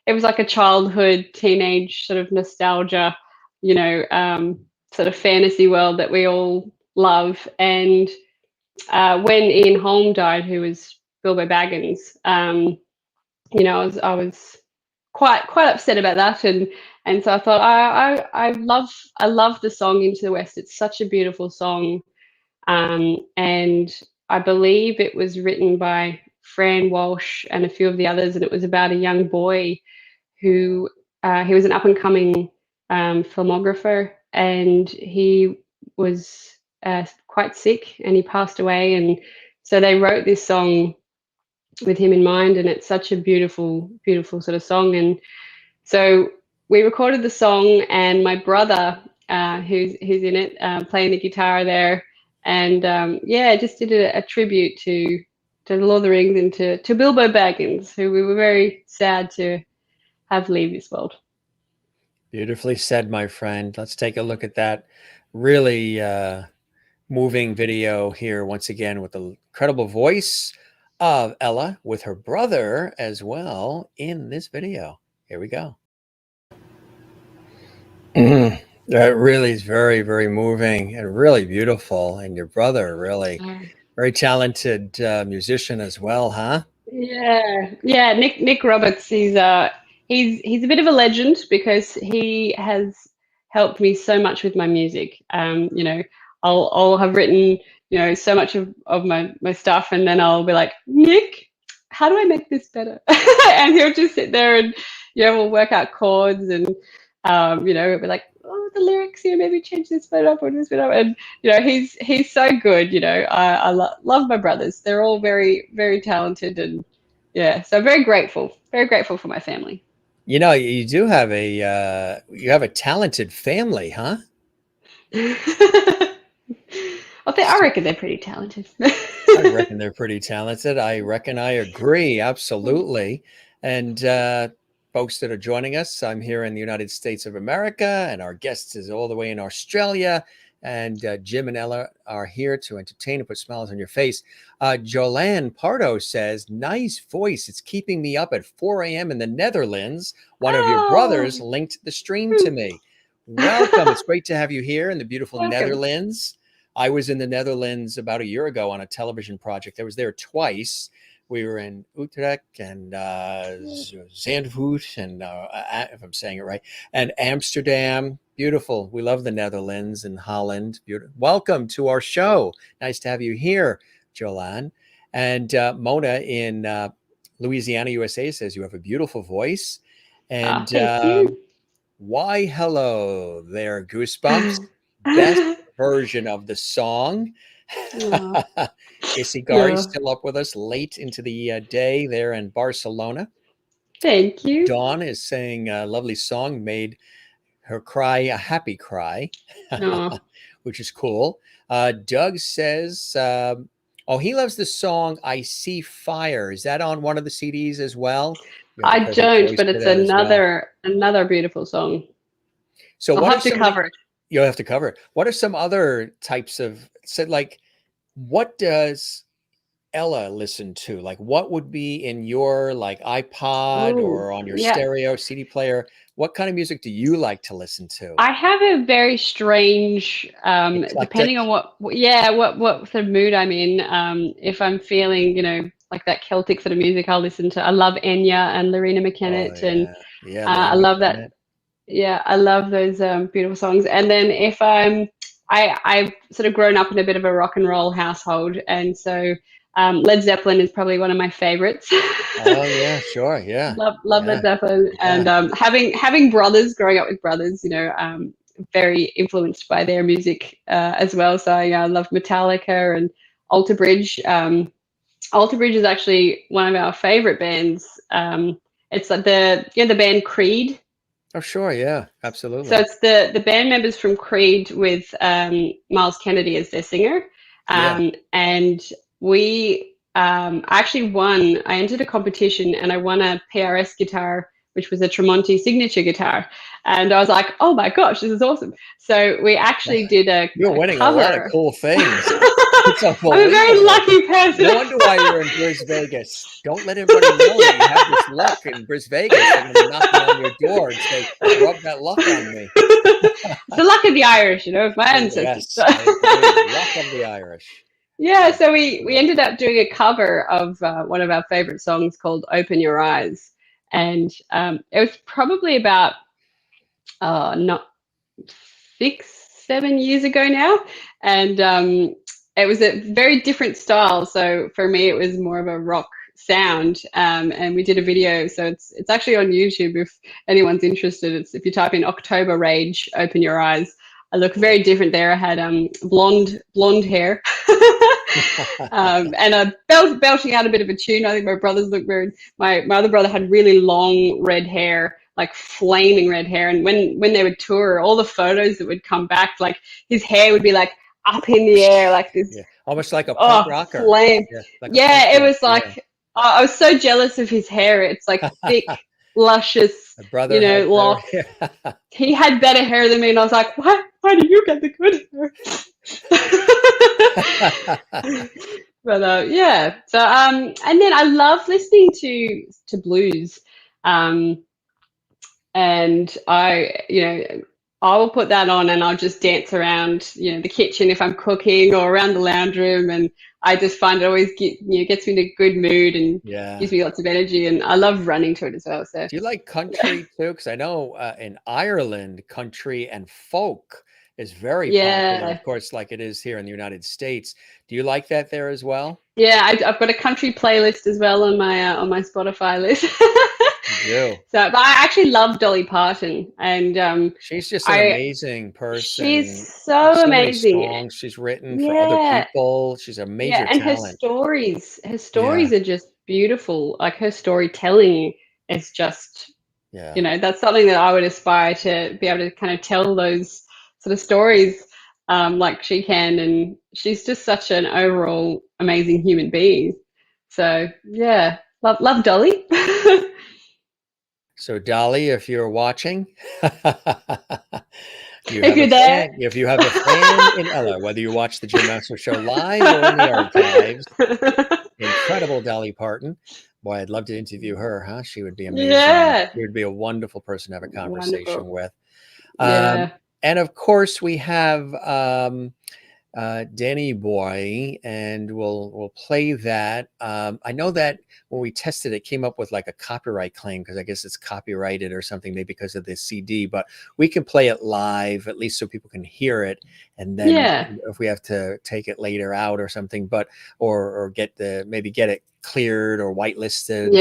Speaker 2: it was like a childhood, teenage sort of nostalgia, sort of fantasy world that we all love. And when Ian Holm died, who was Bilbo Baggins, I was quite upset about that, and so I thought I love the song Into the West. It's such a beautiful song, and I believe it was written by Fran Walsh and a few of the others, and it was about a young boy who he was an up and coming filmographer, and he was quite sick and he passed away, and so they wrote this song with him in mind, and it's such a beautiful sort of song. And so we recorded the song, and my brother who's in it playing the guitar there, and just did a tribute to the Lord of the Rings and to Bilbo Baggins, who we were very sad to have leave this world.
Speaker 1: Beautifully said, my friend. Let's take a look at that really moving video here once again with the incredible voice of Ella with her brother as well in this video. Here we go. That really is very, very moving and really beautiful. And your brother, really very talented musician as well, huh?
Speaker 2: Yeah. Nick Roberts, he's a bit of a legend because he has helped me so much with my music. I'll have written so much of my stuff, and then I'll be like, Nick, how do I make this better? And he'll just sit there and we'll work out chords, and it'll be like, oh, the lyrics here, maybe change this bit up or this bit up, and he's so good. I love my brothers. They're all very, very talented, and so very grateful for my family.
Speaker 1: You do have a talented family, huh?
Speaker 2: I reckon they're pretty talented.
Speaker 1: I reckon they're pretty talented. I reckon I agree. Absolutely. And folks that are joining us, I'm here in the United States of America, and our guest is all the way in Australia. And Jim and Ella are here to entertain and put smiles on your face. Jolanne Pardo says, nice voice. It's keeping me up at 4 a.m. in the Netherlands. One of your brothers linked the stream to me. Welcome. It's great to have you here in the beautiful Netherlands. I was in the Netherlands about a year ago on a television project. I was there twice. We were in Utrecht and Zandvoort, and if I'm saying it right, and Amsterdam. Beautiful. We love the Netherlands and Holland. Beautiful. Welcome to our show. Nice to have you here, Jolanne. And Mona in Louisiana, USA says you have a beautiful voice. And
Speaker 2: thank you.
Speaker 1: why hello there, Goosebumps. best version of the song.
Speaker 2: Aw,
Speaker 1: Isigari's
Speaker 2: yeah.
Speaker 1: still up with us late into the day there in Barcelona.
Speaker 2: Thank you.
Speaker 1: Dawn is saying a lovely song made her cry a happy cry,
Speaker 2: Aw.
Speaker 1: which is cool. Doug says, oh, he loves the song I See Fire. Is that on one of the CDs as well? You have a
Speaker 2: I
Speaker 1: perfect
Speaker 2: don't,
Speaker 1: voice
Speaker 2: but
Speaker 1: for
Speaker 2: it's
Speaker 1: that as well.
Speaker 2: another beautiful song.
Speaker 1: So
Speaker 2: I'll
Speaker 1: what are
Speaker 2: have to
Speaker 1: some of the-
Speaker 2: cover it.
Speaker 1: You'll have to cover it. What are some other types of, said, like, what does Ella listen to? Like, what would be in your like iPod
Speaker 2: Ooh,
Speaker 1: or on your
Speaker 2: yeah.
Speaker 1: stereo CD player? What kind of music do you like to listen to?
Speaker 2: I have a very strange, depending
Speaker 1: Eclectic?
Speaker 2: on what sort of mood I'm in. If I'm feeling, like that Celtic sort of music, I'll listen to. I love Enya and Lorena
Speaker 1: Oh
Speaker 2: McKennett, and
Speaker 1: yeah, yeah.
Speaker 2: I
Speaker 1: Lorena
Speaker 2: love that.
Speaker 1: McKennett.
Speaker 2: Yeah, I love those beautiful songs. And then if I've sort of grown up in a bit of a rock and roll household, and so Led Zeppelin is probably one of my favorites.
Speaker 1: Oh yeah, sure, yeah,
Speaker 2: Love
Speaker 1: yeah,
Speaker 2: Led Zeppelin,
Speaker 1: yeah.
Speaker 2: and having brothers, growing up with brothers, very influenced by their music as well. So I love Metallica and Alter Bridge. Alter Bridge is actually one of our favorite bands. It's like the band Creed.
Speaker 1: Oh sure, yeah,
Speaker 2: So
Speaker 1: absolutely.
Speaker 2: it's the band members from Creed with Miles Kennedy as their singer,
Speaker 1: Yeah.
Speaker 2: and we actually won. I entered a competition and I won a PRS guitar, which was a Tremonti signature guitar, and I was like, "Oh my gosh, this is awesome!" So we actually did
Speaker 1: You're
Speaker 2: a
Speaker 1: winning a lot of
Speaker 2: cover.
Speaker 1: cool things. It's
Speaker 2: I'm a very
Speaker 1: unbelievable.
Speaker 2: lucky person.
Speaker 1: No wonder why you're in Bris Vegas. Don't let anybody know that you have this luck in Bris Vegas. They're going to be knocking on your door and say, rub that luck on me.
Speaker 2: It's the luck of the Irish, my ancestors.
Speaker 1: Yes, I agree. Luck of the Irish.
Speaker 2: Yeah, so we ended up doing a cover of one of our favorite songs called "Open Your Eyes," and it was probably about not 6-7 years ago now, and it was a very different style. So for me, it was more of a rock sound, and we did a video. So it's actually on YouTube if anyone's interested. It's if you type in "October Rage, Open Your Eyes." I look very different there. I had blonde hair, and I belching out a bit of a tune. I think my brothers looked very. My other brother had really long red hair, like flaming red hair. And when they would tour, all the photos that would come back, like his hair would be like up in the air, like this.
Speaker 1: Yeah, almost like a punk rocker.
Speaker 2: Flame.
Speaker 1: Yeah, like a
Speaker 2: Yeah,
Speaker 1: punk
Speaker 2: it
Speaker 1: rock,
Speaker 2: was like I was so jealous of his hair. It's like thick, luscious,
Speaker 1: My brother has better
Speaker 2: locks.
Speaker 1: hair.
Speaker 2: He had better hair than me, and I was like, why do you get the good hair? But yeah, so and then I love listening to blues, and I will put that on and I'll just dance around the kitchen if I'm cooking or around the lounge room, and I just find it always gets me in a good mood and
Speaker 1: Yeah.
Speaker 2: gives me lots of energy, and I love running to it as well. So
Speaker 1: Do you like country too? Because I know in Ireland, country and folk is very popular,
Speaker 2: yeah,
Speaker 1: of course, like it is here in the United States. Do you like that there as well?
Speaker 2: yeah, I've got a country playlist as well on my Spotify list.
Speaker 1: You do.
Speaker 2: So, but I actually love Dolly Parton, and
Speaker 1: She's just an amazing person.
Speaker 2: she's so
Speaker 1: many
Speaker 2: amazing.
Speaker 1: songs she's written for other
Speaker 2: Yeah,
Speaker 1: people. She's a major
Speaker 2: yeah, and her
Speaker 1: talent.
Speaker 2: her stories are just beautiful. Like her storytelling is just,
Speaker 1: Yeah.
Speaker 2: that's something that I would aspire to be able to kind of tell those sort of stories like she can, and she's just such an overall amazing human being. So yeah, love Dolly.
Speaker 1: So Dolly, if you're watching, if you have a fan in Ella, whether you watch the Jim Master Show live or in the archives, incredible Dolly Parton. Boy, I'd love to interview her, huh? She would be amazing.
Speaker 2: Yeah.
Speaker 1: She would be a wonderful person to have a conversation
Speaker 2: Wonderful.
Speaker 1: with.
Speaker 2: Yeah.
Speaker 1: And of course, we have Danny Boy, and we'll play that. I know that when we tested it, came up with like a copyright claim because I guess it's copyrighted or something, maybe because of the CD. But we can play it live, at least so people can hear it, and then if we have to take it later out or something, but or get it cleared or whitelisted.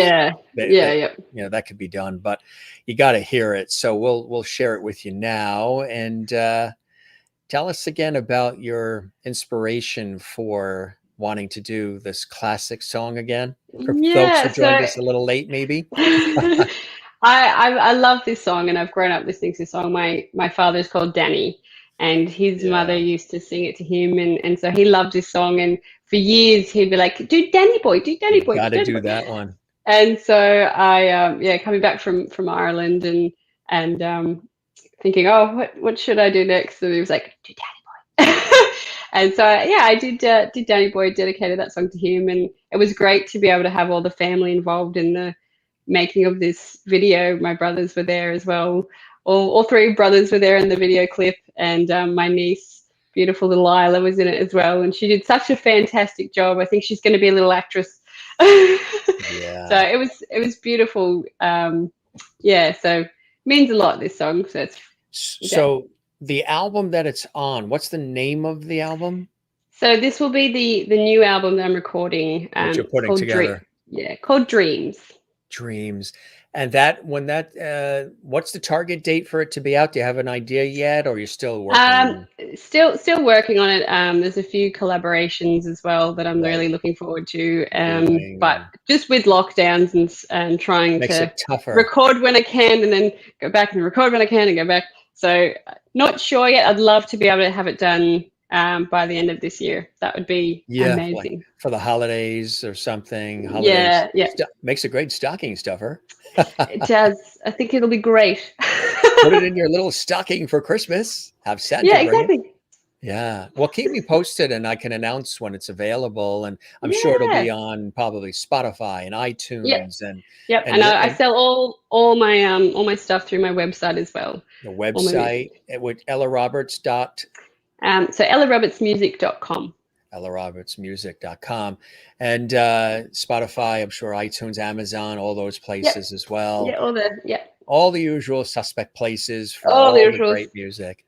Speaker 1: That could be done, but you got to hear it. So we'll share it with you now, and tell us again about your inspiration for wanting to do this classic song again. For folks
Speaker 2: Yeah,
Speaker 1: who joined
Speaker 2: so
Speaker 1: us a little late, maybe.
Speaker 2: I love this song, and I've grown up listening to this song. My father's called Danny, and his mother
Speaker 1: Yeah,
Speaker 2: used to sing it to him, and so he loved this song. And for years he'd be like, "Do Danny boy, do Danny
Speaker 1: you
Speaker 2: boy, do
Speaker 1: got to
Speaker 2: Danny
Speaker 1: do
Speaker 2: boy."
Speaker 1: that one.
Speaker 2: And so I yeah, coming back from Ireland and thinking, oh, what should I do next? And he was like, do Danny Boy. And so yeah, I did Danny Boy, dedicated that song to him, and it was great to be able to have all the family involved in the making of this video. My brothers were there as well. All three brothers were there in the video clip, and my niece, beautiful little Isla, was in it as well, and she did such a fantastic job. I think she's going to be a little actress. So
Speaker 1: Yeah.
Speaker 2: it was beautiful. Yeah, so means a lot, this song. So it's yeah.
Speaker 1: So the album that it's on, what's the name of the album
Speaker 2: So this will be the new album that I'm recording.
Speaker 1: that you're
Speaker 2: It's
Speaker 1: putting
Speaker 2: called
Speaker 1: together?
Speaker 2: called Dreams.
Speaker 1: Dreams. And that when that what's the target date for it to be out? Do you have an idea yet, or you're still working?
Speaker 2: Still working on it. There's a few collaborations as well that I'm
Speaker 1: Right.
Speaker 2: really looking forward to.
Speaker 1: Doing
Speaker 2: But just with lockdowns and trying
Speaker 1: makes
Speaker 2: to
Speaker 1: it tougher.
Speaker 2: record when I can and then go back and record when I can and go back. So not sure yet. I'd love to be able to have it done by the end of this year. That would be
Speaker 1: Yeah,
Speaker 2: amazing.
Speaker 1: like for the holidays or something. Holidays.
Speaker 2: Yeah, yeah.
Speaker 1: Makes a great stocking stuffer.
Speaker 2: It does. I think it'll be great.
Speaker 1: Put it in your little stocking for Christmas. Have Santa
Speaker 2: Yeah,
Speaker 1: bring it.
Speaker 2: exactly.
Speaker 1: Yeah. Well, keep me posted and I can announce when it's available. And I'm sure it'll be on probably Spotify and iTunes and
Speaker 2: Yep.
Speaker 1: and
Speaker 2: And I
Speaker 1: and
Speaker 2: sell all my stuff through my website as well.
Speaker 1: the
Speaker 2: All my
Speaker 1: website at which
Speaker 2: So ellarobertsmusic.com.
Speaker 1: ellarobertsmusic.com and Spotify, I'm sure iTunes, Amazon, all those places as well.
Speaker 2: Yeah,
Speaker 1: All the usual suspect places for
Speaker 2: all
Speaker 1: all
Speaker 2: the
Speaker 1: the
Speaker 2: usual.
Speaker 1: great music.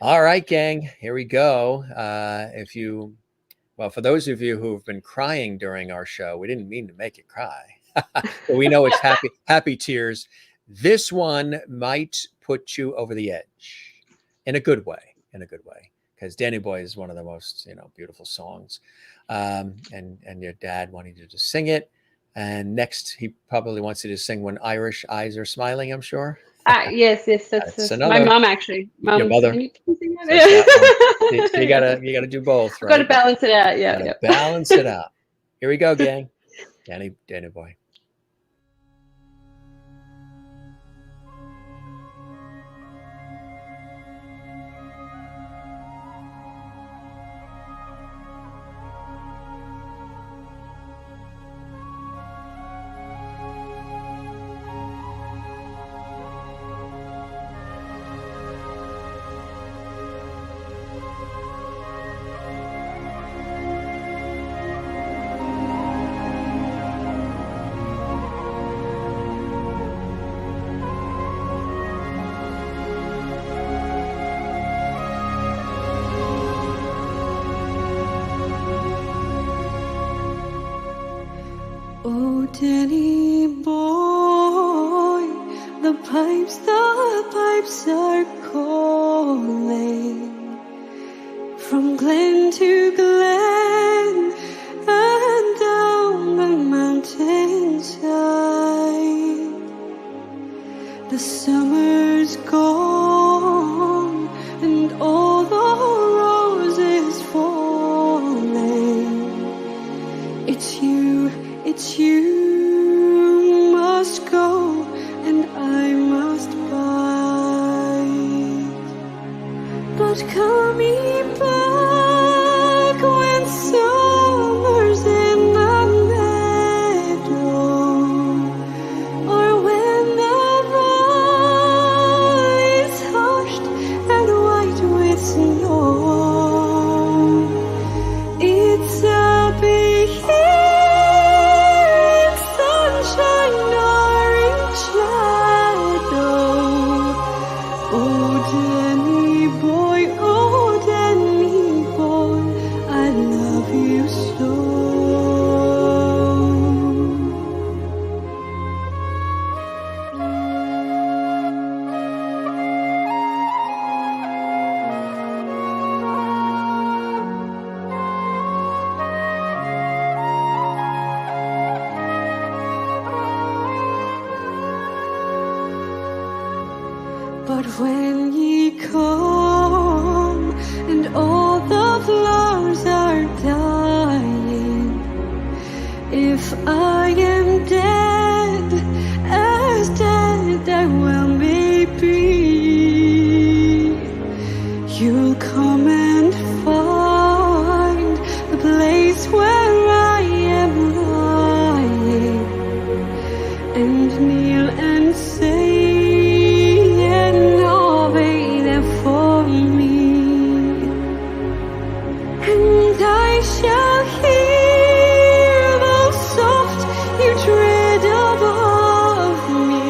Speaker 1: All right, gang, here we go. For those of you who've been crying during our show, we didn't mean to make you cry, but we know it's happy tears. This one might put you over the edge in a good way, because Danny Boy is one of the most, beautiful songs. And your dad wanted you to sing it. And next, he probably wants you to sing When Irish Eyes Are Smiling, I'm sure.
Speaker 2: Yes,
Speaker 1: That's
Speaker 2: that's
Speaker 1: another.
Speaker 2: my mum actually.
Speaker 1: Your mother.
Speaker 2: Can you sing
Speaker 1: So
Speaker 2: that?
Speaker 1: it's that one. You gotta do both,
Speaker 2: Got to
Speaker 1: right?
Speaker 2: balance it out. Yeah,
Speaker 1: Gotta
Speaker 2: yeah.
Speaker 1: balance it out. Here we go, gang. Danny Boy.
Speaker 3: Oh, Danny boy, the pipes are calling from glen to glen and down the mountainside. The summer's gone and all the roses falling. It's you must go and I must bide. But coming back when summer's in the meadow, or when the valley's hushed and white with snow, it's a big sunshine or in shadow. Oh, Danny boy, oh, Danny But when ye come and all the flowers are dying, if I am dead, as dead I well may be, you'll come and find the place where I am lying, and kneel and say, and lovey there for me, and I shall hear the soft you tread above me,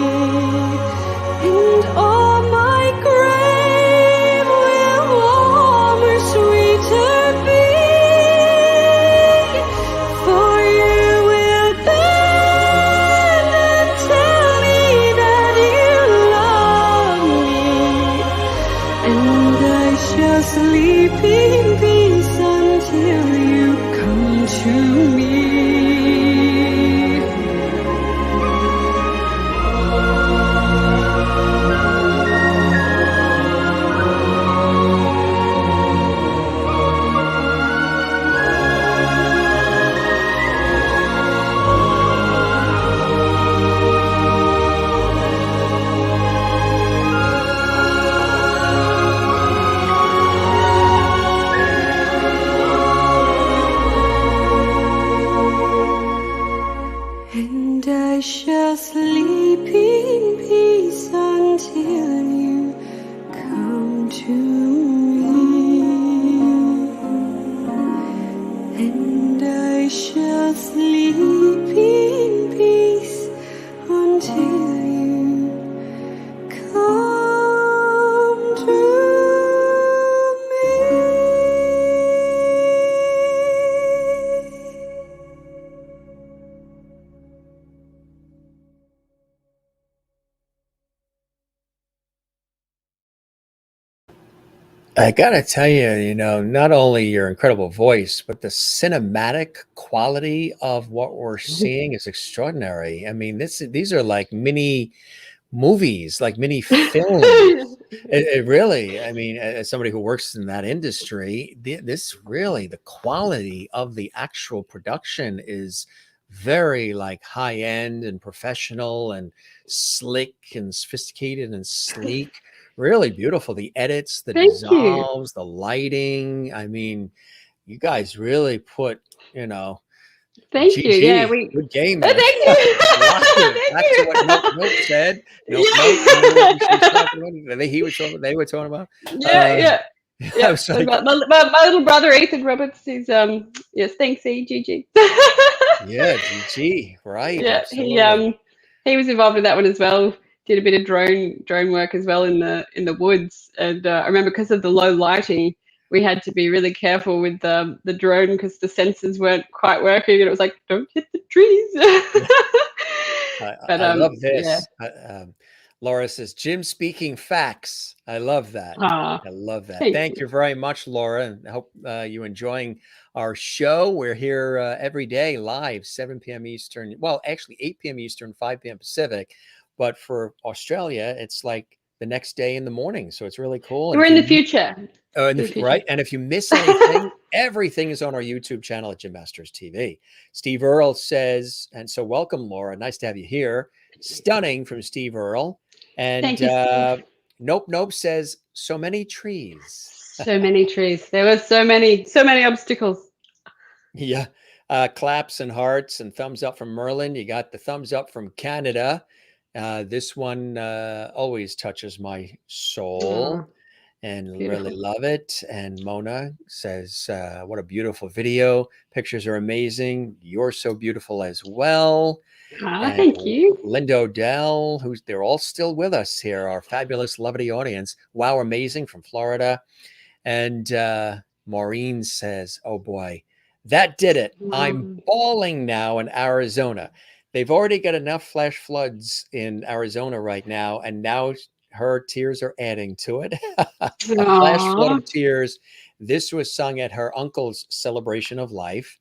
Speaker 3: and all my grave will warmer, sweeter be, for you will bend and tell me that you love me, and I shall sleep in peace until you come to me. And I shall sleep in peace until you come to me. And I shall sleep in peace until you come to me.
Speaker 1: I gotta tell you, not only your incredible voice, but the cinematic quality of what we're seeing is extraordinary. I mean, these are like mini movies, like mini films. It really, I mean, as somebody who works in that industry, this really, the quality of the actual production is very like high end and professional and slick and sophisticated and sleek. Really beautiful. The edits, the
Speaker 2: Thank you.
Speaker 1: dissolves, the lighting. I mean, you guys really put,
Speaker 2: Thank you. Yeah,
Speaker 1: GG. Good game, man.
Speaker 2: Thank you.
Speaker 1: Locked it.
Speaker 2: Thank
Speaker 1: Back to
Speaker 2: you.
Speaker 1: what Nope said. Nope.
Speaker 2: Yeah.
Speaker 1: Remember what she was talking about? They were talking about.
Speaker 2: Yeah.
Speaker 1: I
Speaker 2: Yeah.
Speaker 1: was like,
Speaker 2: My little brother Ethan Roberts is yes, thanks, GG.
Speaker 1: yeah, GG. Right.
Speaker 2: Yeah,
Speaker 1: Absolutely.
Speaker 2: he was involved in that one as well. Did a bit of drone work as well in the woods, and I remember because of the low lighting, we had to be really careful with the drone because the sensors weren't quite working, and it was like, don't hit the trees. But
Speaker 1: I love
Speaker 2: yeah.
Speaker 1: this. Laura says, Jim speaking facts. I love that.
Speaker 2: Ah,
Speaker 1: I love that.
Speaker 2: thank
Speaker 1: Thank you very much, Laura. And I hope you enjoying our show. We're here every day live, 7 p.m. Eastern. Well, actually 8 p.m. Eastern, 5 p.m. Pacific. But for Australia, it's like the next day in the morning. So it's really cool.
Speaker 2: We're in the future.
Speaker 1: Right. And if you miss anything, everything is on our YouTube channel at Jim Masters TV. Steve Earle says, and so welcome, Laura. Nice to have you here. Stunning from Steve Earle. And
Speaker 2: Thank you, Steve.
Speaker 1: Nope says, so many trees.
Speaker 2: So many trees. There were so many obstacles.
Speaker 1: Yeah. Claps and hearts and thumbs up from Merlin. You got the thumbs up from Canada. This one always touches my soul.
Speaker 2: Oh,
Speaker 1: And
Speaker 2: beautiful.
Speaker 1: really love it. And Mona says, what a beautiful video. Pictures are amazing. You're so beautiful as well. And
Speaker 2: Thank you.
Speaker 1: Linda Odell, they're all still with us here, our fabulous lovely audience. Wow, amazing from Florida. And Maureen says, oh boy, that did it. I'm bawling now in Arizona. They've already got enough flash floods in Arizona right now. And now her tears are adding to it. A flash flood of tears. This was sung at her uncle's celebration of life.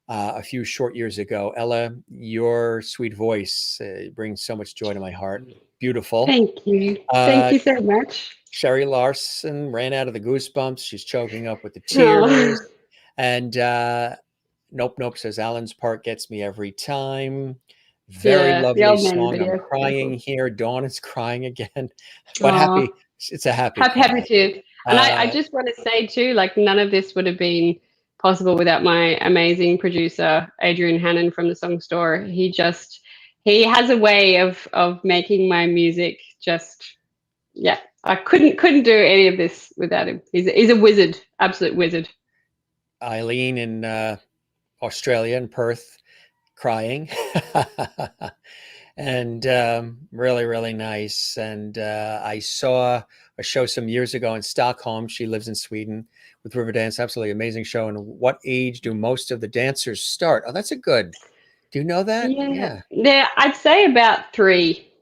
Speaker 1: a few short years ago. Ella, your sweet voice brings so much joy to my heart. Beautiful.
Speaker 2: Thank you.
Speaker 1: Uh,
Speaker 2: Thank you so much.
Speaker 1: Sherry Larson ran out of the goosebumps. She's choking up with the
Speaker 2: Oh,
Speaker 1: tears. And Nope Nope says Alan's part gets me every time. Very
Speaker 2: yeah, the
Speaker 1: lovely
Speaker 2: old man
Speaker 1: song. I'm
Speaker 2: video.
Speaker 1: crying here. Dawn is crying again, but
Speaker 2: Oh,
Speaker 1: happy. It's a happy
Speaker 2: happy
Speaker 1: cry.
Speaker 2: to. And I
Speaker 1: Uh,
Speaker 2: just want to say too, like none of this would have been possible without my amazing producer, Adrian Hannon from the Song Store. He has a way of making my music just, yeah. I couldn't do any of this without him. He's a wizard, absolute wizard.
Speaker 1: Eileen in Australia, in Perth, crying. And really, really nice. And I saw a show some years ago in Stockholm. She lives in Sweden with Riverdance. Absolutely amazing show. And what age do most of the dancers start? Oh, that's a good. Do you know that?
Speaker 2: Yeah,
Speaker 1: Yeah.
Speaker 2: yeah. I'd say about three to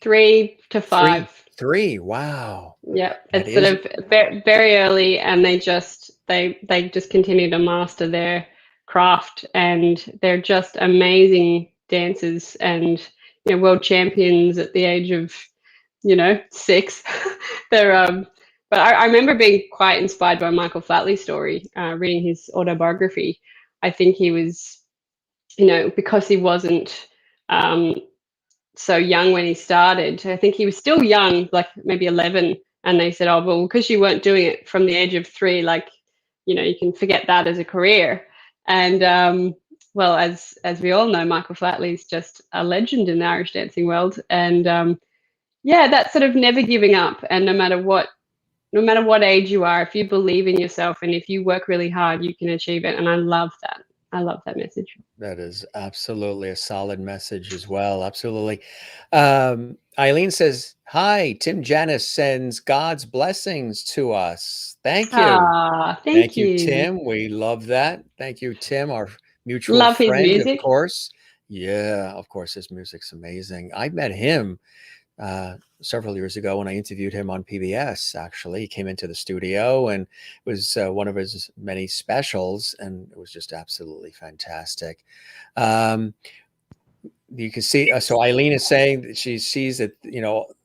Speaker 1: Three,
Speaker 2: five.
Speaker 1: three. Wow.
Speaker 2: Yeah,
Speaker 1: That
Speaker 2: it's sort
Speaker 1: is,
Speaker 2: of very, very early, and they just continue to master their craft, and they're just amazing dancers, and world champions at the age of 6. They're but I remember being quite inspired by Michael Flatley's story, reading his autobiography. I think he was, because he wasn't um, so young when he started. I think he was still young, like maybe 11. And they said, oh, well, because you weren't doing it from the age of 3, like, you can forget that as a career. And well, as we all know, Michael Flatley's just a legend in the Irish dancing world. And yeah, that sort of never giving up. And no matter what age you are, if you believe in yourself and if you work really hard, you can achieve it. And I love that. I love that message.
Speaker 1: that is absolutely a solid message as well. Absolutely. Eileen says, hi, Tim Janis sends God's blessings to us. Thank you.
Speaker 2: Ah,
Speaker 1: Thank
Speaker 2: thank
Speaker 1: you,
Speaker 2: you.
Speaker 1: Tim. We love that. Thank you, Tim, our mutual
Speaker 2: Love his
Speaker 1: friend, of
Speaker 2: music.
Speaker 1: course. Yeah, of course, his music's amazing. I met him several years ago when I interviewed him on PBS. Actually, he came into the studio and it was one of his many specials, and it was just absolutely fantastic. Um, you can see, so Eileen is saying that she sees that,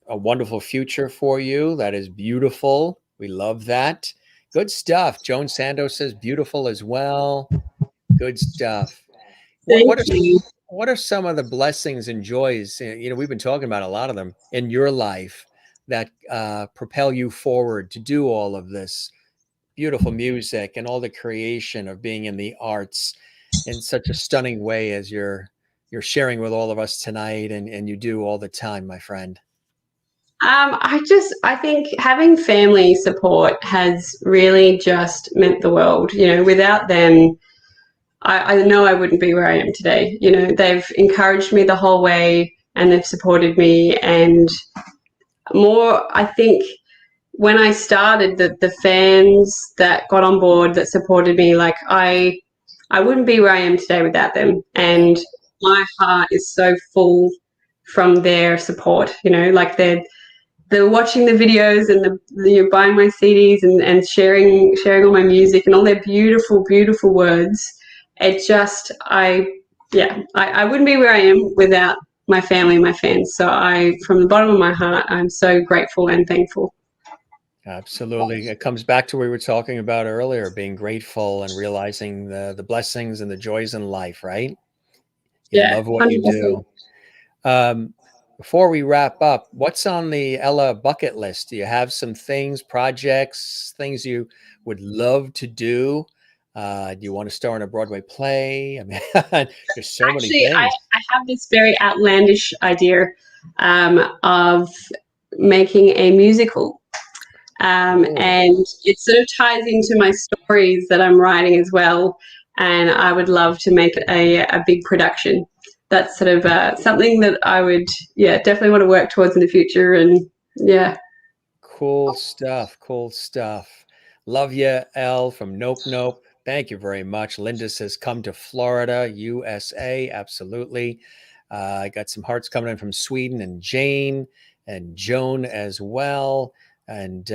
Speaker 1: a wonderful future for you. That is beautiful. We love that. Good stuff. Joan Sandos says beautiful as well. Good stuff. What
Speaker 2: Thank
Speaker 1: what are
Speaker 2: you.
Speaker 1: what are some of the blessings and joys? We've been talking about a lot of them in your life that propel you forward to do all of this beautiful music and all the creation of being in the arts in such a stunning way as you're sharing with all of us tonight, and you do all the time, my friend.
Speaker 2: I think having family support has really just meant the world. Without them, I know I wouldn't be where I am today. They've encouraged me the whole way and they've supported me. And more, I think when I started, the fans that got on board, that supported me, like I wouldn't be where I am today without them.
Speaker 1: Yeah.
Speaker 2: And my heart is so full from their support. Like they're watching the videos and buying my CDs and sharing all my music and all their beautiful, beautiful words. It just I wouldn't be where I am without my family and my fans. So from the bottom of my heart, I'm so grateful and thankful.
Speaker 1: Absolutely. It comes back to what we were talking about earlier, being grateful and realizing the blessings and the joys in life, right? You
Speaker 2: Yeah,
Speaker 1: love what you
Speaker 2: 100%.
Speaker 1: do. Um, Before we wrap up, what's on the Ella bucket list? Do you have some things, projects, things you would love to do? Do you want to star in a Broadway play? I mean, there's so many
Speaker 2: Actually, I,
Speaker 1: things.
Speaker 2: I have this very outlandish idea of making a musical.
Speaker 1: Oh,
Speaker 2: And it sort of ties into my stories that I'm writing as well. And I would love to make it a big production. That's sort of something that I would, definitely want to work towards in the future. And yeah,
Speaker 1: cool stuff. Cool stuff. Love you, Elle from Nope Nope. Thank you very much. Linda says, come to Florida, USA. Absolutely. I got some hearts coming in from Sweden, and Jane and Joan as well. And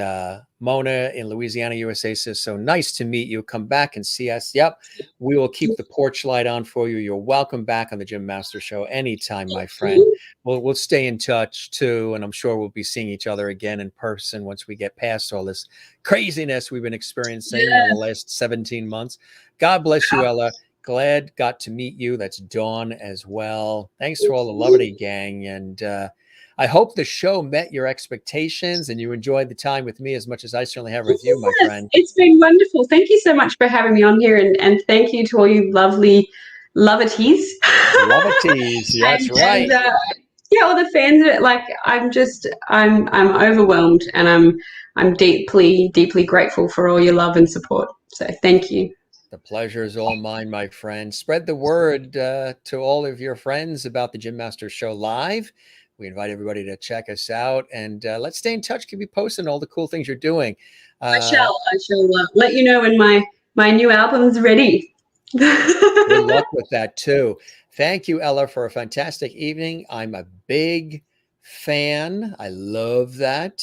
Speaker 1: Mona in Louisiana, USA says, so nice to meet you. Come back and see us. Yep. We will keep the porch light on for you. You're welcome back on the Jim Master Show anytime, my friend. We'll stay in touch too. And I'm sure we'll be seeing each other again in person once we get past all this craziness we've been experiencing in the last 17 months. God bless you, Ella. Glad got to meet you. That's Dawn as well. Thanks for all the Lovely gang. And I hope the show met your expectations and you enjoyed the time with me as much as I certainly have with you, my friend.
Speaker 2: It's been wonderful. Thank you so much for having me on here, and thank you to all you lovely loveies.
Speaker 1: Loveies, that's right.
Speaker 2: And, yeah, all the fans. Like, I'm overwhelmed, and I'm deeply, deeply grateful for all your love and support. So thank you.
Speaker 1: The pleasure is all mine, my friend. Spread the word to all of your friends about the Jim Master Show Live. We invite everybody to check us out, and let's stay in touch. Keep you posting all the cool things you're doing.
Speaker 2: I shall let you know when my new album's ready.
Speaker 1: Good luck with that too. Thank you, Ella, for a fantastic evening. I'm a big fan. I love that.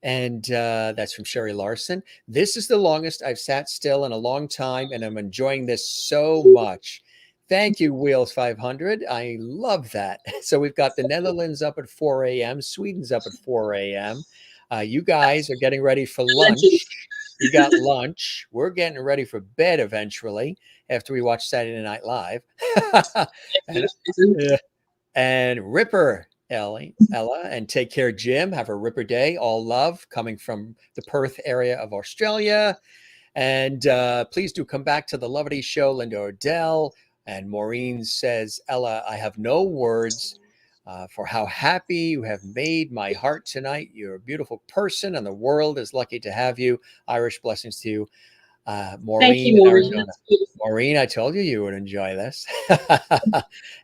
Speaker 1: And that's from Sherry Larson. This is the longest I've sat still in a long time, and I'm enjoying this so much. Thank you, Wheels 500. I love that. So we've got the Netherlands up at 4 a.m. Sweden's up at 4 a.m. You guys are getting ready for lunch. You got lunch. We're getting ready for bed eventually after we watch Saturday Night Live. and Ripper, Ella, and take care, Jim. Have a Ripper day. All love coming from the Perth area of Australia. And please do come back to the Lovely Show, Linda Odell. And Maureen says, Ella, I have no words for how happy you have made my heart tonight. You're a beautiful person, and the world is lucky to have you. Irish blessings to you. Maureen,
Speaker 2: thank you, Maureen.
Speaker 1: Arizona. Maureen, I told you you would enjoy this.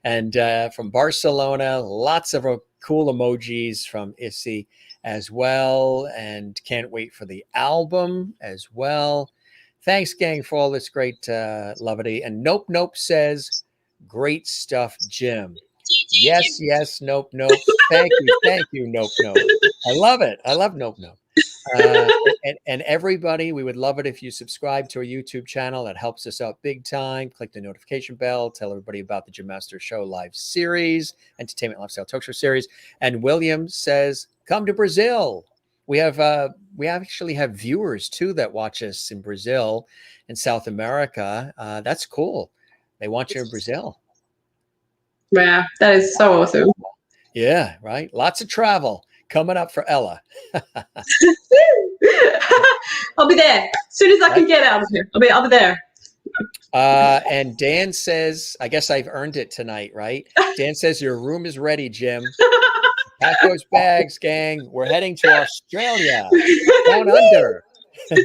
Speaker 1: And from Barcelona, lots of cool emojis from Issy as well. And can't wait for the album as well. Thanks, gang, for all this great lovity. And Nope says, great stuff, Jim. Yes, Nope. Thank you, Nope. I love it. I love Nope. And everybody, we would love it if you subscribe to our YouTube channel. That helps us out big time. Click the notification bell. Tell everybody about the Jim Master Show Live series, Entertainment Lifestyle Talk Show series. And William says, come to Brazil. We actually have viewers too that watch us in Brazil and South America. That's cool. They want you in Brazil.
Speaker 2: Wow, that is so awesome.
Speaker 1: Yeah, right. Lots of travel coming up for Ella.
Speaker 2: I'll be there as soon as I can get out of here. I'll be there.
Speaker 1: And Dan says, I guess I've earned it tonight, right? Dan says your room is ready, Jim. Pack those bags, gang. We're heading to Australia. Down under.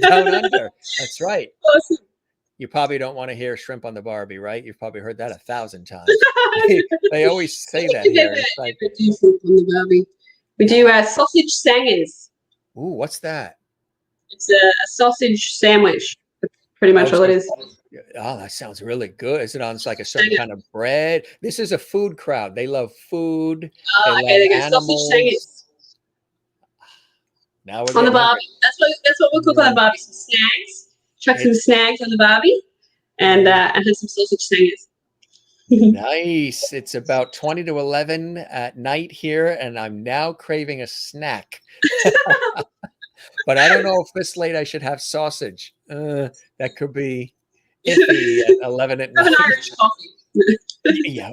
Speaker 1: Down under. That's right.
Speaker 2: Awesome.
Speaker 1: You probably don't want to hear shrimp on the Barbie, right? You've probably heard that 1,000 times. They always say that here. It's like,
Speaker 2: we do shrimp on the Barbie. We do sausage sangers.
Speaker 1: ooh, what's that?
Speaker 2: It's a sausage sandwich. That's pretty much all it is.
Speaker 1: Oh, that sounds really good. Is it on like a certain kind of bread? This is a food crowd. They love food.
Speaker 2: They got sausage sangers.
Speaker 1: Now we're
Speaker 2: on the Barbie. That's what we'll cook on the Barbie. Some snags. Chuck some snags on the Barbie, and have some sausage sangers.
Speaker 1: Nice. It's about 20 to 11 at night here, and I'm now craving a snack. But I don't know if this late I should have sausage. That could be iffy at 11 at night.
Speaker 2: Have an Irish coffee.
Speaker 1: Yeah.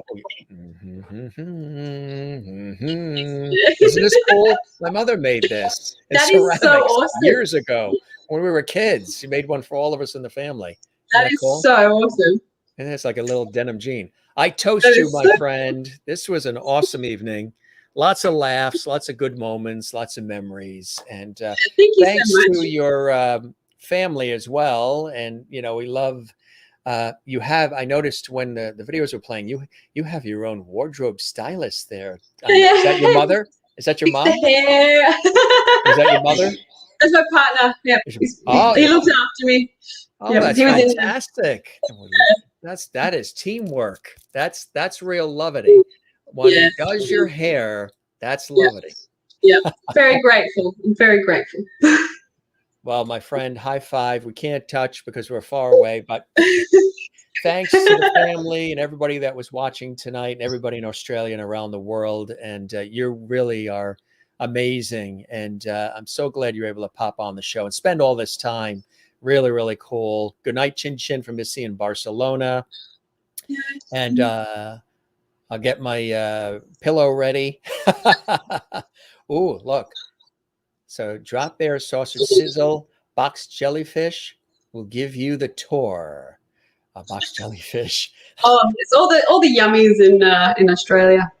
Speaker 1: Isn't this cool? My mother made this.
Speaker 2: That is so awesome.
Speaker 1: Years ago when we were kids. She made one for all of us in the family.
Speaker 2: That is
Speaker 1: cool?
Speaker 2: So awesome.
Speaker 1: And it's like a little denim jean. I toast you, my friend. This was an awesome evening. Lots of laughs, lots of good moments, lots of memories. And thanks to your family as well. And, you know, we love you have, I noticed when the videos were playing, you have your own wardrobe stylist there. Is that your mother? Is that your mom?
Speaker 2: The hair.
Speaker 1: Is that your mother?
Speaker 2: That's my partner. Yeah. He looks after me.
Speaker 1: Oh, that's fantastic. That is teamwork. That's real lovity. When he does your hair, that's lovity.
Speaker 2: Yeah, very grateful. I'm very grateful.
Speaker 1: Well, my friend, high five. We can't touch because we're far away, but thanks to the family and everybody that was watching tonight and everybody in Australia and around the world. And you really are amazing. And I'm so glad you're able to pop on the show and spend all this time. Really, really cool. Good night, Chin Chin from Missy in Barcelona. And I'll get my pillow ready. Ooh, look. So drop bear, sausage sizzle, boxed jellyfish will give you the tour. A boxed jellyfish.
Speaker 2: Oh, it's all the yummies in Australia.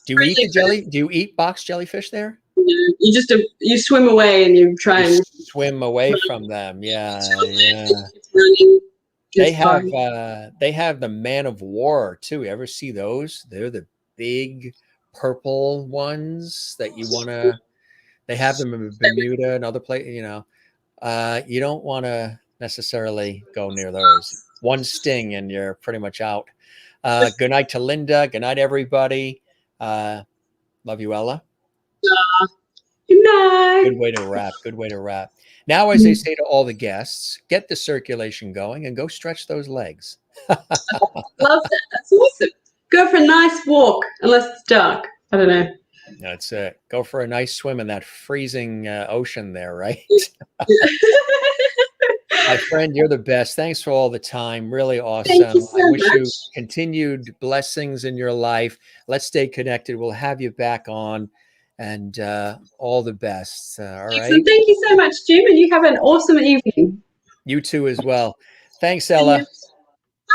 Speaker 1: Do you eat the jelly? Do you eat boxed jellyfish there?
Speaker 2: You just you swim away and you try and
Speaker 1: swim away from them. Yeah. They have the man of war too. You ever see those? They're the big purple ones that you want to. They have them in Bermuda and other places. You don't want to necessarily go near those. One sting and you're pretty much out. Good night to Linda. Good night, everybody. Love you, Ella.
Speaker 2: Good night.
Speaker 1: Good way to wrap. Good way to wrap. Now, as they say to all the guests, get the circulation going and go stretch those legs.
Speaker 2: Love that. That's awesome. Go for a nice walk, unless it's dark. I don't know.
Speaker 1: That's it. Go for a nice swim in that freezing ocean there, right? My friend, you're the best. Thanks for all the time. Really awesome.
Speaker 2: Thank you so
Speaker 1: I wish
Speaker 2: much.
Speaker 1: you continued blessings in your life. Let's stay connected. We'll have you back on, and all the best. All right.
Speaker 2: Excellent. Thank you so much, Jim, and you have an awesome evening.
Speaker 1: You too as well. Thanks, Ella.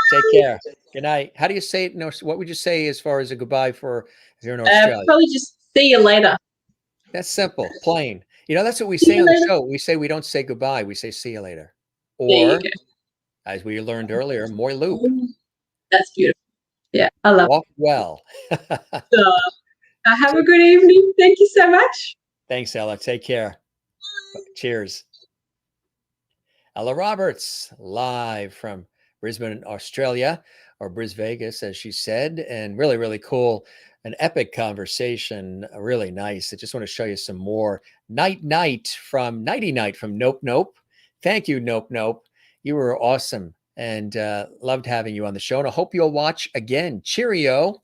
Speaker 1: Take care. Good night. How do you say it? No, what would you say as far as a goodbye for if you're in Australia?
Speaker 2: Probably just see you later.
Speaker 1: That's simple, plain. That's what we say on the show. We say we don't say goodbye. We say see you later. Or, as we learned earlier, moi loop.
Speaker 2: That's beautiful. Yeah, I love
Speaker 1: Walk well.
Speaker 2: Have a good evening. Thank you so much.
Speaker 1: Thanks, Ella. Take care. Cheers. Ella Roberts, live from Brisbane, Australia, or Bris Vegas, as she said, and really, really cool. An epic conversation, really nice. I just want to show you some more. Nighty Night from Nope Nope. Thank you, Nope Nope. You were awesome and loved having you on the show. And I hope you'll watch again. Cheerio.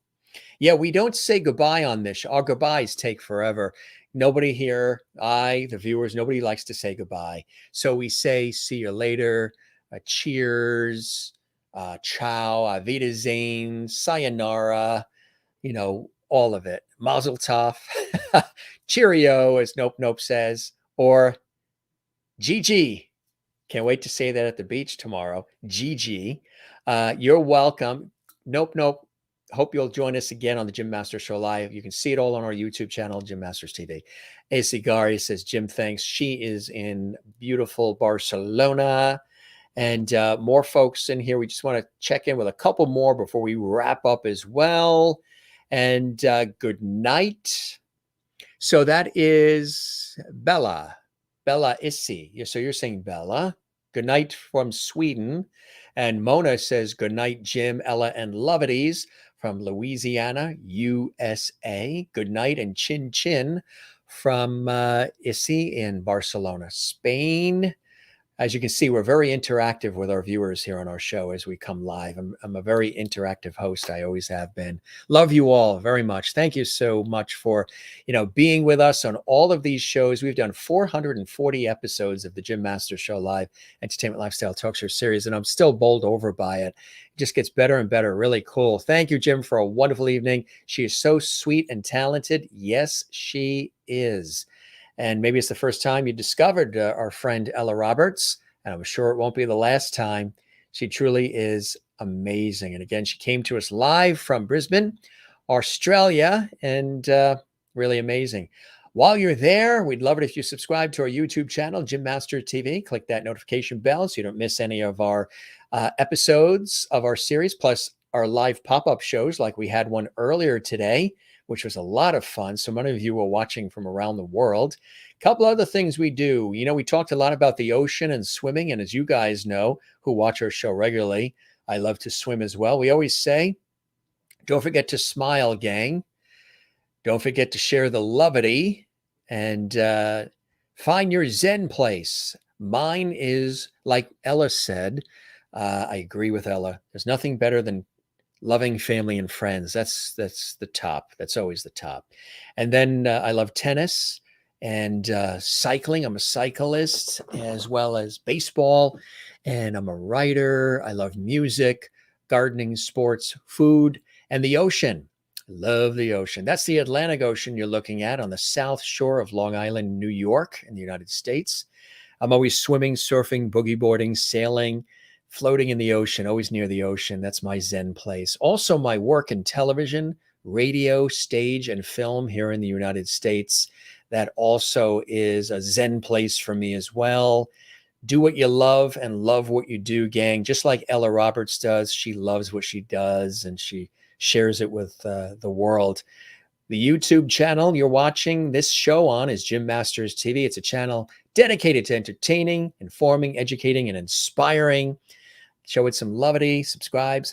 Speaker 1: Yeah, we don't say goodbye on this. Our goodbyes take forever. Nobody here, the viewers, nobody likes to say goodbye. So we say see you later, cheers, ciao, auf Wiedersehen, sayonara, all of it. Mazel tov, cheerio, as Nope Nope says, or GG. Can't wait to say that at the beach tomorrow. GG. You're welcome. Nope Nope. Hope you'll join us again on the Jim Masters Show Live. You can see it all on our YouTube channel, Jim Masters TV. AC Gari says, Jim, thanks. She is in beautiful Barcelona. And more folks in here. We just want to check in with a couple more before we wrap up as well. And good night. So that is Bella. Bella Issi. So you're saying Bella. Good night from Sweden. And Mona says, good night, Jim, Ella, and loveies from Louisiana, USA. Good night, and Chin Chin from Issy in Barcelona, Spain. As you can see, we're very interactive with our viewers here on our show as we come live. I'm a very interactive host. I always have been. Love you all very much. Thank you so much for, being with us on all of these shows. We've done 440 episodes of the Jim Masters Show Live Entertainment Lifestyle Talk Show series, and I'm still bowled over by it. It just gets better and better. Really cool. Thank you, Jim, for a wonderful evening. She is so sweet and talented. Yes, she is. And maybe it's the first time you discovered our friend Ella Roberts, and I'm sure it won't be the last time. She truly is amazing. And again, she came to us live from Brisbane, Australia, and really amazing. While you're there, we'd love it if you subscribe to our YouTube channel, Jim Master TV. Click that notification bell so you don't miss any of our episodes of our series, plus our live pop-up shows like we had one earlier today, which was a lot of fun. So many of you were watching from around the world. A couple other things we do. We talked a lot about the ocean and swimming. And as you guys know, who watch our show regularly, I love to swim as well. We always say, don't forget to smile, gang. Don't forget to share the lovety and find your Zen place. Mine is, like Ella said, I agree with Ella. There's nothing better than loving family and friends. That's the top. That's always the top. And then I love tennis and cycling. I'm a cyclist, as well as baseball, and I'm a writer. I love music, gardening, sports, food, and the ocean. Love the ocean. That's the Atlantic Ocean you're looking at on the south shore of Long Island, New York, in the United States. I'm always swimming, surfing, boogie boarding, sailing, floating in the ocean, always near the ocean. That's my Zen place. Also, my work in television, radio, stage, and film here in the United States. That also is a Zen place for me as well. Do what you love and love what you do, gang. Just like Ella Roberts does. She loves what she does and she shares it with the world. The YouTube channel you're watching this show on is Jim Masters TV. It's a channel dedicated to entertaining, informing, educating, and inspiring. Show it some lovety. Subscribe.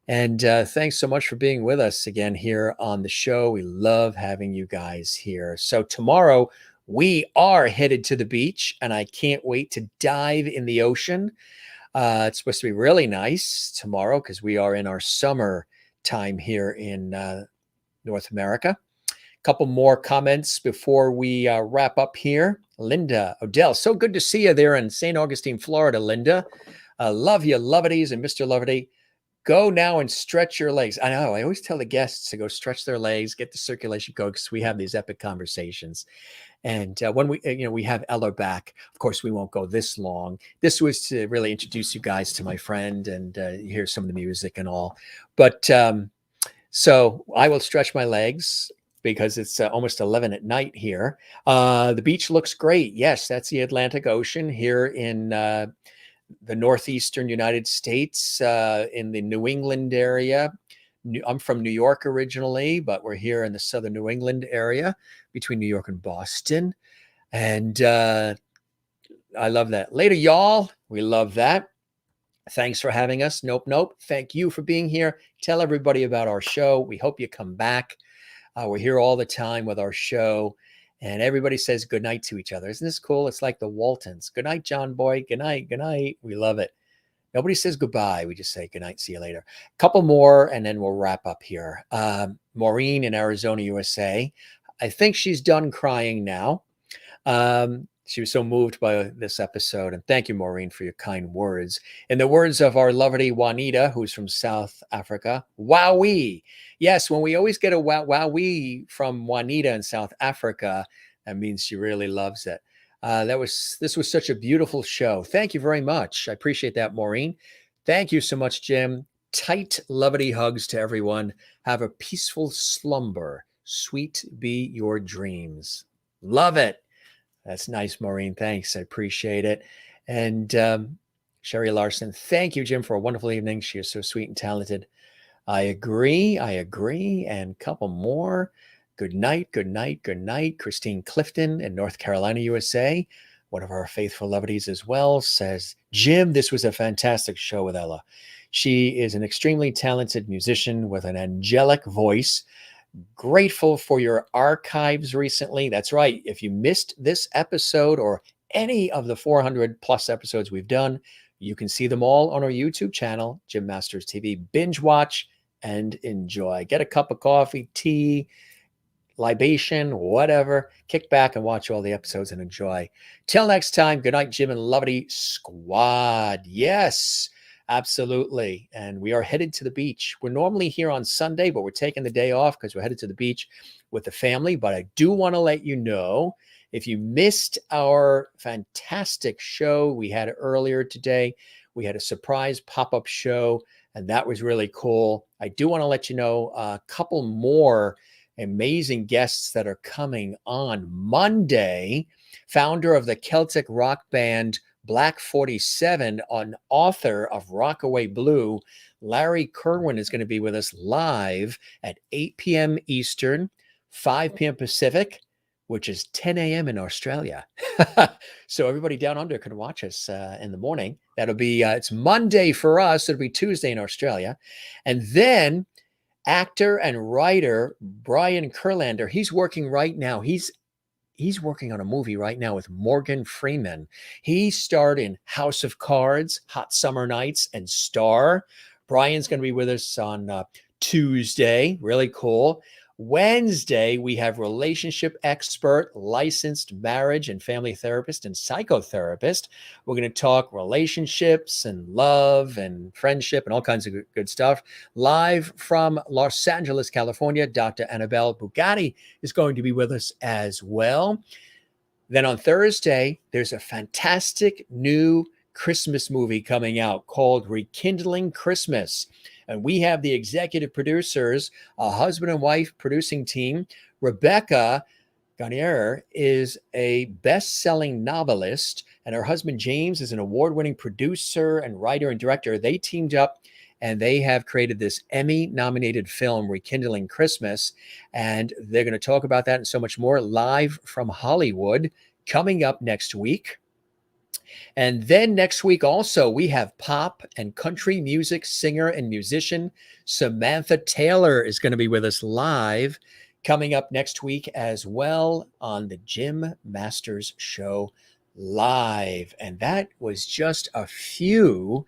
Speaker 1: And thanks so much for being with us again here on the show. We love having you guys here. So tomorrow we are headed to the beach, and I can't wait to dive in the ocean. It's supposed to be really nice tomorrow because we are in our summer time here in North America. A couple more comments before we wrap up here. Linda Odell, so good to see you there in St. Augustine, Florida, Linda. Love you, loveties and Mr. Lovety. Go now and stretch your legs. I know, I always tell the guests to go stretch their legs, get the circulation going, because we have these epic conversations. And when we have Ella back, of course, we won't go this long. This was to really introduce you guys to my friend and hear some of the music and all. But so I will stretch my legs because it's almost 11 at night here. The beach looks great. Yes, that's the Atlantic Ocean here in the northeastern United States, in the New England area. I'm from New York originally, but we're here in the southern New England area between New York and Boston. And I love that. Later, y'all. We love that. Thanks for having us. Nope. Thank you for being here. Tell everybody about our show. We hope you come back. We're here all the time with our show. And everybody says good night to each other. Isn't this cool? It's like the Waltons. Good night, John Boy. Good night. Good night. We love it. Nobody says goodbye. We just say good night. See you later. A couple more, and then we'll wrap up here. Maureen in Arizona, USA. I think she's done crying now. She was so moved by this episode. And thank you, Maureen, for your kind words. In the words of our lovely Juanita, who's from South Africa, wowee. Yes, when we always get a wowee from Juanita in South Africa, that means she really loves it. This was such a beautiful show. Thank you very much. I appreciate that, Maureen. Thank you so much, Jim. Tight, lovety hugs to everyone. Have a peaceful slumber. Sweet be your dreams. Love it. That's nice, Maureen. Thanks. I appreciate it. And Sherry Larson, thank you, Jim, for a wonderful evening. She is so sweet and talented. I agree. And a couple more. Good night. Christine Clifton in North Carolina, USA. One of our faithful loveties as well says, Jim, this was a fantastic show with Ella. She is an extremely talented musician with an angelic voice. Grateful for your archives recently. That's right. If you missed this episode or any of the 400 plus episodes we've done, you can see them all on our YouTube channel, Jim Masters TV. Binge watch and enjoy. Get a cup of coffee, tea, libation, whatever. Kick back and watch all the episodes and enjoy. Till next time, good night, Jim and Lovety Squad. Yes, absolutely. And we are headed to the beach. We're normally here on Sunday, but we're taking the day off because we're headed to the beach with the family. But I do want to let you know, if you missed our fantastic show we had earlier today, we had a surprise pop-up show, and that was really cool. I do want to let you know a couple more amazing guests that are coming on Monday. Founder of the Celtic rock band Black 47, an author of Rockaway Blue, Larry Kerwin is going to be with us live at 8 p.m. Eastern, 5 p.m. Pacific, which is 10 a.m. in Australia. So everybody down under can watch us in the morning. That'll be, it's Monday for us. It'll be Tuesday in Australia. And then Actor and writer Brian Kurlander, he's working right now. He's working on a movie right now with Morgan Freeman. He starred in House of Cards, Hot Summer Nights, and Star. Brian's going to be with us on Tuesday. Really cool. Wednesday, we have relationship expert, licensed marriage and family therapist, and psychotherapist. We're going to talk relationships and love and friendship and all kinds of good stuff. Live from Los Angeles, California, Dr. Annabelle Bugatti is going to be with us as well. Then on Thursday, there's a fantastic new Christmas movie coming out called Rekindling Christmas. And we have the executive producers, a husband and wife producing team. Rebecca Garnier is a best-selling novelist, and her husband James is an award-winning producer and writer and director. They teamed up and they have created this Emmy-nominated film, Rekindling Christmas. And they're going to talk about that and so much more live from Hollywood coming up next week. And then next week also, we have pop and country music singer and musician Samantha Taylor is going to be with us live coming up next week as well on the Jim Masters Show live. And that was just a few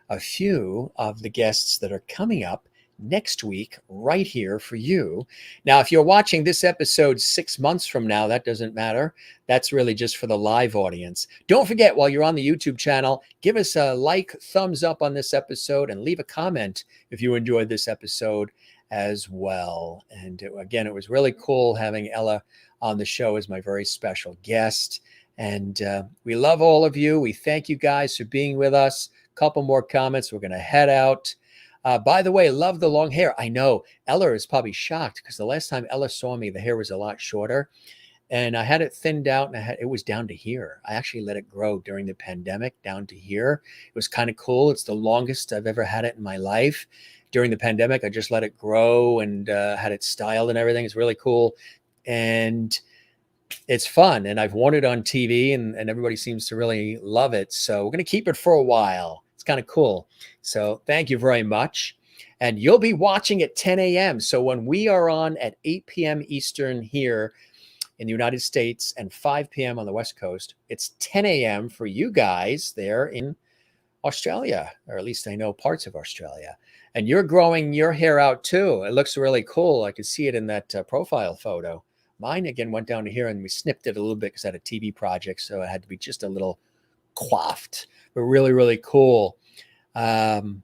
Speaker 1: of the guests that are coming up next week right here for you. Now, if you're watching this episode 6 months from now, that doesn't matter. That's really just for the live audience. Don't forget, while you're on the YouTube channel, give us a like, thumbs up on this episode, and leave a comment if you enjoyed this episode as well. And again, it was really cool having Ella on the show as my very special guest. And we love all of you. We thank you guys for being with us. A couple more comments. We're going to head out. By the way, love the long hair. I know Ella is probably shocked because the last time Ella saw me, the hair was a lot shorter and I had it thinned out and it was down to here. I actually let it grow during the pandemic down to here. It was kind of cool. It's the longest I've ever had it in my life. During the pandemic, I just let it grow and had it styled and everything. It's really cool. And it's fun. And I've worn it on TV and everybody seems to really love it. So we're going to keep it for a while. It's kind of cool. So thank you very much. And you'll be watching at 10 a.m. So when we are on at 8 p.m. Eastern here in the United States and 5 p.m. on the West Coast, it's 10 a.m. for you guys there in Australia, or at least I know parts of Australia. And you're growing your hair out too. It looks really cool. I could see it in that profile photo. Mine again went down to here and we snipped it a little bit because I had a TV project. So it had to be just a little coiffed, but really, really cool. Doesn't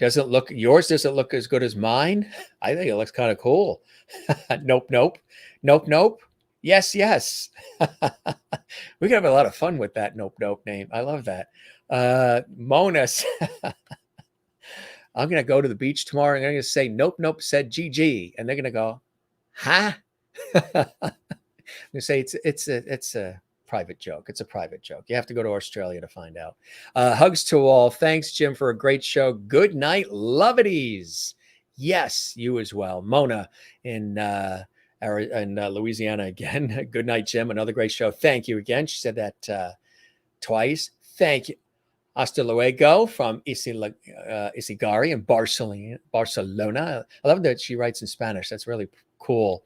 Speaker 1: look, yours doesn't look as good as mine. I think it looks kind of cool. Nope, nope, nope, nope. Yes, yes. We can have a lot of fun with that nope, nope name. I love that. Mona, I'm going to go to the beach tomorrow and I'm going to say, nope, nope, said GG. And they're going to go, huh? I'm going to say it's a private joke. It's a private joke. You have to go to Australia to find out. Hugs to all. Thanks, Jim, for a great show. Good night, loveies. Yes, you as well. Mona in Louisiana again. Good night, Jim. Another great show. Thank you again. She said that twice. Thank you. Hasta luego from Isigari in Barcelona. I love that she writes in Spanish. That's really cool.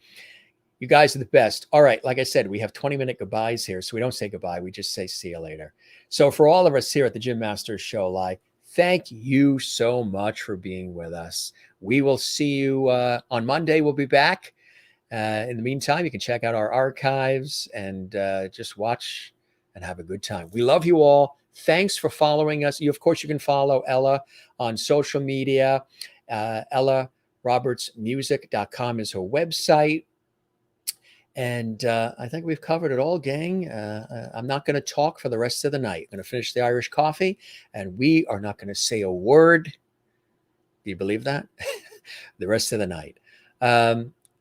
Speaker 1: You guys are the best. All right. Like I said, we have 20-minute goodbyes here. So we don't say goodbye. We just say see you later. So for all of us here at the Jim Masters Show Live, thank you so much for being with us. We will see you on Monday. We'll be back. In the meantime, you can check out our archives and just watch and have a good time. We love you all. Thanks for following us. Of course, you can follow Ella on social media. EllaRobertsmusic.com is her website. And I think we've covered it all, gang. I'm not going to talk for the rest of the night. I'm going to finish the Irish coffee, and we are not going to say a word. Do you believe that? The rest of the night.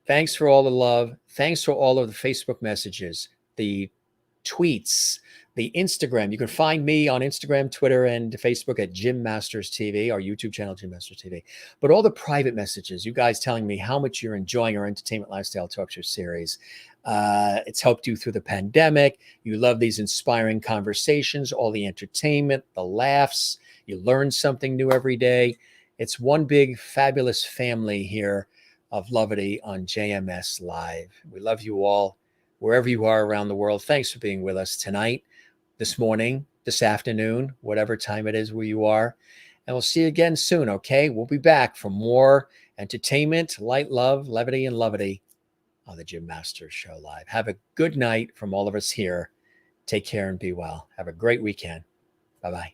Speaker 1: Thanks for all the love. Thanks for all of the Facebook messages, the tweets, the Instagram. You can find me on Instagram, Twitter, and Facebook at Jim Masters TV, our YouTube channel, Jim Masters TV. But all the private messages, you guys telling me how much you're enjoying our entertainment lifestyle talk show series. It's helped you through the pandemic. You love these inspiring conversations, all the entertainment, the laughs. You learn something new every day. It's one big fabulous family here of Lovity on JMS Live. We love you all wherever you are around the world. Thanks for being with us tonight, this morning, this afternoon, whatever time it is where you are. And we'll see you again soon, okay? We'll be back for more entertainment, light, love, levity, and lovity on the Jim Masters Show Live. Have a good night from all of us here. Take care and be well. Have a great weekend. Bye-bye.